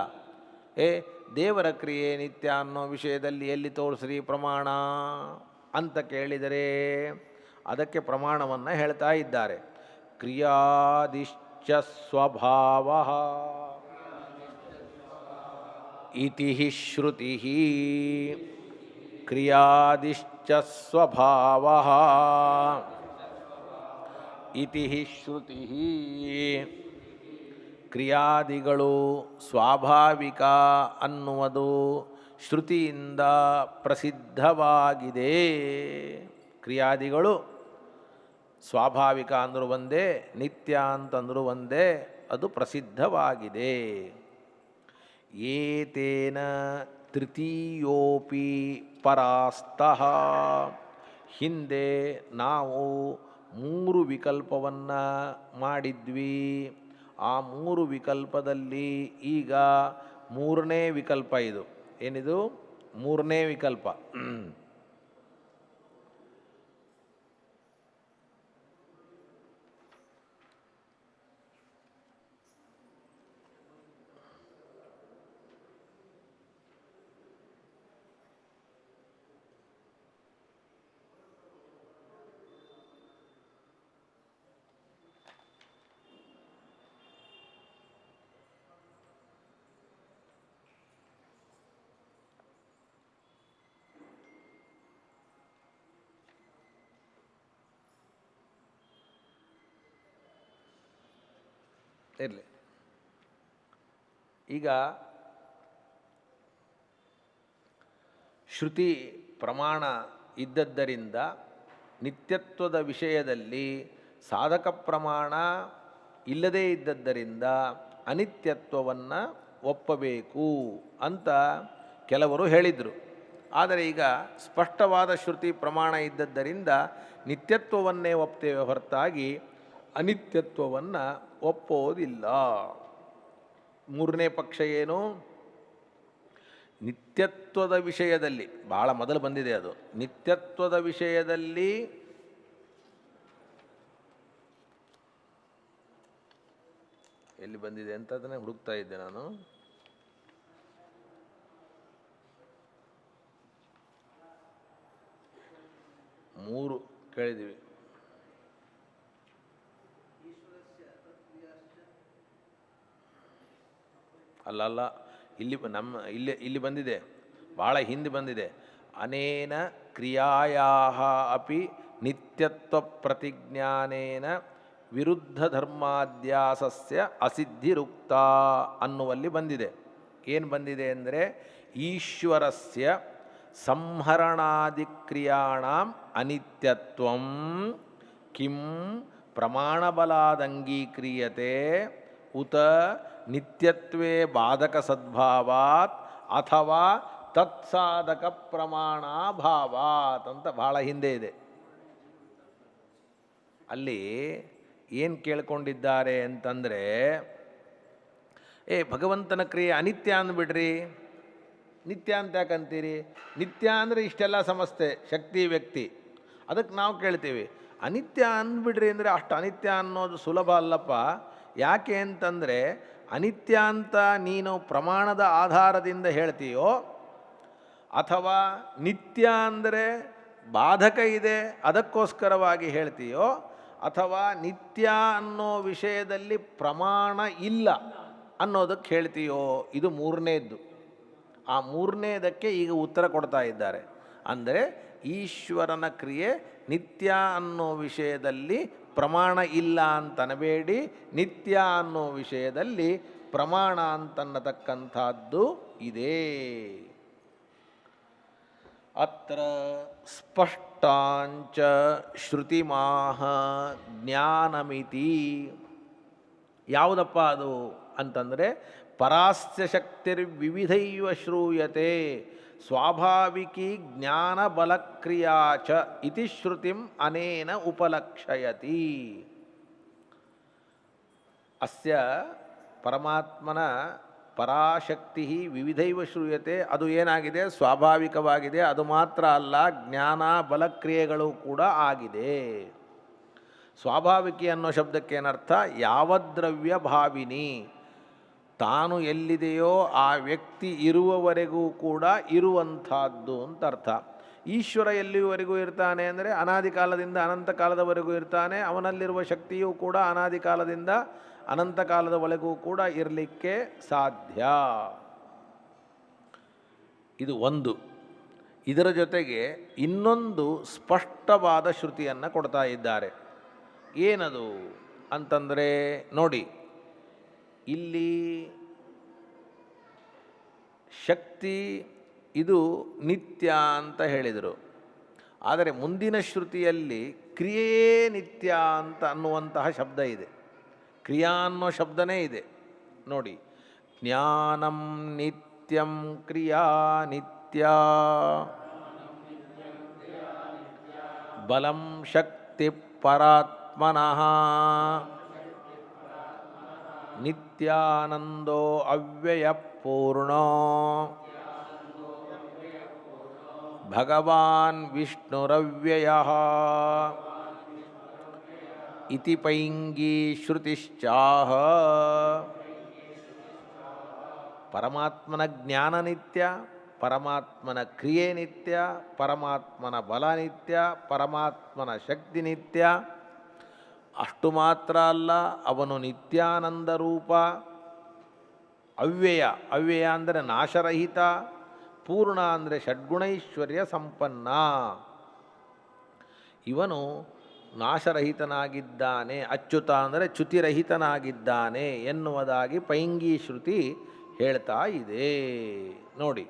ದೇವರ ಕ್ರಿಯೆ ನಿತ್ಯ ಅನ್ನೋ ವಿಷಯದಲ್ಲಿ ಎಲ್ಲಿ ತೋರಿಸ್ರಿ ಪ್ರಮಾಣ ಅಂತ ಕೇಳಿದರೆ ಅದಕ್ಕೆ ಪ್ರಮಾಣವನ್ನು ಹೇಳ್ತಾ ಇದ್ದಾರೆ. ಕ್ರಿಯಾದಿಶ್ಚ ಸ್ವಭಾವ ಇತಿ ಶ್ರುತಿ ಕ್ರಿಯಾದಿಶ್ಚ ಸ್ವಭಾವ ಇತಿ ಶ್ರುತಿ. ಕ್ರಿಯಾದಿಗಳು ಸ್ವಾಭಾವಿಕ ಅನ್ನುವುದು ಶ್ರುತಿಯಿಂದ ಪ್ರಸಿದ್ಧವಾಗಿದೆ. ಕ್ರಿಯಾದಿಗಳು ಸ್ವಾಭಾವಿಕ ಅಂದರೂ ಒಂದೇ, ನಿತ್ಯ ಅಂತಂದರೂ ಒಂದೇ, ಅದು ಪ್ರಸಿದ್ಧವಾಗಿದೆ. ಏತೇನ ತೃತೀಯೋಪಿ ಪರಾಸ್ತಃ. ಹಿಂದೆ ನಾವು 3 ವಿಕಲ್ಪವನ್ನು ಮಾಡಿದ್ವಿ. ಆ 3 ವಿಕಲ್ಪದಲ್ಲಿ ಈಗ 3ನೇ ವಿಕಲ್ಪ ಇದು. ಏನಿದು? 3ನೇ ವಿಕಲ್ಪ. ಇರಲಿ. ಈಗ ಶ್ರುತಿ ಪ್ರಮಾಣ ಇದ್ದದ್ದರಿಂದ ನಿತ್ಯತ್ವದ ವಿಷಯದಲ್ಲಿ ಸಾಧಕ ಪ್ರಮಾಣ ಇಲ್ಲದೇ ಇದ್ದದ್ದರಿಂದ ಅನಿತ್ಯತ್ವವನ್ನು ಒಪ್ಪಬೇಕು ಅಂತ ಕೆಲವರು ಹೇಳಿದರು. ಆದರೆ ಈಗ ಸ್ಪಷ್ಟವಾದ ಶ್ರುತಿ ಪ್ರಮಾಣ ಇದ್ದದ್ದರಿಂದ ನಿತ್ಯತ್ವವನ್ನೇ ಒಪ್ತೇವೆ ಹೊರತಾಗಿ ಅನಿತ್ಯತ್ವವನ್ನು ಒಪ್ಪೋದಿಲ್ಲ. 3ನೇ ಪಕ್ಷ ಏನು? ನಿತ್ಯತ್ವದ ವಿಷಯದಲ್ಲಿ, ಭಾಳ ಮೊದಲು ಬಂದಿದೆ ಅದು, ನಿತ್ಯತ್ವದ ವಿಷಯದಲ್ಲಿ ಎಲ್ಲಿ ಬಂದಿದೆ ಅಂತ ಅದನ್ನೇ ಹುಡುಕ್ತಾ ಇದ್ದೆ ನಾನು. ಮೂರು ಕೇಳಿದ್ದೀವಿ. ಅಲ್ಲ, ಇಲ್ಲಿ ಬಂದಿದೆ, ಭಾಳ ಹಿಂದೆ ಬಂದಿದೆ. ಅನೇನ ಕ್ರಿಯಾಯಾ ಅಪಿ ನಿತ್ಯತ್ವ ಪ್ರತಿಜ್ಞಾನೇನ ವಿರುದ್ಧ ಧರ್ಮಾಧ್ಯಾಸಸ್ಯ ಅಸಿದ್ಧಿರುಕ್ತ ಅನ್ನುವಲ್ಲಿ ಬಂದಿದೆ. ಏನು ಬಂದಿದೆ ಅಂದರೆ, ಈಶ್ವರಸ್ಯ ಸಂಹರಣಾದಿಕ್ರಿಯಾಣಾಂ ಅನಿತ್ಯತ್ವಂ ಕಿಂ ಪ್ರಮಾಣಬಲಾದಂಗೀಕ್ರಿಯತೆ ಉತ ನಿತ್ಯತ್ವೇ ಬಾಧಕ ಸದ್ಭಾವಾತ್ ಅಥವಾ ತತ್ಸಾಧಕ ಪ್ರಮಾಣಾಭಾವಾತ್ ಅಂತ ಭಾಳ ಹಿಂದೆ ಇದೆ. ಅಲ್ಲಿ ಏನು ಕೇಳ್ಕೊಂಡಿದ್ದಾರೆ ಅಂತಂದರೆ, ಭಗವಂತನ ಕ್ರಿಯೆ ಅನಿತ್ಯ ಅಂದ್ಬಿಡ್ರಿ, ನಿತ್ಯ ಅಂತ ಯಾಕಂತೀರಿ? ನಿತ್ಯ ಅಂದರೆ ಇಷ್ಟೆಲ್ಲ ಸಮಸ್ಯೆ, ಶಕ್ತಿ ವ್ಯಕ್ತಿ. ಅದಕ್ಕೆ ನಾವು ಕೇಳ್ತೀವಿ, ಅನಿತ್ಯ ಅಂದ್ಬಿಡ್ರಿ ಅಂದರೆ ಅಷ್ಟು ಅನಿತ್ಯ ಅನ್ನೋದು ಸುಲಭ ಅಲ್ಲಪ್ಪ. ಯಾಕೆ ಅಂತಂದರೆ, ಅನಿತ್ಯ ಅಂತ ನೀನು ಪ್ರಮಾಣದ ಆಧಾರದಿಂದ ಹೇಳ್ತೀಯೋ, ಅಥವಾ ನಿತ್ಯ ಅಂದರೆ ಬಾಧಕ ಇದೆ ಅದಕ್ಕೋಸ್ಕರವಾಗಿ ಹೇಳ್ತೀಯೋ, ಅಥವಾ ನಿತ್ಯ ಅನ್ನೋ ವಿಷಯದಲ್ಲಿ ಪ್ರಮಾಣ ಇಲ್ಲ ಅನ್ನೋದಕ್ಕೆ ಹೇಳ್ತೀಯೋ, ಇದು 3ನೇದ್ದು. ಆ 3ನೇದಕ್ಕೆ ಈಗ ಉತ್ತರ ಕೊಡ್ತಾ ಇದ್ದಾರೆ. ಅಂದರೆ ಈಶ್ವರನ ಕ್ರಿಯೆ ನಿತ್ಯ ಅನ್ನೋ ವಿಷಯದಲ್ಲಿ ಪ್ರಮಾಣ ಇಲ್ಲ ಅಂತನಬೇಡಿ, ನಿತ್ಯ ಅನ್ನೋ ವಿಷಯದಲ್ಲಿ ಪ್ರಮಾಣ ಅಂತನ್ನತಕ್ಕಂಥದ್ದು ಇದೆ. ಅತ್ರ ಸ್ಪಷ್ಟಾಂಚ ಶ್ರುತಿಮಾಹ ಜ್ಞಾನಮಿತಿ. ಯಾವುದಪ್ಪ ಅದು ಅಂತಂದರೆ, ಪರಾಸ್ಯ ಶಕ್ತಿರ್ವಿವಿಧೈವ ಶ್ರೂಯತೆ ಸ್ವಾಭಾವಿಕಿ ಜ್ಞಾನ ಬಲಕ್ರಿಯಾ ಚ ಇತಿ ಶ್ರುತಿಂ ಅನೇನ ಉಪಲಕ್ಷಯತಿ. ಅಸ್ಯ ಪರಮಾತ್ಮನ ಪರಾಶಕ್ತಿ ವಿವಿಧೈವ ಶ್ರೂಯತೆ, ಅದು ಏನಾಗಿದೆ ಸ್ವಾಭಾವಿಕವಾಗಿದೆ. ಅದು ಮಾತ್ರ ಅಲ್ಲ, ಜ್ಞಾನ ಬಲಕ್ರಿಯೆಗಳು ಕೂಡ ಆಗಿದೆ. ಸ್ವಾಭಾವಿಕಿ ಅನ್ನೋ ಶಬ್ದಕ್ಕೆ ಏನರ್ಥ? ಯಾವದ್ರವ್ಯ ಭಾವಿನಿ, ತಾನು ಎಲ್ಲಿದೆಯೋ ಆ ವ್ಯಕ್ತಿ ಇರುವವರೆಗೂ ಕೂಡ ಇರುವಂಥದ್ದು ಅಂತ ಅರ್ಥ. ಈಶ್ವರ ಎಲ್ಲಿವರೆಗೂ ಇರ್ತಾನೆ ಅಂದರೆ ಅನಾದಿ ಕಾಲದಿಂದ ಅನಂತ ಕಾಲದವರೆಗೂ ಇರ್ತಾನೆ. ಅವನಲ್ಲಿರುವ ಶಕ್ತಿಯೂ ಕೂಡ ಅನಾದಿ ಕಾಲದಿಂದ ಅನಂತ ಕಾಲದವರೆಗೂ ಕೂಡ ಇರಲಿಕ್ಕೆ ಸಾಧ್ಯ. ಇದು ಒಂದು. ಇದರ ಜೊತೆಗೆ ಇನ್ನೊಂದು ಸ್ಪಷ್ಟವಾದ ಶ್ರುತಿಯನ್ನು ಕೊಡ್ತಾ ಇದ್ದಾರೆ. ಏನದು ಅಂತಂದರೆ ನೋಡಿ, ಇಲ್ಲಿ ಶಕ್ತಿ ಇದು ನಿತ್ಯ ಅಂತ ಹೇಳಿದರು. ಆದರೆ ಮುಂದಿನ ಶ್ರುತಿಯಲ್ಲಿ ಕ್ರಿಯೆಯೇ ನಿತ್ಯ ಅಂತ ಅನ್ನುವಂತಹ ಶಬ್ದ ಇದೆ. ಕ್ರಿಯಾ ಅನ್ನೋ ಶಬ್ದನೇ ಇದೆ ನೋಡಿ. ಜ್ಞಾನಂ ನಿತ್ಯಂ ಕ್ರಿಯಾ ನಿತ್ಯ, ಬಲಂ ಶಕ್ತಿ ಪರಾತ್ಮನಃ, ನಿತ್ಯಾನಂದೋ ಅವ್ಯಯ ಪೂರ್ಣೋ, ಭಗವಾನ್ ವಿಷ್ಣುರವ್ಯಯಃ ಇತಿ ಪೈಂಗೀ ಶ್ರುತಿಶ್ಚಾಹ. ಪರಮಾತ್ಮನ ಜ್ಞಾನ ನಿತ್ಯ, ಪರಮಾತ್ಮನ ಕ್ರಿಯೆ ನಿತ್ಯ, ಪರಮಾತ್ಮನ ಬಲ ನಿತ್ಯ, ಪರಮಾತ್ಮನ ಶಕ್ತಿ ನಿತ್ಯ. ಅಷ್ಟು ಮಾತ್ರ ಅಲ್ಲ, ಅವನು ನಿತ್ಯಾನಂದ ರೂಪ, ಅವ್ಯಯ, ಅವ್ಯಯ ಅಂದರೆ ನಾಶರಹಿತ, ಪೂರ್ಣ ಅಂದರೆ ಷಡ್ಗುಣೈಶ್ವರ್ಯ ಸಂಪನ್ನ. ಇವನು ನಾಶರಹಿತನಾಗಿದ್ದಾನೆ, ಅಚ್ಯುತ ಅಂದರೆ ಚ್ಯುತಿರಹಿತನಾಗಿದ್ದಾನೆ ಎನ್ನುವುದಾಗಿ ಪೈಂಗಿ ಶ್ರುತಿ ಹೇಳ್ತಾ ಇದೆ ನೋಡಿ.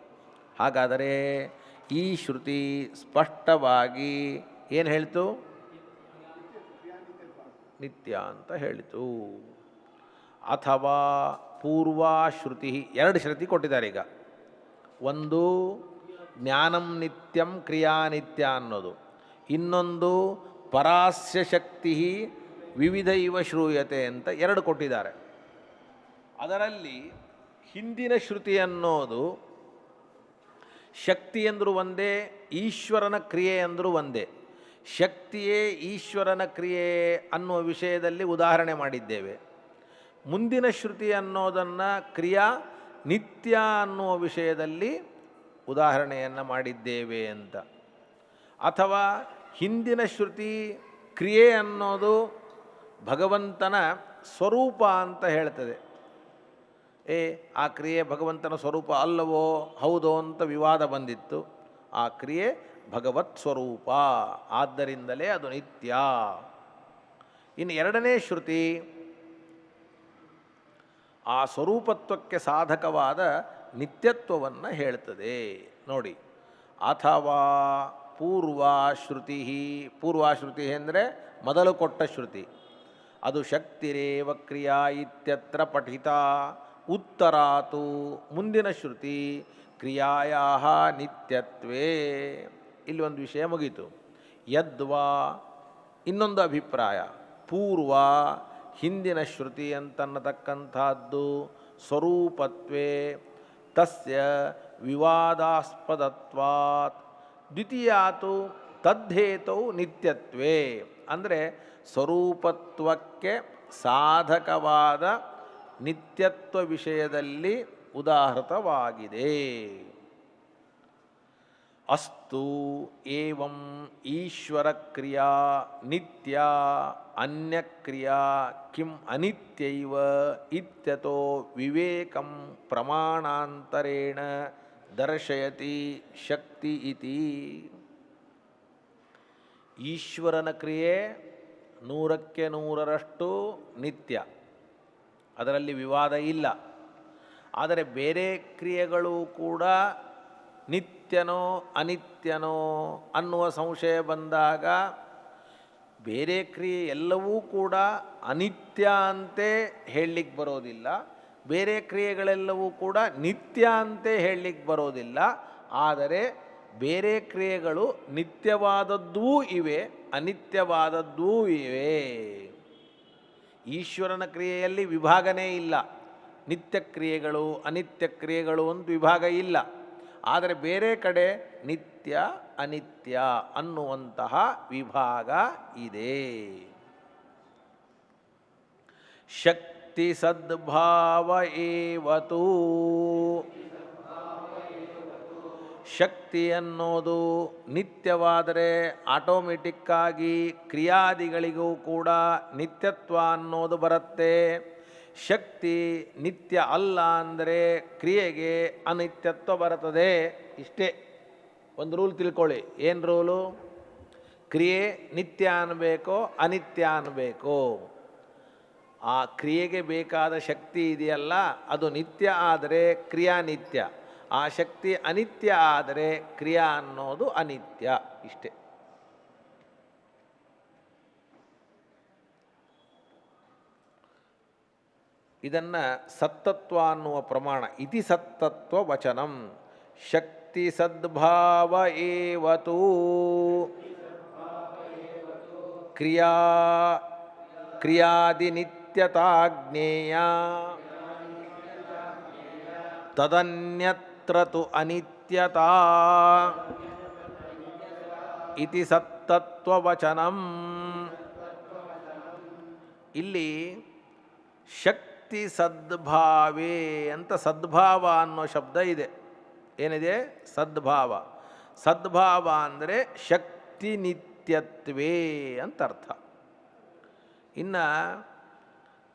ಹಾಗಾದರೆ ಈ ಶ್ರುತಿ ಸ್ಪಷ್ಟವಾಗಿ ಏನು ಹೇಳ್ತು? ನಿತ್ಯ ಅಂತ ಹೇಳಿತು. ಅಥವಾ ಪೂರ್ವಾಶ್ರುತಿ, ಎರಡು ಶ್ರುತಿ ಕೊಟ್ಟಿದ್ದಾರೆ ಈಗ. ಒಂದು ಜ್ಞಾನಂ ನಿತ್ಯಂ ಕ್ರಿಯಾ ನಿತ್ಯ ಅನ್ನೋದು, ಇನ್ನೊಂದು ಪರಾಸ್ಯ ಶಕ್ತಿ ವಿವಿಧೈವ ಶ್ರೂಯತೆ ಅಂತ ಎರಡು ಕೊಟ್ಟಿದ್ದಾರೆ. ಅದರಲ್ಲಿ ಹಿಂದಿನ ಶ್ರುತಿ ಅನ್ನೋದು ಶಕ್ತಿ ಎಂದರೂ ಒಂದೇ, ಈಶ್ವರನ ಕ್ರಿಯೆ ಎಂದರೂ ಒಂದೇ. ಶಕ್ತಿಯೇ ಈಶ್ವರನ ಕ್ರಿಯೆ ಅನ್ನುವ ವಿಷಯದಲ್ಲಿ ಉದಾಹರಣೆ ಮಾಡಿದ್ದೇವೆ. ಮುಂದಿನ ಶ್ರುತಿ ಅನ್ನೋದನ್ನು ಕ್ರಿಯಾ ನಿತ್ಯ ಅನ್ನುವ ವಿಷಯದಲ್ಲಿ ಉದಾಹರಣೆಯನ್ನು ಮಾಡಿದ್ದೇವೆ ಅಂತ. ಅಥವಾ ಹಿಂದಿನ ಶ್ರುತಿ ಕ್ರಿಯೆ ಅನ್ನೋದು ಭಗವಂತನ ಸ್ವರೂಪ ಅಂತ ಹೇಳ್ತದೆ. ಆ ಕ್ರಿಯೆ ಭಗವಂತನ ಸ್ವರೂಪ ಅಲ್ಲವೋ ಹೌದೋ ಅಂತ ವಿವಾದ ಬಂದಿತ್ತು. ಆ ಕ್ರಿಯೆ ಭಗವತ್ ಸ್ವರೂಪ, ಆದ್ದರಿಂದಲೇ ಅದು ನಿತ್ಯ. ಇನ್ನು ಎರಡನೇ ಶ್ರುತಿ ಆ ಸ್ವರೂಪತ್ವಕ್ಕೆ ಸಾಧಕವಾದ ನಿತ್ಯತ್ವವನ್ನು ಹೇಳ್ತದೆ ನೋಡಿ. ಅಥವಾ ಪೂರ್ವಾಶ್ರುತಿ, ಪೂರ್ವಾಶ್ರುತಿ ಅಂದರೆ ಮೊದಲು ಕೊಟ್ಟ ಶ್ರುತಿ, ಅದು ಶಕ್ತಿರೇವ ಕ್ರಿಯಾ ಇತ್ಯತ್ರ ಪಠಿತ. ಉತ್ತರಾತು ಮುಂದಿನ ಶ್ರುತಿ ಕ್ರಿಯಾಯಾ ನಿತ್ಯತ್ವೇ. ಇಲ್ಲಿ ಒಂದು ವಿಷಯ ಮುಗೀತು. ಯದ್ವಾ ಇನ್ನೊಂದು ಅಭಿಪ್ರಾಯ, ಪೂರ್ವ ಹಿಂದಿನ ಶ್ರುತಿ ಅಂತನ್ನತಕ್ಕಂಥದ್ದು ಸ್ವರೂಪತ್ವೇ ತಸ್ಯ ವಿವಾದಾಸ್ಪದತ್ವಾತ್, ದ್ವಿತೀಯಾತು ತದ್ಧೇತೌ ನಿತ್ಯತ್ವೇ. ಅಂದರೆ ಸ್ವರೂಪತ್ವಕ್ಕೆ ಸಾಧಕವಾದ ನಿತ್ಯತ್ವ ವಿಷಯದಲ್ಲಿ ಉದಾಹೃತವಾಗಿದೆ. ಅಸ್ತು ಏವಂ ಈಶ್ವರ ಕ್ರಿಯಾ ನಿತ್ಯ ಅನ್ಯಕ್ರಿಯಾ ಕಿಂ ಅನಿತ್ಯೈವ ಇತ್ಯತೋ ವಿವೇಕಂ ಪ್ರಮಾಣಾಂತರೇಣ ದರ್ಶಯತಿ ಶಕ್ತಿ ಇತಿ. ಈಶ್ವರನ ಕ್ರಿಯೆ 100% ನಿತ್ಯ, ಅದರಲ್ಲಿ ವಿವಾದ ಇಲ್ಲ. ಆದರೆ ಬೇರೆ ಕ್ರಿಯೆಗಳು ಕೂಡ ನಿತ್ಯನೋ ಅನಿತ್ಯನೋ ಅನ್ನುವ ಸಂಶಯ ಬಂದಾಗ ಬೇರೆ ಕ್ರಿಯೆ ಎಲ್ಲವೂ ಕೂಡ ಅನಿತ್ಯ ಅಂತೆ ಹೇಳಲಿಕ್ಕೆ ಬರೋದಿಲ್ಲ, ಬೇರೆ ಕ್ರಿಯೆಗಳೆಲ್ಲವೂ ಕೂಡ ನಿತ್ಯ ಅಂತೆ ಹೇಳಲಿಕ್ಕೆ ಬರೋದಿಲ್ಲ. ಆದರೆ ಬೇರೆ ಕ್ರಿಯೆಗಳು ನಿತ್ಯವಾದದ್ದೂ ಇವೆ, ಅನಿತ್ಯವಾದದ್ದೂ ಇವೆ. ಈಶ್ವರನ ಕ್ರಿಯೆಯಲ್ಲಿ ವಿಭಾಗನೇ ಇಲ್ಲ. ನಿತ್ಯ ಕ್ರಿಯೆಗಳು ಅನಿತ್ಯ ಕ್ರಿಯೆಗಳು ಅಂತ ವಿಭಾಗ ಇಲ್ಲ. ಆದರೆ ಬೇರೆ ಕಡೆ ನಿತ್ಯ ಅನಿತ್ಯ ಅನ್ನುವಂತಹ ವಿಭಾಗ ಇದೆ. ಶಕ್ತಿ ಸದ್ಭಾವ ಏವತು, ಶಕ್ತಿ ಅನ್ನೋದು ನಿತ್ಯವಾದರೆ ಆಟೋಮೆಟಿಕ್ಕಾಗಿ ಕ್ರಿಯಾದಿಗಳಿಗೂ ಕೂಡ ನಿತ್ಯತ್ವ ಅನ್ನೋದು ಬರುತ್ತೆ. ಶಕ್ತಿ ನಿತ್ಯ ಅಲ್ಲ ಅಂದರೆ ಕ್ರಿಯೆಗೆ ಅನಿತ್ಯತ್ವ ಬರುತ್ತದೆ. ಇಷ್ಟೇ ಒಂದು ರೂಲ್ ತಿಳ್ಕೊಳ್ಳಿ. ಏನು ರೂಲು? ಕ್ರಿಯೆ ನಿತ್ಯ ಅನ್ನಬೇಕೋ ಅನಿತ್ಯ ಅನ್ನಬೇಕೋ? ಆ ಕ್ರಿಯೆಗೆ ಬೇಕಾದ ಶಕ್ತಿ ಇದೆಯಲ್ಲ ಅದು ನಿತ್ಯ ಆದರೆ ಕ್ರಿಯಾ ನಿತ್ಯ, ಆ ಶಕ್ತಿ ಅನಿತ್ಯ ಆದರೆ ಕ್ರಿಯಾ ಅನ್ನೋದು ಅನಿತ್ಯ. ಇಷ್ಟೇ. ಇದನ್ನು ಸತ್ತತ್ವ ಅನ್ನುವ ಪ್ರಮಾಣ. ಇತಿ ಸತ್ತತ್ವ ವಚನಂ ಶಕ್ತಿ ಸದ್ಭಾವ ಏವತು ಕ್ರಿಯಾದಿ ನಿತ್ಯತಾ ಜ್ಞೇಯ ತದನ್ಯತ್ರ ತು ಅನಿತ್ಯತಾ ಇತಿ ಸತ್ತತ್ವವಚನಂ. ಇಲ್ಲಿ ಶಕ್ತಿ ಸದ್ಭಾವೇ ಅಂತ ಸದ್ಭಾವ ಅನ್ನೋ ಶಬ್ದ ಇದೆ. ಏನಿದೆ? ಸದ್ಭಾವ. ಸದ್ಭಾವ ಅಂದರೆ ಶಕ್ತಿ ನಿತ್ಯತ್ವೇ ಅಂತ ಅರ್ಥ. ಇನ್ನು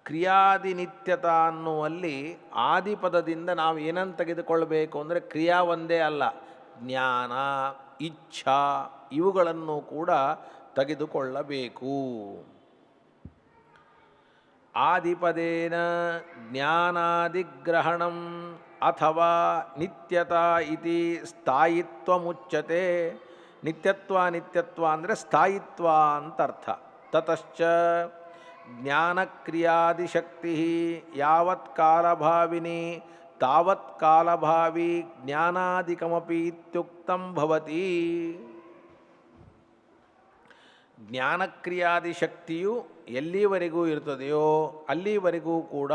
ಕ್ರಿಯಾದಿ ನಿತ್ಯತಾ ಅನ್ನುವಲ್ಲಿ ಆದಿಪದದಿಂದ ನಾವು ಏನನ್ನು ತೆಗೆದುಕೊಳ್ಳಬೇಕು ಅಂದರೆ ಕ್ರಿಯಾ ಒಂದೇ ಅಲ್ಲ, ಜ್ಞಾನ, ಇಚ್ಛಾ ಇವುಗಳನ್ನು ಕೂಡ ತೆಗೆದುಕೊಳ್ಳಬೇಕು. ಆದಿಪದೇನ ಜ್ಞಾನಾದಿಗ್ರಹಣಂ ಅಥವಾ ನಿತ್ಯತಾ ಇತಿ ಸ್ಥಾಯಿತ್ವಮುಚ್ಯತೆ. ನಿತ್ಯತ್ವ ಅಂದರೆ ಸ್ಥಾಯಿತ್ವ ಅಂತ ಅರ್ಥ. ತತಶ್ಚ ಜ್ಞಾನಕ್ರಿಯಾದಿಶಕ್ತಿ ಯಾವತ್ ಕಾಲಭಾವಿನಿ ತಾವತ್ ಕಾಲಭಾವಿ ಜ್ಞಾನಾದಿಕಮಪಿ ಇತ್ಯುಕ್ತಂ ಭವತಿ. ಜ್ಞಾನಕ್ರಿಯಾದಿ ಶಕ್ತಿಯು ಎಲ್ಲಿವರೆಗೂ ಇರ್ತದೆಯೋ ಅಲ್ಲಿವರೆಗೂ ಕೂಡ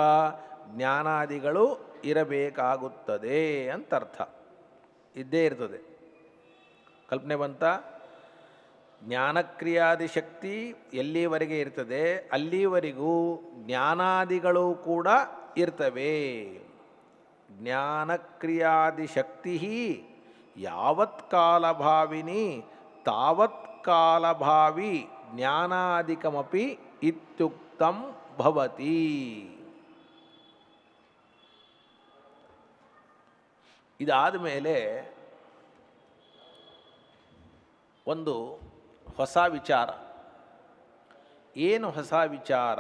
ಜ್ಞಾನಾದಿಗಳು ಇರಬೇಕಾಗುತ್ತದೆ ಅಂತ ಅರ್ಥ. ಇದ್ದೇ ಇರ್ತದೆ. ಕಲ್ಪನೆ ಬಂತ? ಜ್ಞಾನಕ್ರಿಯಾದಿ ಶಕ್ತಿ ಎಲ್ಲಿವರೆಗೆ ಇರ್ತದೆ ಅಲ್ಲಿವರೆಗೂ ಜ್ಞಾನಾದಿಗಳು ಕೂಡ ಇರ್ತವೆ. ಜ್ಞಾನಕ್ರಿಯಾದಿ ಶಕ್ತಿ ಯಾವತ್ ಕಾಲಭಾವಿನಿ ತಾವತ್ ಕಾಲಭಾವಿ ಜ್ಞಾನಾದಿಕಮಪಿ ಇತ್ಯುಕ್ತಂ ಭವತಿ. ಇದಾದ ಮೇಲೆ ಒಂದು ಹೊಸ ವಿಚಾರ. ಏನು ಹೊಸ ವಿಚಾರ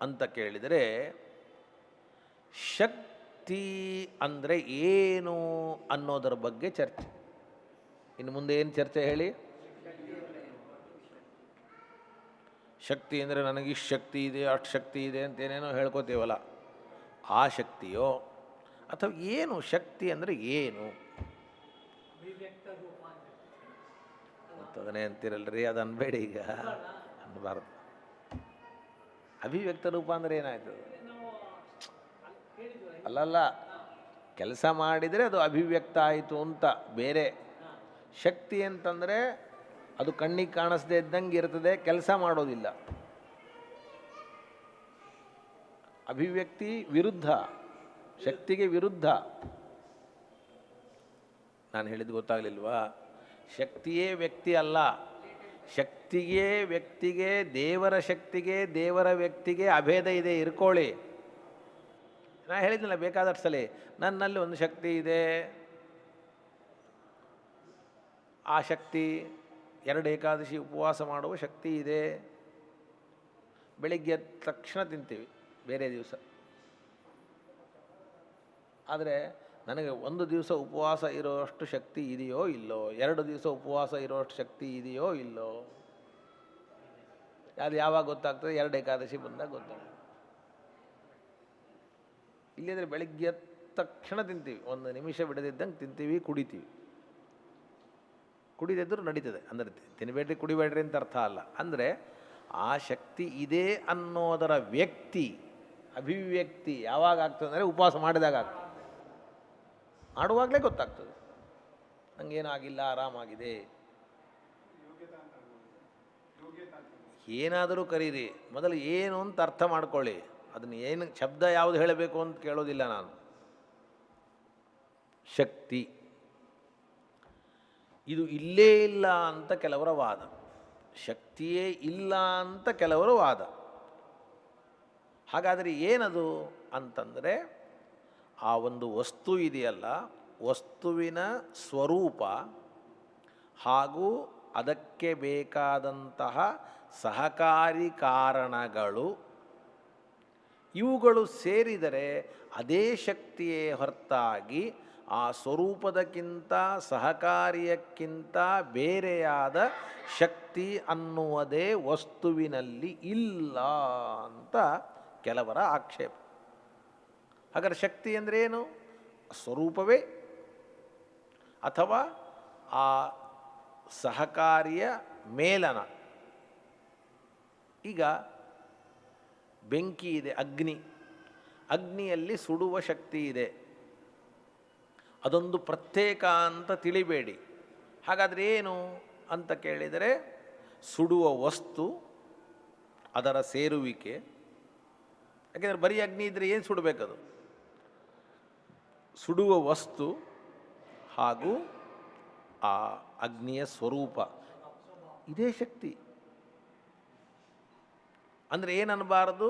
ಅಂತ ಕೇಳಿದರೆ, ಶಕ್ತಿ ಅಂದರೆ ಏನು ಅನ್ನೋದರ ಬಗ್ಗೆ ಚರ್ಚೆ. ಇನ್ನು ಮುಂದೆ ಏನು ಚರ್ಚೆ ಹೇಳಿ? ಶಕ್ತಿ ಅಂದರೆ ನನಗಿಷ್ಟು ಶಕ್ತಿ ಇದೆ ಅಷ್ಟು ಶಕ್ತಿ ಇದೆ ಅಂತ ಏನೇನೋ ಹೇಳ್ಕೊತೀವಲ್ಲ, ಆ ಶಕ್ತಿಯೋ ಅಥವಾ ಏನು? ಶಕ್ತಿ ಅಂದರೆ ಏನು ಅಂತದನ್ನೇ ಅಂತಿರಲ್ರಿ, ಅದು ಅನ್ಬೇಡಿ. ಈಗ ಅನ್ಬಾರ್ದು. ಅಭಿವ್ಯಕ್ತ ರೂಪ ಅಂದರೆ ಏನಾಯ್ತು? ಅಲ್ಲಲ್ಲ, ಕೆಲಸ ಮಾಡಿದರೆ ಅದು ಅಭಿವ್ಯಕ್ತ ಆಯಿತು ಅಂತ ಬೇರೆ. ಶಕ್ತಿ ಅಂತಂದರೆ ಅದು ಕಣ್ಣಿಗೆ ಕಾಣಿಸದೇ ಇದ್ದಂಗೆ ಇರ್ತದೆ, ಕೆಲಸ ಮಾಡೋದಿಲ್ಲ. ಅಭಿವ್ಯಕ್ತಿ ವಿರುದ್ಧ, ಶಕ್ತಿಗೆ ವಿರುದ್ಧ. ನಾನು ಹೇಳಿದ್ದು ಗೊತ್ತಾಗಲಿಲ್ವಾ? ಶಕ್ತಿಯೇ ವ್ಯಕ್ತಿ ಅಲ್ಲ. ಶಕ್ತಿಗೆ ವ್ಯಕ್ತಿಗೆ ದೇವರ ಶಕ್ತಿಗೆ ದೇವರ ವ್ಯಕ್ತಿಗೆ ಅಭೇದ ಇದೆ, ಇರ್ಕೊಳ್ಳಿ. ನಾನು ಹೇಳಿದ್ನಲ್ಲ ಬೇಕಾದಷ್ಟು ಸಲ, ನನ್ನಲ್ಲಿ ಒಂದು ಶಕ್ತಿ ಇದೆ, ಆ ಶಕ್ತಿ 2 ಏಕಾದಶಿ ಉಪವಾಸ ಮಾಡುವ ಶಕ್ತಿ ಇದೆ. ಬೆಳಿಗ್ಗೆ ಎದ್ದ ತಕ್ಷಣ ತಿಂತೀವಿ ಬೇರೆ ದಿವಸ. ಆದರೆ ನನಗೆ 1 ದಿವಸ ಉಪವಾಸ ಇರೋಷ್ಟು ಶಕ್ತಿ ಇದೆಯೋ ಇಲ್ಲೋ, 2 ದಿವಸ ಉಪವಾಸ ಇರೋಷ್ಟು ಶಕ್ತಿ ಇದೆಯೋ ಇಲ್ಲೋ, ಅದು ಯಾವಾಗ ಗೊತ್ತಾಗ್ತದೆ? 2 ಏಕಾದಶಿ ಬಂದಾಗ ಗೊತ್ತಾಗ್ತದೆ. ಇಲ್ಲಿದ್ರೆ ಬೆಳಿಗ್ಗೆ ಎದ್ದ ತಕ್ಷಣ ತಿಂತೀವಿ, 1 ನಿಮಿಷ ಬಿಡದಿದ್ದಂಗೆ ತಿಂತೀವಿ, ಕುಡಿತೀವಿ. ಕುಡಿದಿದ್ದರೂ ನಡೀತದೆ, ಅಂದರೆ ತಿನ್ನಬೇಡ್ರಿ ಕುಡಿಬೇಡ್ರಿ ಅಂತ ಅರ್ಥ ಅಲ್ಲ. ಅಂದರೆ ಆ ಶಕ್ತಿ ಇದೆ ಅನ್ನೋದರ ವ್ಯಕ್ತಿ ಅಭಿವ್ಯಕ್ತಿ ಯಾವಾಗ ಆಗ್ತದೆ ಅಂದರೆ ಉಪವಾಸ ಮಾಡಿದಾಗ ಆಗ್ತದೆ. ಮಾಡುವಾಗಲೇ ಗೊತ್ತಾಗ್ತದೆ ನನಗೇನೂ ಆಗಿಲ್ಲ, ಆರಾಮಾಗಿದೆ. ಏನಾದರೂ ಕರೀರಿ, ಮೊದಲು ಏನು ಅಂತ ಅರ್ಥ ಮಾಡ್ಕೊಳ್ಳಿ. ಅದನ್ನು ಏನು ಶಬ್ದ ಯಾವುದು ಹೇಳಬೇಕು ಅಂತ ಕೇಳೋದಿಲ್ಲ ನಾನು. ಶಕ್ತಿ ಇದು ಇಲ್ಲೇ ಇಲ್ಲ ಅಂತ ಕೆಲವರ ವಾದ, ಶಕ್ತಿಯೇ ಇಲ್ಲ ಅಂತ ಕೆಲವರ ವಾದ. ಹಾಗಾದರೆ ಏನದು ಅಂತಂದರೆ, ಆ ಒಂದು ವಸ್ತು ಇದೆಯಲ್ಲ, ವಸ್ತುವಿನ ಸ್ವರೂಪ ಹಾಗೂ ಅದಕ್ಕೆ ಬೇಕಾದಂತಹ ಸಹಕಾರಿ ಕಾರಣಗಳು ಇವುಗಳು ಸೇರಿದರೆ ಅದೇ ಶಕ್ತಿಯೇ ಹೊರತಾಗಿ ಆ ಸ್ವರೂಪದಕ್ಕಿಂತ ಸಹಕಾರಿಯಕ್ಕಿಂತ ಬೇರೆಯಾದ ಶಕ್ತಿ ಅನ್ನುವುದೇ ವಸ್ತುವಿನಲ್ಲಿ ಇಲ್ಲ ಅಂತ ಕೆಲವರ ಆಕ್ಷೇಪ. ಹಾಗಾದರೆ ಶಕ್ತಿ ಅಂದರೆ ಏನು? ಸ್ವರೂಪವೇ ಅಥವಾ ಆ ಸಹಕಾರಿಯ ಮೇಲನ. ಈಗ ಬೆಂಕಿ ಇದೆ, ಅಗ್ನಿಯಲ್ಲಿ ಸುಡುವ ಶಕ್ತಿ ಇದೆ, ಅದೊಂದು ಪ್ರತ್ಯೇಕ ಅಂತ ತಿಳಿಬೇಡಿ. ಹಾಗಾದರೆ ಏನು ಅಂತ ಕೇಳಿದರೆ, ಸುಡುವ ವಸ್ತು, ಅದರ ಸೇರುವಿಕೆ. ಯಾಕೆಂದರೆ ಬರೀ ಅಗ್ನಿ ಇದ್ದರೆ ಏನು ಸುಡಬೇಕದು? ಸುಡುವ ವಸ್ತು ಹಾಗೂ ಆ ಅಗ್ನಿಯ ಸ್ವರೂಪ ಇದೇ ಶಕ್ತಿ. ಅಂದರೆ ಏನನ್ನಬಾರದು,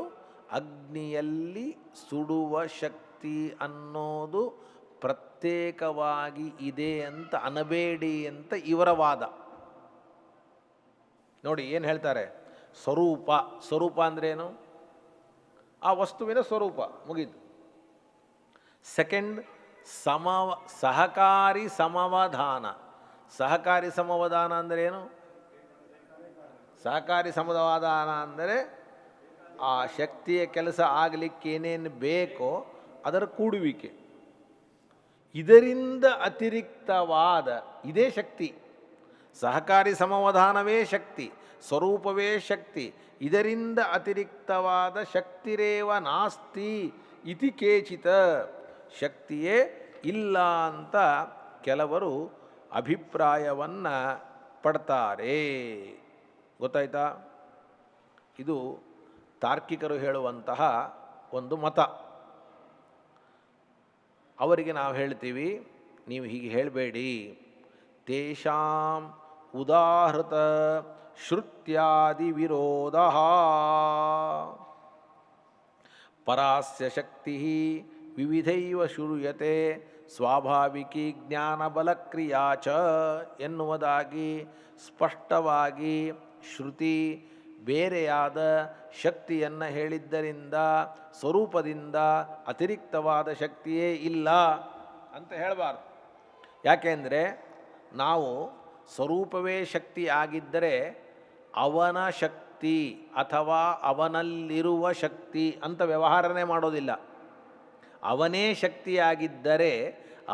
ಅಗ್ನಿಯಲ್ಲಿ ಸುಡುವ ಶಕ್ತಿ ಅನ್ನೋದು ಪ್ರತ್ಯೇಕವಾಗಿ ಇದೆ ಅಂತ ಅನಬೇಡಿ ಅಂತ ಇವರ ವಾದ. ನೋಡಿ ಏನು ಹೇಳ್ತಾರೆ, ಸ್ವರೂಪ ಅಂದ್ರೇನು? ಆ ವಸ್ತುವಿನ ಸ್ವರೂಪ, ಮುಗೀತು. ಸೆಕೆಂಡ್, ಸಹಕಾರಿ ಸಮವಧಾನ. ಸಹಕಾರಿ ಸಮವಧಾನ ಅಂದರೆ ಏನು? ಸಹಕಾರಿ ಸಮವಧಾನ ಅಂದರೆ ಆ ಶಕ್ತಿಯ ಕೆಲಸ ಆಗಲಿಕ್ಕೆ ಏನೇನು ಬೇಕೋ ಅದರ ಕೂಡುವಿಕೆ. ಇದರಿಂದ ಅತಿರಿಕ್ತವಾದ ಇದೇ ಶಕ್ತಿ. ಸಹಕಾರಿ ಸಮವಧಾನವೇ ಶಕ್ತಿ, ಸ್ವರೂಪವೇ ಶಕ್ತಿ. ಇದರಿಂದ ಅತಿರಿಕ್ತವಾದ ಶಕ್ತಿರೇವ ನಾಸ್ತಿ ಇತಿ ಕೇಚಿತ. ಶಕ್ತಿಯೇ ಇಲ್ಲ ಅಂತ ಕೆಲವರು ಅಭಿಪ್ರಾಯವನ್ನು ಪಡ್ತಾರೆ. ಗೊತ್ತಾಯ್ತಾ? ಇದು ತಾರ್ಕಿಕರು ಹೇಳುವಂತಹ ಒಂದು ಮತ. ಅವರಿಗೆ ನಾವು ಹೇಳ್ತೀವಿ, ನೀವು ಹೀಗೆ ಹೇಳಬೇಡಿ. ತೇಷಾಂ ಉದಾಹೃತ ಶ್ರುತ್ಯಾದಿ ವಿರೋಧ ಪರಾಸ್ಯ ಶಕ್ತಿ ವಿವಿಧೈವ ಶೂಯತೆ ಸ್ವಾಭಾವಿಕಿ ಜ್ಞಾನಬಲಕ್ರಿಯಾ ಚ ಎನ್ನುವುದಾಗಿ ಸ್ಪಷ್ಟವಾಗಿ ಶ್ರುತಿ ಬೇರೆಯಾದ ಶಕ್ತಿಯನ್ನು ಹೇಳಿದ್ದರಿಂದ ಸ್ವರೂಪದಿಂದ ಅತಿರಿಕ್ತವಾದ ಶಕ್ತಿಯೇ ಇಲ್ಲ ಅಂತ ಹೇಳಬಾರ್ದು. ಯಾಕೆಂದರೆ ನಾವು ಸ್ವರೂಪವೇ ಶಕ್ತಿ ಆಗಿದ್ದರೆ ಅವನ ಶಕ್ತಿ ಅಥವಾ ಅವನಲ್ಲಿರುವ ಶಕ್ತಿ ಅಂತ ವ್ಯವಹಾರನೇ ಮಾಡೋದಿಲ್ಲ. ಅವನೇ ಶಕ್ತಿಯಾಗಿದ್ದರೆ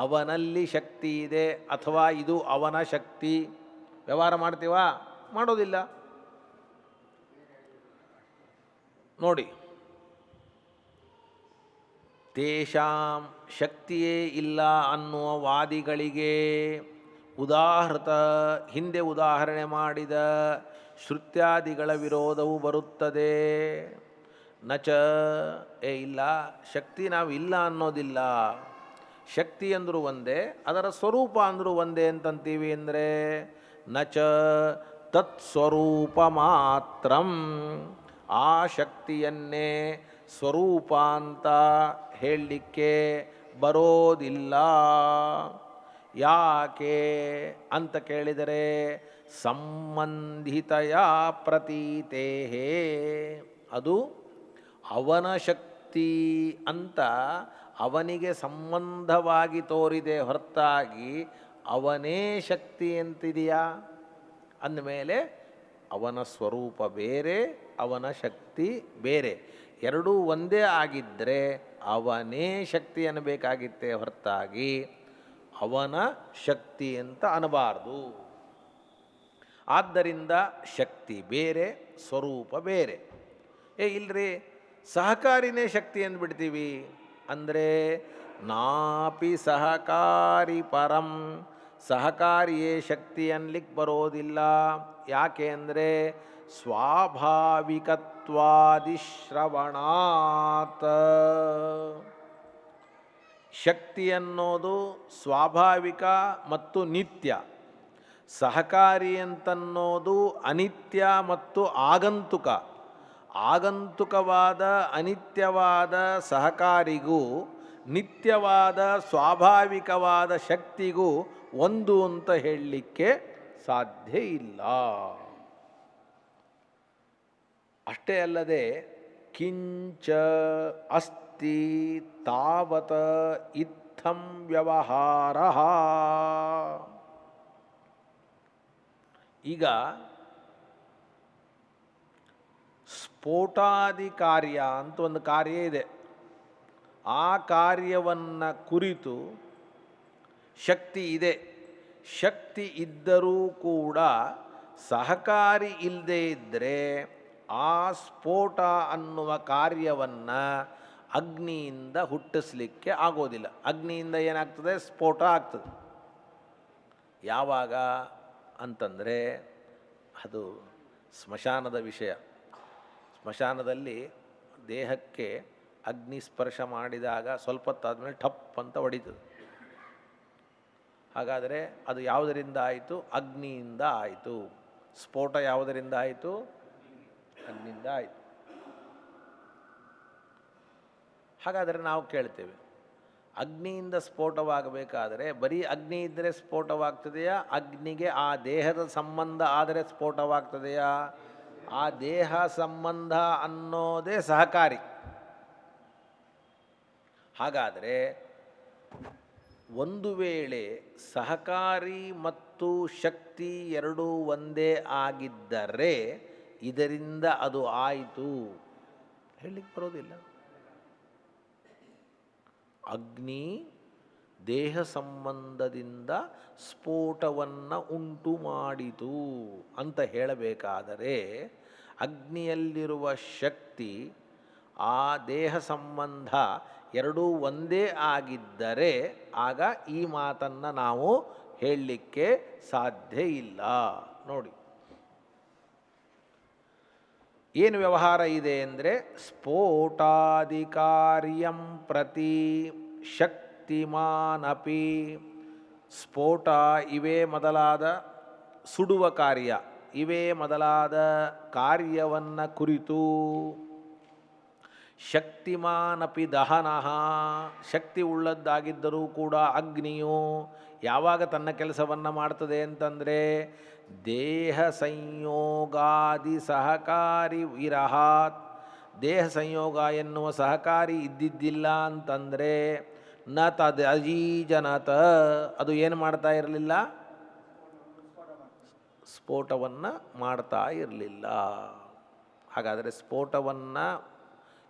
ಅವನಲ್ಲಿ ಶಕ್ತಿ ಇದೆ ಅಥವಾ ಇದು ಅವನ ಶಕ್ತಿ ವ್ಯವಹಾರ ಮಾಡ್ತೀವಾ? ಮಾಡೋದಿಲ್ಲ. ನೋಡಿ, ತೇಷಾಂ ಶಕ್ತಿಯೇ ಇಲ್ಲ ಅನ್ನುವ ವಾದಿಗಳಿಗೆ ಉದಾಹೃತ ಹಿಂದೆ ಉದಾಹರಣೆ ಮಾಡಿದ ಶ್ರುತ್ಯಾದಿಗಳ ವಿರೋಧವು ಬರುತ್ತದೆ. ನಚ ಇಲ್ಲ, ಶಕ್ತಿ ನಾವು ಇಲ್ಲ ಅನ್ನೋದಿಲ್ಲ. ಶಕ್ತಿ ಅಂದರೂ ಒಂದೇ, ಅದರ ಸ್ವರೂಪ ಅಂದರೂ ಒಂದೇ ಅಂತಂತೀವಿ. ಅಂದರೆ ನಚ ತತ್ಸ್ವರೂಪ ಮಾತ್ರಂ, ಆ ಶಕ್ತಿಯನ್ನೇ ಸ್ವರೂಪ ಅಂತ ಹೇಳಲಿಕ್ಕೆ ಬರೋದಿಲ್ಲ. ಯಾಕೆ ಅಂತ ಕೇಳಿದರೆ ಸಂಬಂಧಿತಯ ಪ್ರತೀತೇಹೇ, ಅದು ಅವನ ಶಕ್ತಿ ಅಂತ ಅವನಿಗೆ ಸಂಬಂಧವಾಗಿ ತೋರಿದೆ ಹೊರತಾಗಿ ಅವನೇ ಶಕ್ತಿ ಅಂತಿದೆಯಾ? ಅಂದಮೇಲೆ ಅವನ ಸ್ವರೂಪ ಬೇರೆ, ಅವನ ಶಕ್ತಿ ಬೇರೆ. ಎರಡೂ ಒಂದೇ ಆಗಿದ್ದರೆ ಅವನೇ ಶಕ್ತಿ ಅನ್ನಬೇಕಾಗಿತ್ತೇ ಹೊರತಾಗಿ ಅವನ ಶಕ್ತಿ ಅಂತ ಅನ್ನಬಾರ್ದು. ಆದ್ದರಿಂದ ಶಕ್ತಿ ಬೇರೆ, ಸ್ವರೂಪ ಬೇರೆ. ಇಲ್ರಿ, ಸಹಕಾರಿನೇ ಶಕ್ತಿ ಅಂದ್ಬಿಡ್ತೀವಿ. ಅಂದರೆ ನಾಪಿ ಸಹಕಾರಿ ಪರಂ, ಸಹಕಾರಿಯೇ ಶಕ್ತಿ ಅನ್ಲಿಕ್ಕೆ ಬರೋದಿಲ್ಲ. ಯಾಕೆ ಅಂದರೆ ಸ್ವಾಭಾವಿಕತ್ವಾದಿಶ್ರವಣಾತ್. ಶಕ್ತಿ ಅನ್ನೋದು ಸ್ವಾಭಾವಿಕ ಮತ್ತು ನಿತ್ಯ, ಸಹಕಾರಿ ಅಂತನ್ನೋದು ಅನಿತ್ಯ ಮತ್ತು ಆಗಂತುಕ. ಆಗಂತುಕವಾದ ಅನಿತ್ಯವಾದ ಸಹಕಾರಿಗೂ ನಿತ್ಯವಾದ ಸ್ವಾಭಾವಿಕವಾದ ಶಕ್ತಿಗೂ ಒಂದು ಅಂತ ಹೇಳಲಿಕ್ಕೆ ಸಾಧ್ಯ ಇಲ್ಲ. ಅಷ್ಟೇ ಅಲ್ಲದೆ ಕಿಂಚ ಅಸ್ತಿ ತಾವತ್ ಇತ್ತಂ ವ್ಯವಹಾರ. ಈಗ ಸ್ಫೋಟಾದಿ ಕಾರ್ಯ ಅಂತ ಒಂದು ಕಾರ್ಯ ಇದೆ. ಆ ಕಾರ್ಯವನ್ನು ಕುರಿತು ಶಕ್ತಿ ಇದೆ. ಶಕ್ತಿ ಇದ್ದರೂ ಕೂಡ ಸಹಕಾರಿ ಇಲ್ಲದೆ ಇದ್ದರೆ ಆ ಸ್ಫೋಟ ಅನ್ನುವ ಕಾರ್ಯವನ್ನು ಅಗ್ನಿಯಿಂದ ಹುಟ್ಟಿಸ್ಲಿಕ್ಕೆ ಆಗೋದಿಲ್ಲ. ಅಗ್ನಿಯಿಂದ ಏನಾಗ್ತದೆ? ಸ್ಫೋಟ ಆಗ್ತದೆ. ಯಾವಾಗ ಅಂತಂದರೆ ಅದು ಸ್ಮಶಾನದ ವಿಷಯ. ಸ್ಮಶಾನದಲ್ಲಿ ದೇಹಕ್ಕೆ ಅಗ್ನಿ ಸ್ಪರ್ಶ ಮಾಡಿದಾಗ ಸ್ವಲ್ಪ ಹೊತ್ತಾದ್ಮೇಲೆ ಠಪ್ ಅಂತ ಹೊಡಿತದೆ. ಹಾಗಾದರೆ ಅದು ಯಾವುದರಿಂದ ಆಯಿತು? ಅಗ್ನಿಯಿಂದ ಆಯಿತು. ಸ್ಫೋಟ ಯಾವುದರಿಂದ ಆಯಿತು? ಅಗ್ನಿಯಿಂದ ಆಯಿತು. ಹಾಗಾದರೆ ನಾವು ಕೇಳ್ತೇವೆ, ಅಗ್ನಿಯಿಂದ ಸ್ಫೋಟವಾಗಬೇಕಾದರೆ ಬರೀ ಅಗ್ನಿ ಇದ್ದರೆ ಸ್ಫೋಟವಾಗ್ತದೆಯಾ? ಅಗ್ನಿಗೆ ಆ ದೇಹದ ಸಂಬಂಧ ಆದರೆ ಸ್ಫೋಟವಾಗ್ತದೆಯಾ? ಆ ದೇಹ ಸಂಬಂಧ ಅನ್ನೋದೇ ಸಹಕಾರಿ. ಹಾಗಾದರೆ ಒಂದು ವೇಳೆ ಸಹಕಾರಿ ಮತ್ತು ಶಕ್ತಿ ಎರಡೂ ಒಂದೇ ಆಗಿದ್ದರೆ ಇದರಿಂದ ಅದು ಆಯಿತು ಹೇಳಲಿಕ್ಕೆ ಬರೋದಿಲ್ಲ. ಅಗ್ನಿ ದೇಹ ಸಂಬಂಧದಿಂದ ಸ್ಫೋಟವನ್ನು ಉಂಟು ಮಾಡಿತು ಅಂತ ಹೇಳಬೇಕಾದರೆ ಅಗ್ನಿಯಲ್ಲಿರುವ ಶಕ್ತಿ ಆ ದೇಹ ಸಂಬಂಧ ಎರಡೂ ಒಂದೇ ಆಗಿದ್ದರೆ ಆಗ ಈ ಮಾತನ್ನು ನಾವು ಹೇಳಲಿಕ್ಕೆ ಸಾಧ್ಯ ಇಲ್ಲ. ನೋಡಿ, ಏನು ವ್ಯವಹಾರ ಇದೆ ಅಂದರೆ ಸ್ಫೋಟಾಧಿಕಾರ್ಯಂ ಪ್ರತಿ ಶಕ್ತಿಮಾನಪಿ. ಸ್ಫೋಟ ಇವೇ ಮೊದಲಾದ ಸುಡುವ ಕಾರ್ಯ, ಇವೇ ಮೊದಲಾದ ಕಾರ್ಯವನ್ನು ಕುರಿತು ಶಕ್ತಿಮಾನಪಿ ದಹನಃ. ಶಕ್ತಿ ಉಳ್ಳದ್ದಾಗಿದ್ದರೂ ಕೂಡ ಅಗ್ನಿಯು ಯಾವಾಗ ತನ್ನ ಕೆಲಸವನ್ನು ಮಾಡ್ತದೆ ಅಂತಂದರೆ ದೇಹ ಸಂಯೋಗಾದಿ ಸಹಕಾರಿ ವಿರಹಾತ್. ದೇಹ ಸಂಯೋಗ ಎನ್ನುವ ಸಹಕಾರಿ ಇದ್ದಿದ್ದಿಲ್ಲ ಅಂತಂದರೆ ನ ತದಜೀಜನತ, ಅದು ಏನು ಮಾಡ್ತಾ ಇರಲಿಲ್ಲ? ಸ್ಫೋಟವನ್ನು ಮಾಡ್ತಾ ಇರಲಿಲ್ಲ. ಹಾಗಾದರೆ ಸ್ಫೋಟವನ್ನು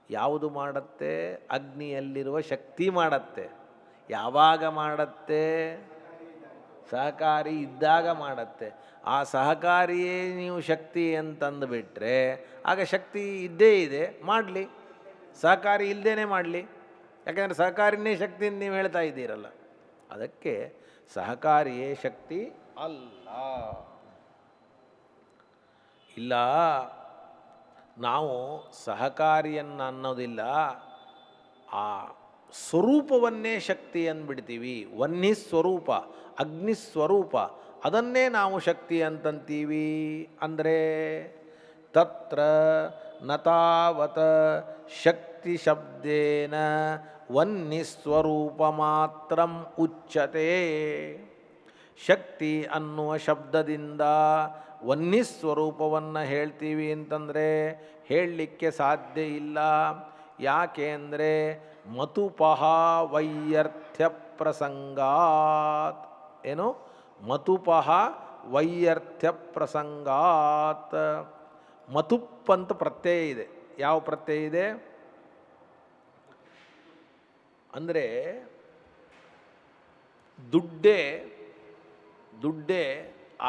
ಯಾವುದು ಮಾಡುತ್ತೆ? ಅಗ್ನಿಯಲ್ಲಿರುವ ಶಕ್ತಿ ಮಾಡುತ್ತೆ. ಯಾವಾಗ ಮಾಡುತ್ತೆ? ಸಹಕಾರಿ ಇದ್ದಾಗ ಮಾಡುತ್ತೆ. ಆ ಸಹಕಾರಿಯೇ ನೀವು ಶಕ್ತಿ ಅಂತಂದುಬಿಟ್ರೆ ಆಗ ಶಕ್ತಿ ಇದ್ದೇ ಇದೆ, ಮಾಡಲಿ. ಸಹಕಾರಿ ಇಲ್ಲದೇ ಮಾಡಲಿ. ಯಾಕೆಂದರೆ ಸಹಕಾರಿನೇ ಶಕ್ತಿ ಅಂತ ನೀವು ಹೇಳ್ತಾ ಇದ್ದೀರಲ್ಲ. ಅದಕ್ಕೆ ಸಹಕಾರಿಯೇ ಶಕ್ತಿ ಅಲ್ಲ. ಇಲ್ಲ, ನಾವು ಸಹಕಾರಿಯನ್ನು ಅನ್ನೋದಿಲ್ಲ, ಆ ಸ್ವರೂಪವನ್ನೇ ಶಕ್ತಿ ಅಂದ್ಬಿಡ್ತೀವಿ. ವನ್ನಿ ಸ್ವರೂಪ, ಅಗ್ನಿ ಸ್ವರೂಪ, ಅದನ್ನೇ ನಾವು ಶಕ್ತಿ ಅಂತಂತೀವಿ. ಅಂದರೆ ತತ್ರ ನತಾವತ ಶಕ್ತಿ ಶಬ್ದೇನ ವನ್ನಿ ಸ್ವರೂಪ ಮಾತ್ರ ಉಚ್ಯತೆ. ಶಕ್ತಿ ಅನ್ನುವ ಶಬ್ದದಿಂದ ವನ್ನಿ ಸ್ವರೂಪವನ್ನು ಹೇಳ್ತೀವಿ ಅಂತಂದರೆ ಹೇಳಲಿಕ್ಕೆ ಸಾಧ್ಯ ಇಲ್ಲ. ಯಾಕೆ ಅಂದರೆ ಮತುಪಹ ವೈಯರ್ಥ್ಯ ಪ್ರಸಂಗಾತ್. ಏನು? ಮತುಪಹ ವೈಯರ್ಥ್ಯ ಪ್ರಸಂಗಾತ್. ಮತುಪ್ ಅಂತ ಪ್ರತ್ಯಯ ಇದೆ. ಯಾವ ಪ್ರತ್ಯಯ ಇದೆ ಅಂದರೆ ದುಡ್ಡೇ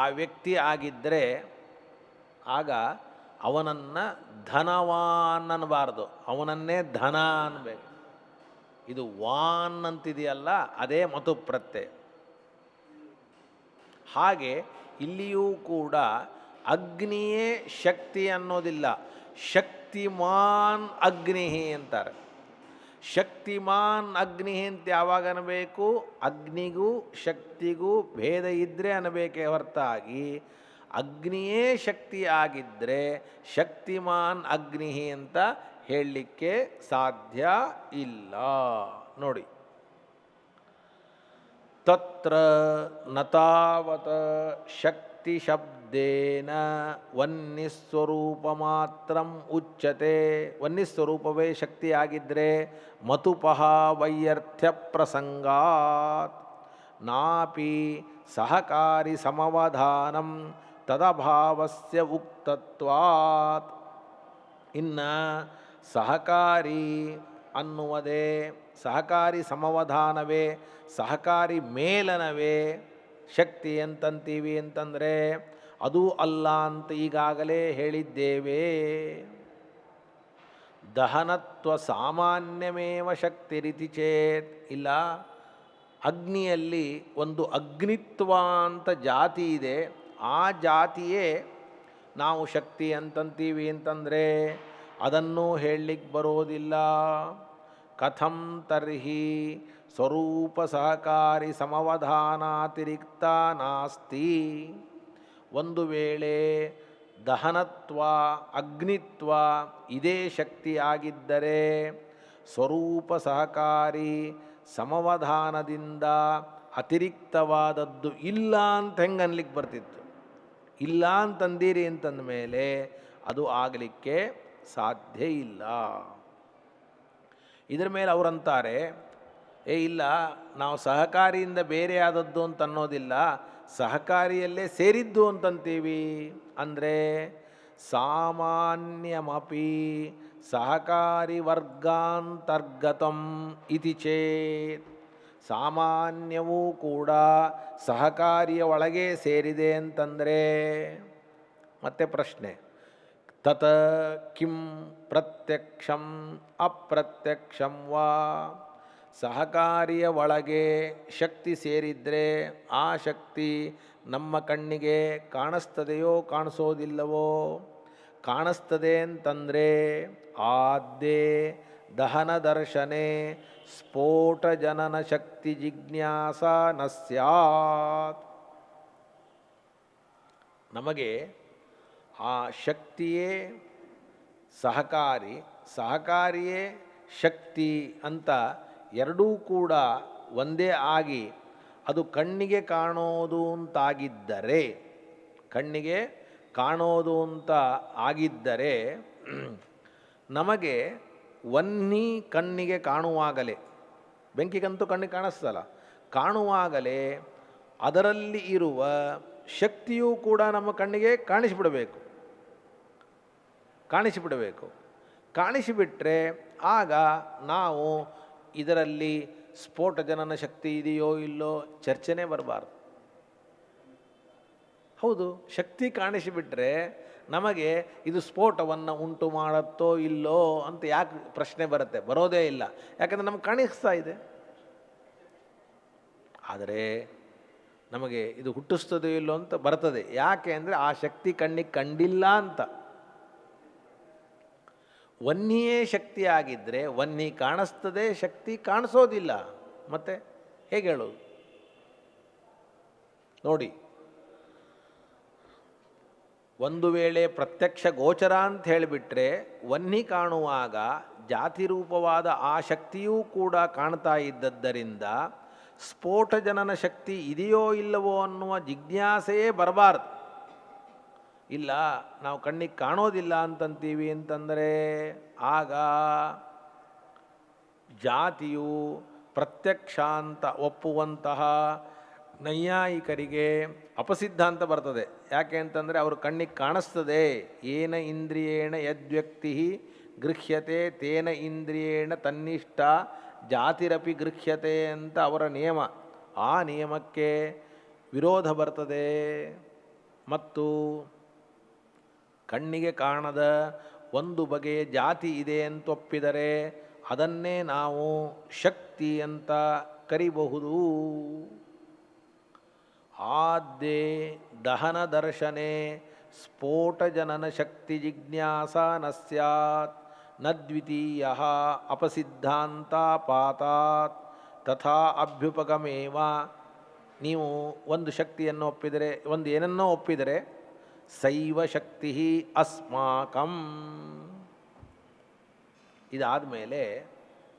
ಆ ವ್ಯಕ್ತಿ ಆಗಿದ್ದರೆ ಆಗ ಅವನನ್ನು ಧನವಾನ್ ಅನ್ನಬಾರ್ದು, ಅವನನ್ನೇ ಧನ ಅನ್ನಬೇಕು. ಇದು ವಾನ್ ಅಂತಿದೆಯಲ್ಲ, ಅದೇ ಮತು ಪ್ರತ್ಯಯ. ಹಾಗೆ ಇಲ್ಲಿಯೂ ಕೂಡ ಅಗ್ನಿಯೇ ಶಕ್ತಿ ಅನ್ನೋದಿಲ್ಲ, ಶಕ್ತಿಮಾನ್ ಅಗ್ನಿ ಅಂತಾರೆ. ಶಕ್ತಿಮಾನ್ ಅಗ್ನಿ ಅಂತ ಯಾವಾಗ ಅನ್ನಬೇಕು? ಅಗ್ನಿಗೂ ಶಕ್ತಿಗೂ ಭೇದ ಇದ್ದರೆ ಅನ್ನಬೇಕೇ ಹೊರತಾಗಿ ಅಗ್ನಿಯೇ ಶಕ್ತಿ ಆಗಿದ್ದರೆ ಶಕ್ತಿಮಾನ್ ಅಗ್ನಿ ಅಂತ ಹೇಳಲಿಕ್ಕೆ ಸಾಧ್ಯ ಇಲ್ಲ. ನೋಡಿ, ತತ್ರ ನತಾವತ ಶಕ್ತಿ ಶಬ್ದೇನ ವನ್ನಿಸ್ವರೂಪ ಮಾತ್ರ ಉಚ್ಯತೆ. ವನ್ನಿಸ್ವರೂಪವೇ ಶಕ್ತಿ ಆಗಿದ್ದರೆ ಮತುಪಃ ವೈಯರ್ಥ್ಯ ಪ್ರಸಂಗಾತ್ ನಾಪಿ ಸಹಕಾರಿ ಸಮವಧಾನಂ ತದಭಾವಸ್ಯ ಉಕ್ತತ್ವಾತ್. ಇನ್ನು ಸಹಕಾರಿ ಅನ್ನುವುದೇ, ಸಹಕಾರಿ ಸಮವಧಾನವೇ, ಸಹಕಾರಿ ಮೇಲನವೇ ಶಕ್ತಿ ಅಂತಂತೀವಿ ಅಂತಂದರೆ ಅದು ಅಲ್ಲ ಅಂತ ಈಗಾಗಲೇ ಹೇಳಿದ್ದೇವೆ. ದಹನತ್ವ ಸಾಮಾನ್ಯಮೇವ ಶಕ್ತಿರಿತಿ ಚೇತ್. ಇಲ್ಲ, ಅಗ್ನಿಯಲ್ಲಿ ಒಂದು ಅಗ್ನಿತ್ವ ಅಂತ ಜಾತಿ ಇದೆ, ಆ ಜಾತಿಯೇ ನಾವು ಶಕ್ತಿ ಅಂತಂತೀವಿ ಅಂತಂದರೆ ಅದನ್ನು ಹೇಳಲಿಕ್ಕೆ ಬರೋದಿಲ್ಲ. ಕಥಂ ತರ್ಹಿ ಸ್ವರೂಪ ಸಹಕಾರಿ ಸಮವಧಾನಾತಿರಿಕ್ತ ನಾಸ್ತಿ. ಒಂದು ವೇಳೆ ದಹನತ್ವ ಅಗ್ನಿತ್ವ ಇದೇ ಶಕ್ತಿ ಆಗಿದ್ದರೆ ಸ್ವರೂಪ ಸಹಕಾರಿ ಸಮವಧಾನದಿಂದ ಅತಿರಿಕ್ತವಾದದ್ದು ಇಲ್ಲ ಅಂತ ಹೆಂಗೆ ಅನ್ಲಿಕ್ಕೆ ಬರ್ತಿತ್ತು? ಇಲ್ಲ ಅಂತಂದೀರಿ ಅಂತಂದ ಮೇಲೆ ಅದು ಆಗಲಿಕ್ಕೆ ಸಾಧ್ಯ ಇಲ್ಲ. ಇದರ ಮೇಲೆ ಅವರಂತಾರೆ, ಇಲ್ಲ, ನಾವು ಸಹಕಾರಿಯಿಂದ ಬೇರೆ ಆದದ್ದು ಅಂತ ಅನ್ನೋದಿಲ್ಲ, ಸಹಕಾರಿಯಲ್ಲೇ ಸೇರಿದ್ದು ಅಂತಂತೀವಿ. ಅಂದರೆ ಸಾಮಾನ್ಯಮಪಿ ಸಹಕಾರಿ ವರ್ಗಾಂತರ್ಗತಂ ಇತಿ ಚೇತ್. ಸಾಮಾನ್ಯವೂ ಕೂಡ ಸಹಕಾರಿಯ ಒಳಗೆ ಸೇರಿದೆ ಅಂತಂದರೆ ಮತ್ತೆ ಪ್ರಶ್ನೆ, ತತ ಕಿಂ ಪ್ರತ್ಯಕ್ಷಂ ಅಪ್ರತ್ಯಕ್ಷಂ ವಾ. ಸಹಕಾರಿಯ ಒಳಗೆ ಶಕ್ತಿ ಸೇರಿದರೆ ಆ ಶಕ್ತಿ ನಮ್ಮ ಕಣ್ಣಿಗೆ ಕಾಣಿಸ್ತದೆಯೋ ಕಾಣಿಸೋದಿಲ್ಲವೋ? ಕಾಣಿಸ್ತದೆ ಅಂತಂದರೆ ಆದ್ಯೆ ದಹನ ದರ್ಶನೆ ಸ್ಫೋಟ ಜನನ ಶಕ್ತಿ ಜಿಜ್ಞಾಸ ನ ಸ್ಯಾತ್. ನಮಗೆ ಆ ಶಕ್ತಿಯೇ ಸಹಕಾರಿ, ಸಹಕಾರಿಯೇ ಶಕ್ತಿ ಅಂತ ಎರಡೂ ಕೂಡ ಒಂದೇ ಆಗಿ ಅದು ಕಣ್ಣಿಗೆ ಕಾಣೋದು ಅಂತಾಗಿದ್ದರೆ, ಕಣ್ಣಿಗೆ ಕಾಣೋದು ಅಂತ ಆಗಿದ್ದರೆ ನಮಗೆ ವನ್ನಿ ಕಣ್ಣಿಗೆ ಕಾಣುವಾಗಲೇ, ಬೆಂಕಿಗಂತೂ ಕಣ್ಣಿಗೆ ಕಾಣಿಸ್ತಲ್ಲ, ಕಾಣುವಾಗಲೇ ಅದರಲ್ಲಿ ಇರುವ ಶಕ್ತಿಯೂ ಕೂಡ ನಮ್ಮ ಕಣ್ಣಿಗೆ ಕಾಣಿಸಿಬಿಡಬೇಕು. ಕಾಣಿಸಿಬಿಟ್ರೆ ಆಗ ನಾವು ಇದರಲ್ಲಿ ಸ್ಫೋಟ ಜನನ ಶಕ್ತಿ ಇದೆಯೋ ಇಲ್ಲೋ ಚರ್ಚೆನೇ ಬರಬಾರ್ದು. ಹೌದು, ಶಕ್ತಿ ಕಾಣಿಸಿಬಿಟ್ರೆ ನಮಗೆ ಇದು ಸ್ಫೋಟವನ್ನು ಉಂಟು ಮಾಡುತ್ತೋ ಇಲ್ಲೋ ಅಂತ ಯಾಕೆ ಪ್ರಶ್ನೆ ಬರುತ್ತೆ? ಬರೋದೇ ಇಲ್ಲ, ಯಾಕಂದರೆ ನಮ್ಗೆ ಕಾಣಿಸ್ತಾ ಇದೆ. ಆದರೆ ನಮಗೆ ಇದು ಹುಟ್ಟಿಸ್ತದೋ ಇಲ್ಲೋ ಅಂತ ಬರ್ತದೆ. ಯಾಕೆ ಅಂದರೆ ಆ ಶಕ್ತಿ ಕಣ್ಣಿಗೆ ಕಂಡಿಲ್ಲ ಅಂತ. ವನ್ನಿಯೇ ಶಕ್ತಿ ಆಗಿದ್ದರೆ ವನ್ನಿ ಕಾಣಿಸ್ತದೆ, ಶಕ್ತಿ ಕಾಣಿಸೋದಿಲ್ಲ. ಮತ್ತೆ ಹೇಗೆ ಹೇಳೋದು ನೋಡಿ? ಒಂದು ವೇಳೆ ಪ್ರತ್ಯಕ್ಷ ಗೋಚರ ಅಂತ ಹೇಳಿಬಿಟ್ರೆ ವನ್ನಿ ಕಾಣುವಾಗ ಜಾತಿರೂಪವಾದ ಆ ಶಕ್ತಿಯೂ ಕೂಡ ಕಾಣ್ತಾ ಇದ್ದದ್ದರಿಂದ ಸ್ಫೋಟ ಜನನ ಶಕ್ತಿ ಇದೆಯೋ ಇಲ್ಲವೋ ಅನ್ನುವ ಜಿಜ್ಞಾಸೆಯೇ ಬರಬಾರ್ದು. ಇಲ್ಲ, ನಾವು ಕಣ್ಣಿಗೆ ಕಾಣೋದಿಲ್ಲ ಅಂತಂತೀವಿ ಅಂತಂದರೆ ಆಗ ಜಾತಿಯು ಪ್ರತ್ಯಕ್ಷ ಅಂತ ಒಪ್ಪುವಂತಹ ನೈಯಾಯಿಕರಿಗೆ ಅಪಸಿದ್ಧಾಂತ ಬರ್ತದೆ. ಯಾಕೆ ಅಂತಂದರೆ ಅವರು ಕಣ್ಣಿಗೆ ಕಾಣಿಸ್ತದೆ. ಏನ ಇಂದ್ರಿಯೇಣ ಯದ್ವ್ಯಕ್ತಿ ಗೃಹ್ಯತೆ ತೇನ ಇಂದ್ರಿಯೇಣ ತನ್ನಿಷ್ಠ ಜಾತಿರಪಿ ಗೃಹ್ಯತೆ ಅಂತ ಅವರ ನಿಯಮ. ಆ ನಿಯಮಕ್ಕೆ ವಿರೋಧ ಬರ್ತದೆ. ಮತ್ತು ಕಣ್ಣಿಗೆ ಕಾಣದ ಒಂದು ಬಗೆಯ ಜಾತಿ ಇದೆ ಅಂತ ಒಪ್ಪಿದರೆ ಅದನ್ನೇ ನಾವು ಶಕ್ತಿ ಅಂತ ಕರಿಬಹುದು. ಆದ್ಯೆ ದಹನ ದರ್ಶನೆ ಸ್ಫೋಟ ಜನನ ಶಕ್ತಿ ಜಿಜ್ಞಾಸಾ ನ ಸ್ಯಾತ್ ನ ದ್ವಿತೀಯ ಅಪಸಿದ್ಧಾಂತಾಪಾತಾತ್ ತಥಾ ಅಭ್ಯುಪಗಮೇವ. ನೀವು ಒಂದು ಶಕ್ತಿಯನ್ನು ಒಪ್ಪಿದರೆ, ಒಂದು ಏನನ್ನೋ ಒಪ್ಪಿದರೆ, ಸೈವ ಶಕ್ತಿ ಅಸ್ಮಾಕಂ. ಇದಾದ ಮೇಲೆ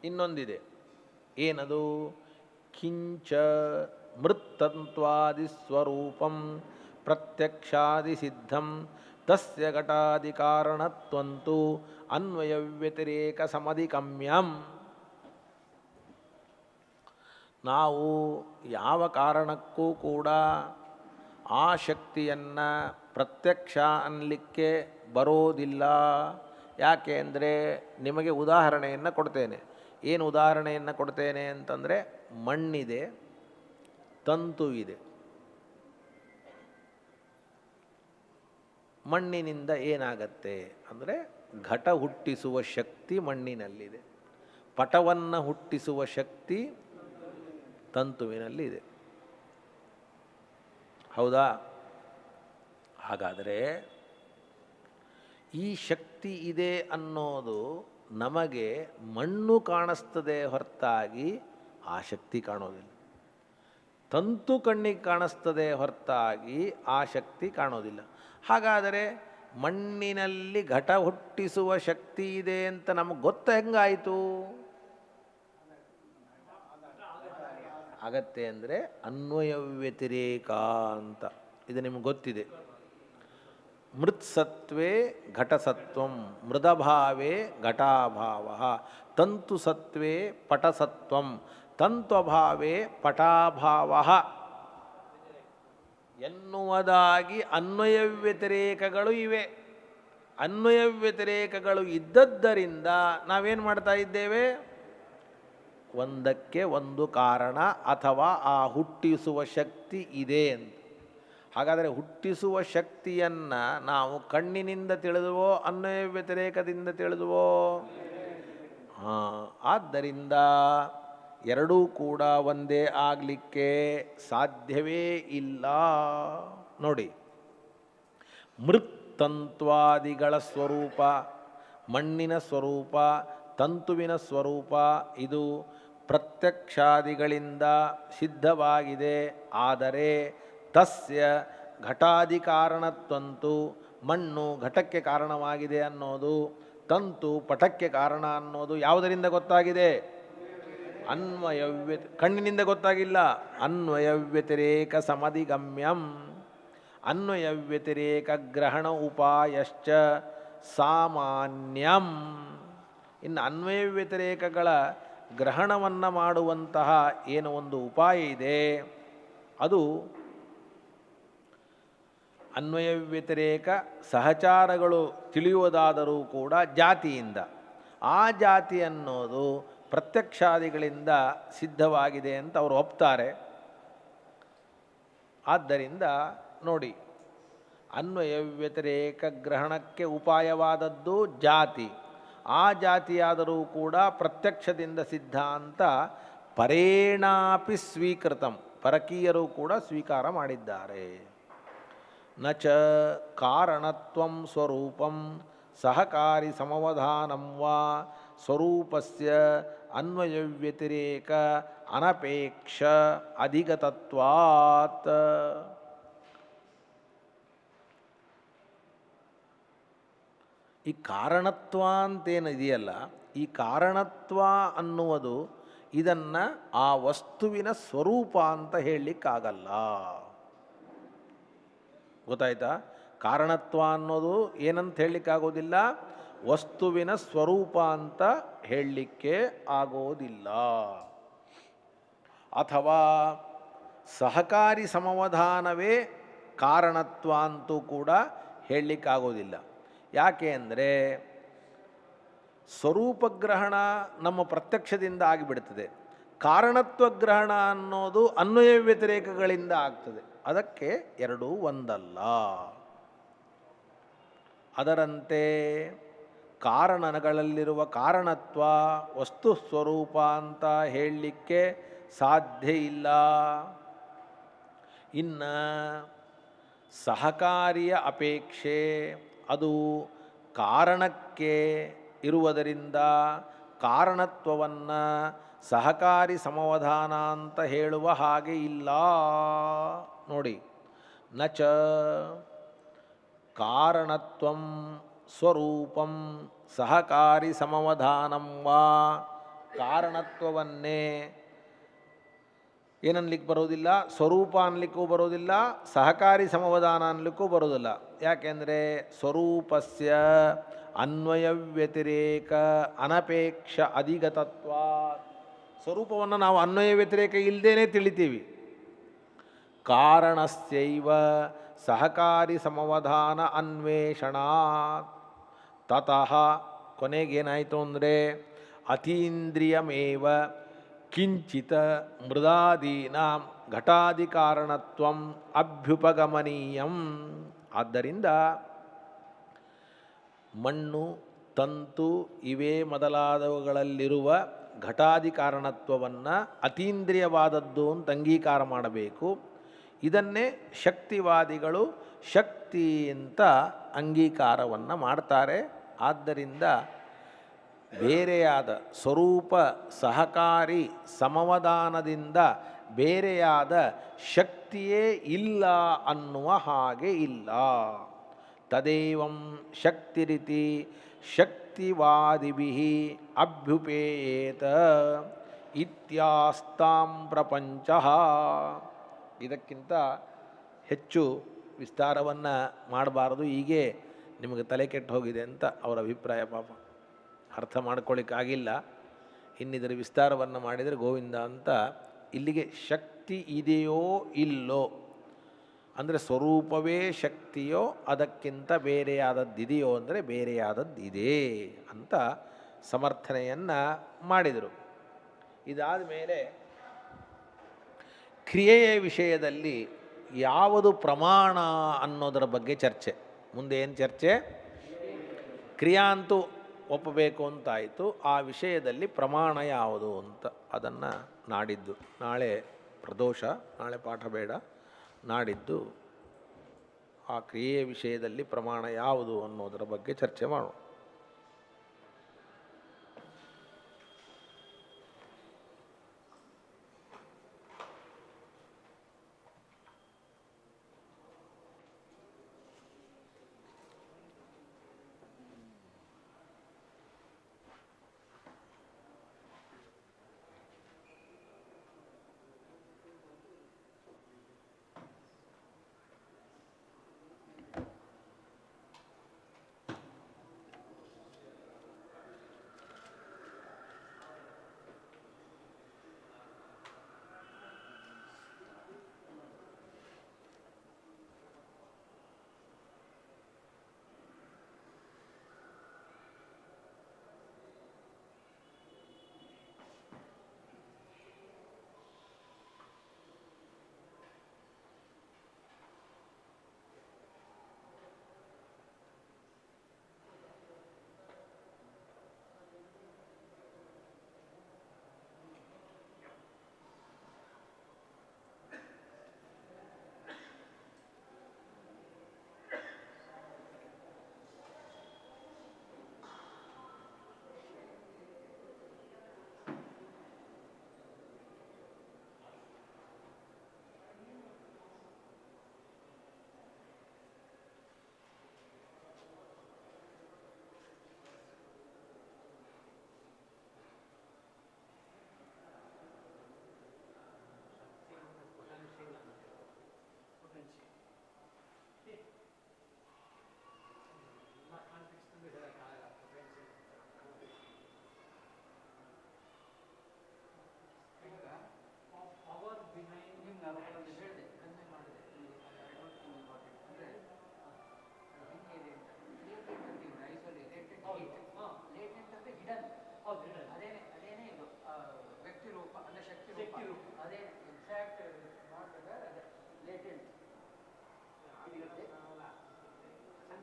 ಇನ್ನೊಂದಿದೆ, ಏನದು? ಕಿಂಚ ಮೃತ್ತಂತ್ವಾದಿ ಸ್ವರೂಪಂ ಪ್ರತ್ಯಕ್ಷಾದಿ ಸಿದ್ಧಂ ತಸ್ಯ ಘಟಾದಿ ಕಾರಣತ್ವಂತು ಅನ್ವಯ ವ್ಯತಿರೇಕ ಸಮಧಿಗಮ್ಯಂ. ನಾವು ಯಾವ ಕಾರಣಕ್ಕೂ ಕೂಡ ಆ ಶಕ್ತಿಯನ್ನು ಪ್ರತ್ಯಕ್ಷ ಅನ್ನಲಿಕ್ಕೆ ಬರೋದಿಲ್ಲ. ಯಾಕೆ ಅಂದರೆ, ನಿಮಗೆ ಉದಾಹರಣೆಯನ್ನು ಕೊಡ್ತೇನೆ. ಏನು ಉದಾಹರಣೆಯನ್ನು ಕೊಡ್ತೇನೆ ಅಂತಂದರೆ, ಮಣ್ಣಿದೆ, ತಂತು ಇದೆ. ಮಣ್ಣಿನಿಂದ ಏನಾಗತ್ತೆ ಅಂದರೆ, ಘಟ ಹುಟ್ಟಿಸುವ ಶಕ್ತಿ ಮಣ್ಣಿನಲ್ಲಿದೆ, ಪಟವನ್ನು ಹುಟ್ಟಿಸುವ ಶಕ್ತಿ ತಂತುವಿನಲ್ಲಿದೆ. ಹೌದಾ? ಹಾಗಾದರೆ ಈ ಶಕ್ತಿ ಇದೆ ಅನ್ನೋದು ನಮಗೆ ಮಣ್ಣು ಕಾಣಿಸ್ತದೆ ಹೊರತಾಗಿ ಆ ಶಕ್ತಿ ಕಾಣೋದಿಲ್ಲ. ತಂತು ಕಣ್ಣಿಗೆ ಕಾಣಿಸ್ತದೆ ಹೊರತಾಗಿ ಆ ಶಕ್ತಿ ಕಾಣೋದಿಲ್ಲ. ಹಾಗಾದರೆ ಮಣ್ಣಿನಲ್ಲಿ ಘಟ ಹುಟ್ಟಿಸುವ ಶಕ್ತಿ ಇದೆ ಅಂತ ನಮಗೆ ಗೊತ್ತ ಹೆಂಗಾಯಿತು? ಆಗತ್ತೆ ಅಂದರೆ ಅನ್ವಯ ವ್ಯತಿರೇಕ ಅಂತ. ಇದು ನಿಮಗೆ ಗೊತ್ತಿದೆ. ಮೃತ್ಸತ್ವೇ ಘಟಸತ್ವಂ ಮೃದಭಾವೇ ಘಟಾಭಾವ ತಂತುಸತ್ವೇ ಪಟಸತ್ವಂ ತಂತ್ವಭಾವೇ ಪಟಾಭಾವ ಎನ್ನುವುದಾಗಿ ಅನ್ವಯ ವ್ಯತಿರೇಕಗಳು ಇವೆ. ಅನ್ವಯ ವ್ಯತಿರೇಕಗಳು ಇದ್ದದ್ದರಿಂದ ನಾವೇನು ಮಾಡ್ತಾ ಇದ್ದೇವೆ? ಒಂದಕ್ಕೆ ಒಂದು ಕಾರಣ ಅಥವಾ ಆ ಹುಟ್ಟಿಸುವ ಶಕ್ತಿ ಇದೆ ಅಂತ. ಹಾಗಾದರೆ ಹುಟ್ಟಿಸುವ ಶಕ್ತಿಯನ್ನು ನಾವು ಕಣ್ಣಿನಿಂದ ತಿಳಿದುವೋ ಅನ್ವಯ ವ್ಯತಿರೇಕದಿಂದ ತಿಳಿದುವೋ? ಆದ್ದರಿಂದ ಎರಡೂ ಕೂಡ ಒಂದೇ ಆಗಲಿಕ್ಕೆ ಸಾಧ್ಯವೇ ಇಲ್ಲ. ನೋಡಿ, ಮೃತ್ತಂತ್ವಾದಿಗಳ ಸ್ವರೂಪ, ಮಣ್ಣಿನ ಸ್ವರೂಪ, ತಂತುವಿನ ಸ್ವರೂಪ ಇದು ಪ್ರತ್ಯಕ್ಷಾದಿಗಳಿಂದ ಸಿದ್ಧವಾಗಿದೆ. ಆದರೆ ತಸ್ಯ ಘಟಾದಿ ಕಾರಣತ್ವಂತು, ಮಣ್ಣು ಘಟಕ್ಕೆ ಕಾರಣವಾಗಿದೆ ಅನ್ನೋದು, ತಂತು ಪಟಕ್ಕೆ ಕಾರಣ ಅನ್ನೋದು ಯಾವುದರಿಂದ ಗೊತ್ತಾಗಿದೆ? ಕಣ್ಣಿನಿಂದ ಗೊತ್ತಾಗಿಲ್ಲ. ಅನ್ವಯ ವ್ಯತಿರೇಕ ಸಮಧಿಗಮ್ಯಂ. ಅನ್ವಯ ವ್ಯತಿರೇಕ ಗ್ರಹಣ ಉಪಾಯಶ್ಚ ಸಾಮಾನ್ಯಂ. ಇನ್ನು ಅನ್ವಯ ವ್ಯತಿರೇಕಗಳ ಗ್ರಹಣವನ್ನು ಮಾಡುವಂತಹ ಏನು ಒಂದು ಉಪಾಯ ಇದೆ, ಅದು ಅನ್ವಯ ವ್ಯತಿರೇಕ ಸಹಚಾರಗಳು ತಿಳಿಯುವುದಾದರೂ ಕೂಡ ಜಾತಿಯಿಂದ. ಆ ಜಾತಿ ಅನ್ನೋದು ಪ್ರತ್ಯಕ್ಷಾದಿಗಳಿಂದ ಸಿದ್ಧವಾಗಿದೆ ಅಂತ ಅವರು ಒಪ್ತಾರೆ. ಆದ್ದರಿಂದ ನೋಡಿ, ಅನ್ವಯ ವ್ಯತಿರೇಕ ಗ್ರಹಣಕ್ಕೆ ಉಪಾಯವಾದದ್ದು ಜಾತಿ. ಆ ಜಾತಿಯಾದರೂ ಕೂಡ ಪ್ರತ್ಯಕ್ಷದಿಂದ ಸಿದ್ಧ ಅಂತ ಪರೇಣಾಪಿ ಸ್ವೀಕೃತಂ, ಪರಕೀಯರು ಕೂಡ ಸ್ವೀಕಾರ ಮಾಡಿದ್ದಾರೆ. ನ ಚ ಕಾರಣತ್ವಂ ಸ್ವರೂಪಂ ಸಹಕಾರಿ ಸಮವಧಾನಂ ವಾ ಸ್ವರೂಪಸ್ಯ ಅನ್ವಯ ವ್ಯತಿರೇಕ ಅನಪೇಕ್ಷ ಅಧಿಗತತ್ವಾತ್. ಈ ಕಾರಣತ್ವ ಅಂತೇನಿದೆಯಲ್ಲ, ಈ ಕಾರಣತ್ವ ಅನ್ನುವುದು ಇದನ್ನು ಆ ವಸ್ತುವಿನ ಸ್ವರೂಪ ಅಂತ ಹೇಳಲಿಕ್ಕಾಗಲ್ಲ. ಗೊತ್ತಾಯ್ತಾ? ಕಾರಣತ್ವ ಅನ್ನೋದು ಏನಂತ ಹೇಳಲಿಕ್ಕಾಗೋದಿಲ್ಲ, ವಸ್ತುವಿನ ಸ್ವರೂಪ ಅಂತ ಹೇಳಲಿಕ್ಕೆ ಆಗೋದಿಲ್ಲ. ಅಥವಾ ಸಹಕಾರಿ ಸಮವಧಾನವೇ ಕಾರಣತ್ವ ಅಂತೂ ಕೂಡ ಹೇಳಲಿಕ್ಕಾಗೋದಿಲ್ಲ. ಯಾಕೆ ಅಂದರೆ ಸ್ವರೂಪಗ್ರಹಣ ನಮ್ಮ ಪ್ರತ್ಯಕ್ಷದಿಂದ ಆಗಿಬಿಡ್ತದೆ, ಕಾರಣತ್ವ ಗ್ರಹಣ ಅನ್ನೋದು ಅನ್ವಯ ವ್ಯತಿರೇಕಗಳಿಂದ ಆಗ್ತದೆ. ಅದಕ್ಕೆ ಎರಡೂ ಒಂದಲ್ಲ. ಅದರಂತೆ ಕಾರಣಗಳಲ್ಲಿರುವ ಕಾರಣತ್ವ ವಸ್ತು ಸ್ವರೂಪ ಅಂತ ಹೇಳಲಿಕ್ಕೆ ಸಾಧ್ಯ ಇಲ್ಲ. ಇನ್ನು ಸಹಕಾರಿಯ ಅಪೇಕ್ಷೆ ಅದು ಕಾರಣಕ್ಕೆ ಇರುವುದರಿಂದ ಕಾರಣತ್ವವನ್ನು ಸಹಕಾರಿ ಸಮವಧಾನ ಅಂತ ಹೇಳುವ ಹಾಗೆ ಇಲ್ಲ. ನೋಡಿ, ನಚ ಕಾರಣತ್ವಂ ಸ್ವರೂಪಂ ಸಹಕಾರಿ ಸಮವಧಾನಂ ವಾ, ಕಾರಣತ್ವವನ್ನೇ ಏನನ್ಲಿಕ್ಕೆ ಬರೋದಿಲ್ಲ, ಸ್ವರೂಪ ಅನ್ಲಿಕ್ಕೂ ಬರೋದಿಲ್ಲ, ಸಹಕಾರಿ ಸಮವಧಾನ ಅನ್ಲಿಕ್ಕೂ ಬರೋದಿಲ್ಲ. ಯಾಕೆಂದರೆ ಸ್ವರೂಪಸ್ಯ ಅನ್ವಯ ವ್ಯತಿರೇಕ ಅನಪೇಕ್ಷ ಅಧಿಗತತ್ವ, ಸ್ವರೂಪವನ್ನು ನಾವು ಅನ್ವಯ ವ್ಯತಿರೇಕ ಇಲ್ಲದೇನೆ ತಿಳಿತೀವಿ. ಕಾರಣಸ್ಯೈವ ಸಹಕಾರಿ ಸಮವಧಾನ ಅನ್ವೇಷಣ ತತಃ ಕೊನೆಗೇನಾಯಿತು ಅಂದರೆ ಅತೀಂದ್ರಿಯಮೇವ ಕಿಂಚಿತ ಮೃದಾದೀನಾಂ ಘಟಾಧಿಕಾರಣತ್ವಂ ಅಭ್ಯುಪಗಮನೀಯಂ. ಆದ್ದರಿಂದ ಮಣ್ಣು, ತಂತು ಇವೇ ಮೊದಲಾದವುಗಳಲ್ಲಿರುವ ಘಟಾಧಿಕಾರಣತ್ವವನ್ನು ಅತೀಂದ್ರಿಯವಾದದ್ದು ಅಂತ ಅಂಗೀಕಾರ ಮಾಡಬೇಕು. ಇದನ್ನೇ ಶಕ್ತಿವಾದಿಗಳು ಶಕ್ತಿ ಅಂತ ಅಂಗೀಕಾರವನ್ನು ಮಾಡ್ತಾರೆ. ಆದ್ದರಿಂದ ಬೇರೆಯಾದ ಸ್ವರೂಪ ಸಹಕಾರಿ ಸಮವಧಾನದಿಂದ ಬೇರೆಯಾದ ಶಕ್ತಿಯೇ ಇಲ್ಲ ಅನ್ನುವ ಹಾಗೆ ಇಲ್ಲ. ತದೇವಂ ಶಕ್ತಿರಿತಿ ಶಕ್ತಿವಾದಿಭಿಃ ಅಭ್ಯುಪೇಯೇತ ಇತ್ಯಾಸ್ತಾಂ ಪ್ರಪಂಚಃ. ಇದಕ್ಕಿಂತ ಹೆಚ್ಚು ವಿಸ್ತಾರವನ್ನು ಮಾಡಬಾರದು, ಹೀಗೆ ನಿಮಗೆ ತಲೆ ಕೆಟ್ಟು ಹೋಗಿದೆ ಅಂತ ಅವರ ಅಭಿಪ್ರಾಯ. ಪಾಪ ಅರ್ಥ ಮಾಡ್ಕೊಳ್ಳಿಕ್ಕಾಗಿಲ್ಲ, ಇನ್ನಿದರ ವಿಸ್ತಾರವನ್ನು ಮಾಡಿದರೆ ಗೋವಿಂದ ಅಂತ. ಇಲ್ಲಿಗೆ ಶಕ್ತಿ ಇದೆಯೋ ಇಲ್ಲೋ ಅಂದರೆ ಸ್ವರೂಪವೇ ಶಕ್ತಿಯೋ ಅದಕ್ಕಿಂತ ಬೇರೆಯಾದದ್ದಿದೆಯೋ ಅಂದರೆ ಬೇರೆಯಾದದ್ದಿದೆ ಅಂತ ಸಮರ್ಥನೆಯನ್ನು ಮಾಡಿದರು. ಇದಾದ ಮೇಲೆ ಕ್ರಿಯೆಯ ವಿಷಯದಲ್ಲಿ ಯಾವುದು ಪ್ರಮಾಣ ಅನ್ನೋದರ ಬಗ್ಗೆ ಚರ್ಚೆ. ಮುಂದೆ ಏನು ಚರ್ಚೆ? ಕ್ರಿಯಾ ಅಂತೂ ಒಪ್ಪಬೇಕು ಅಂತಾಯಿತು, ಆ ವಿಷಯದಲ್ಲಿ ಪ್ರಮಾಣ ಯಾವುದು ಅಂತ ಅದನ್ನು ನಾಡಿದ್ದು, ನಾಳೆ ಪ್ರದೋಷ, ನಾಳೆ ಪಾಠ ಬೇಡ, ನಾಡಿದ್ದು ಆ ಕ್ರಿಯೆಯ ವಿಷಯದಲ್ಲಿ ಪ್ರಮಾಣ ಯಾವುದು ಅನ್ನೋದರ ಬಗ್ಗೆ ಚರ್ಚೆ ಮಾಡೋಣ.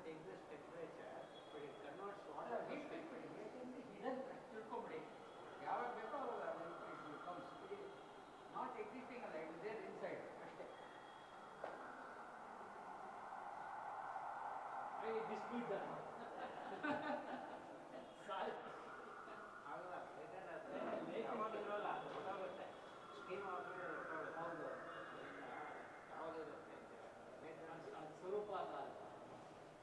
take the temperature I dispute that.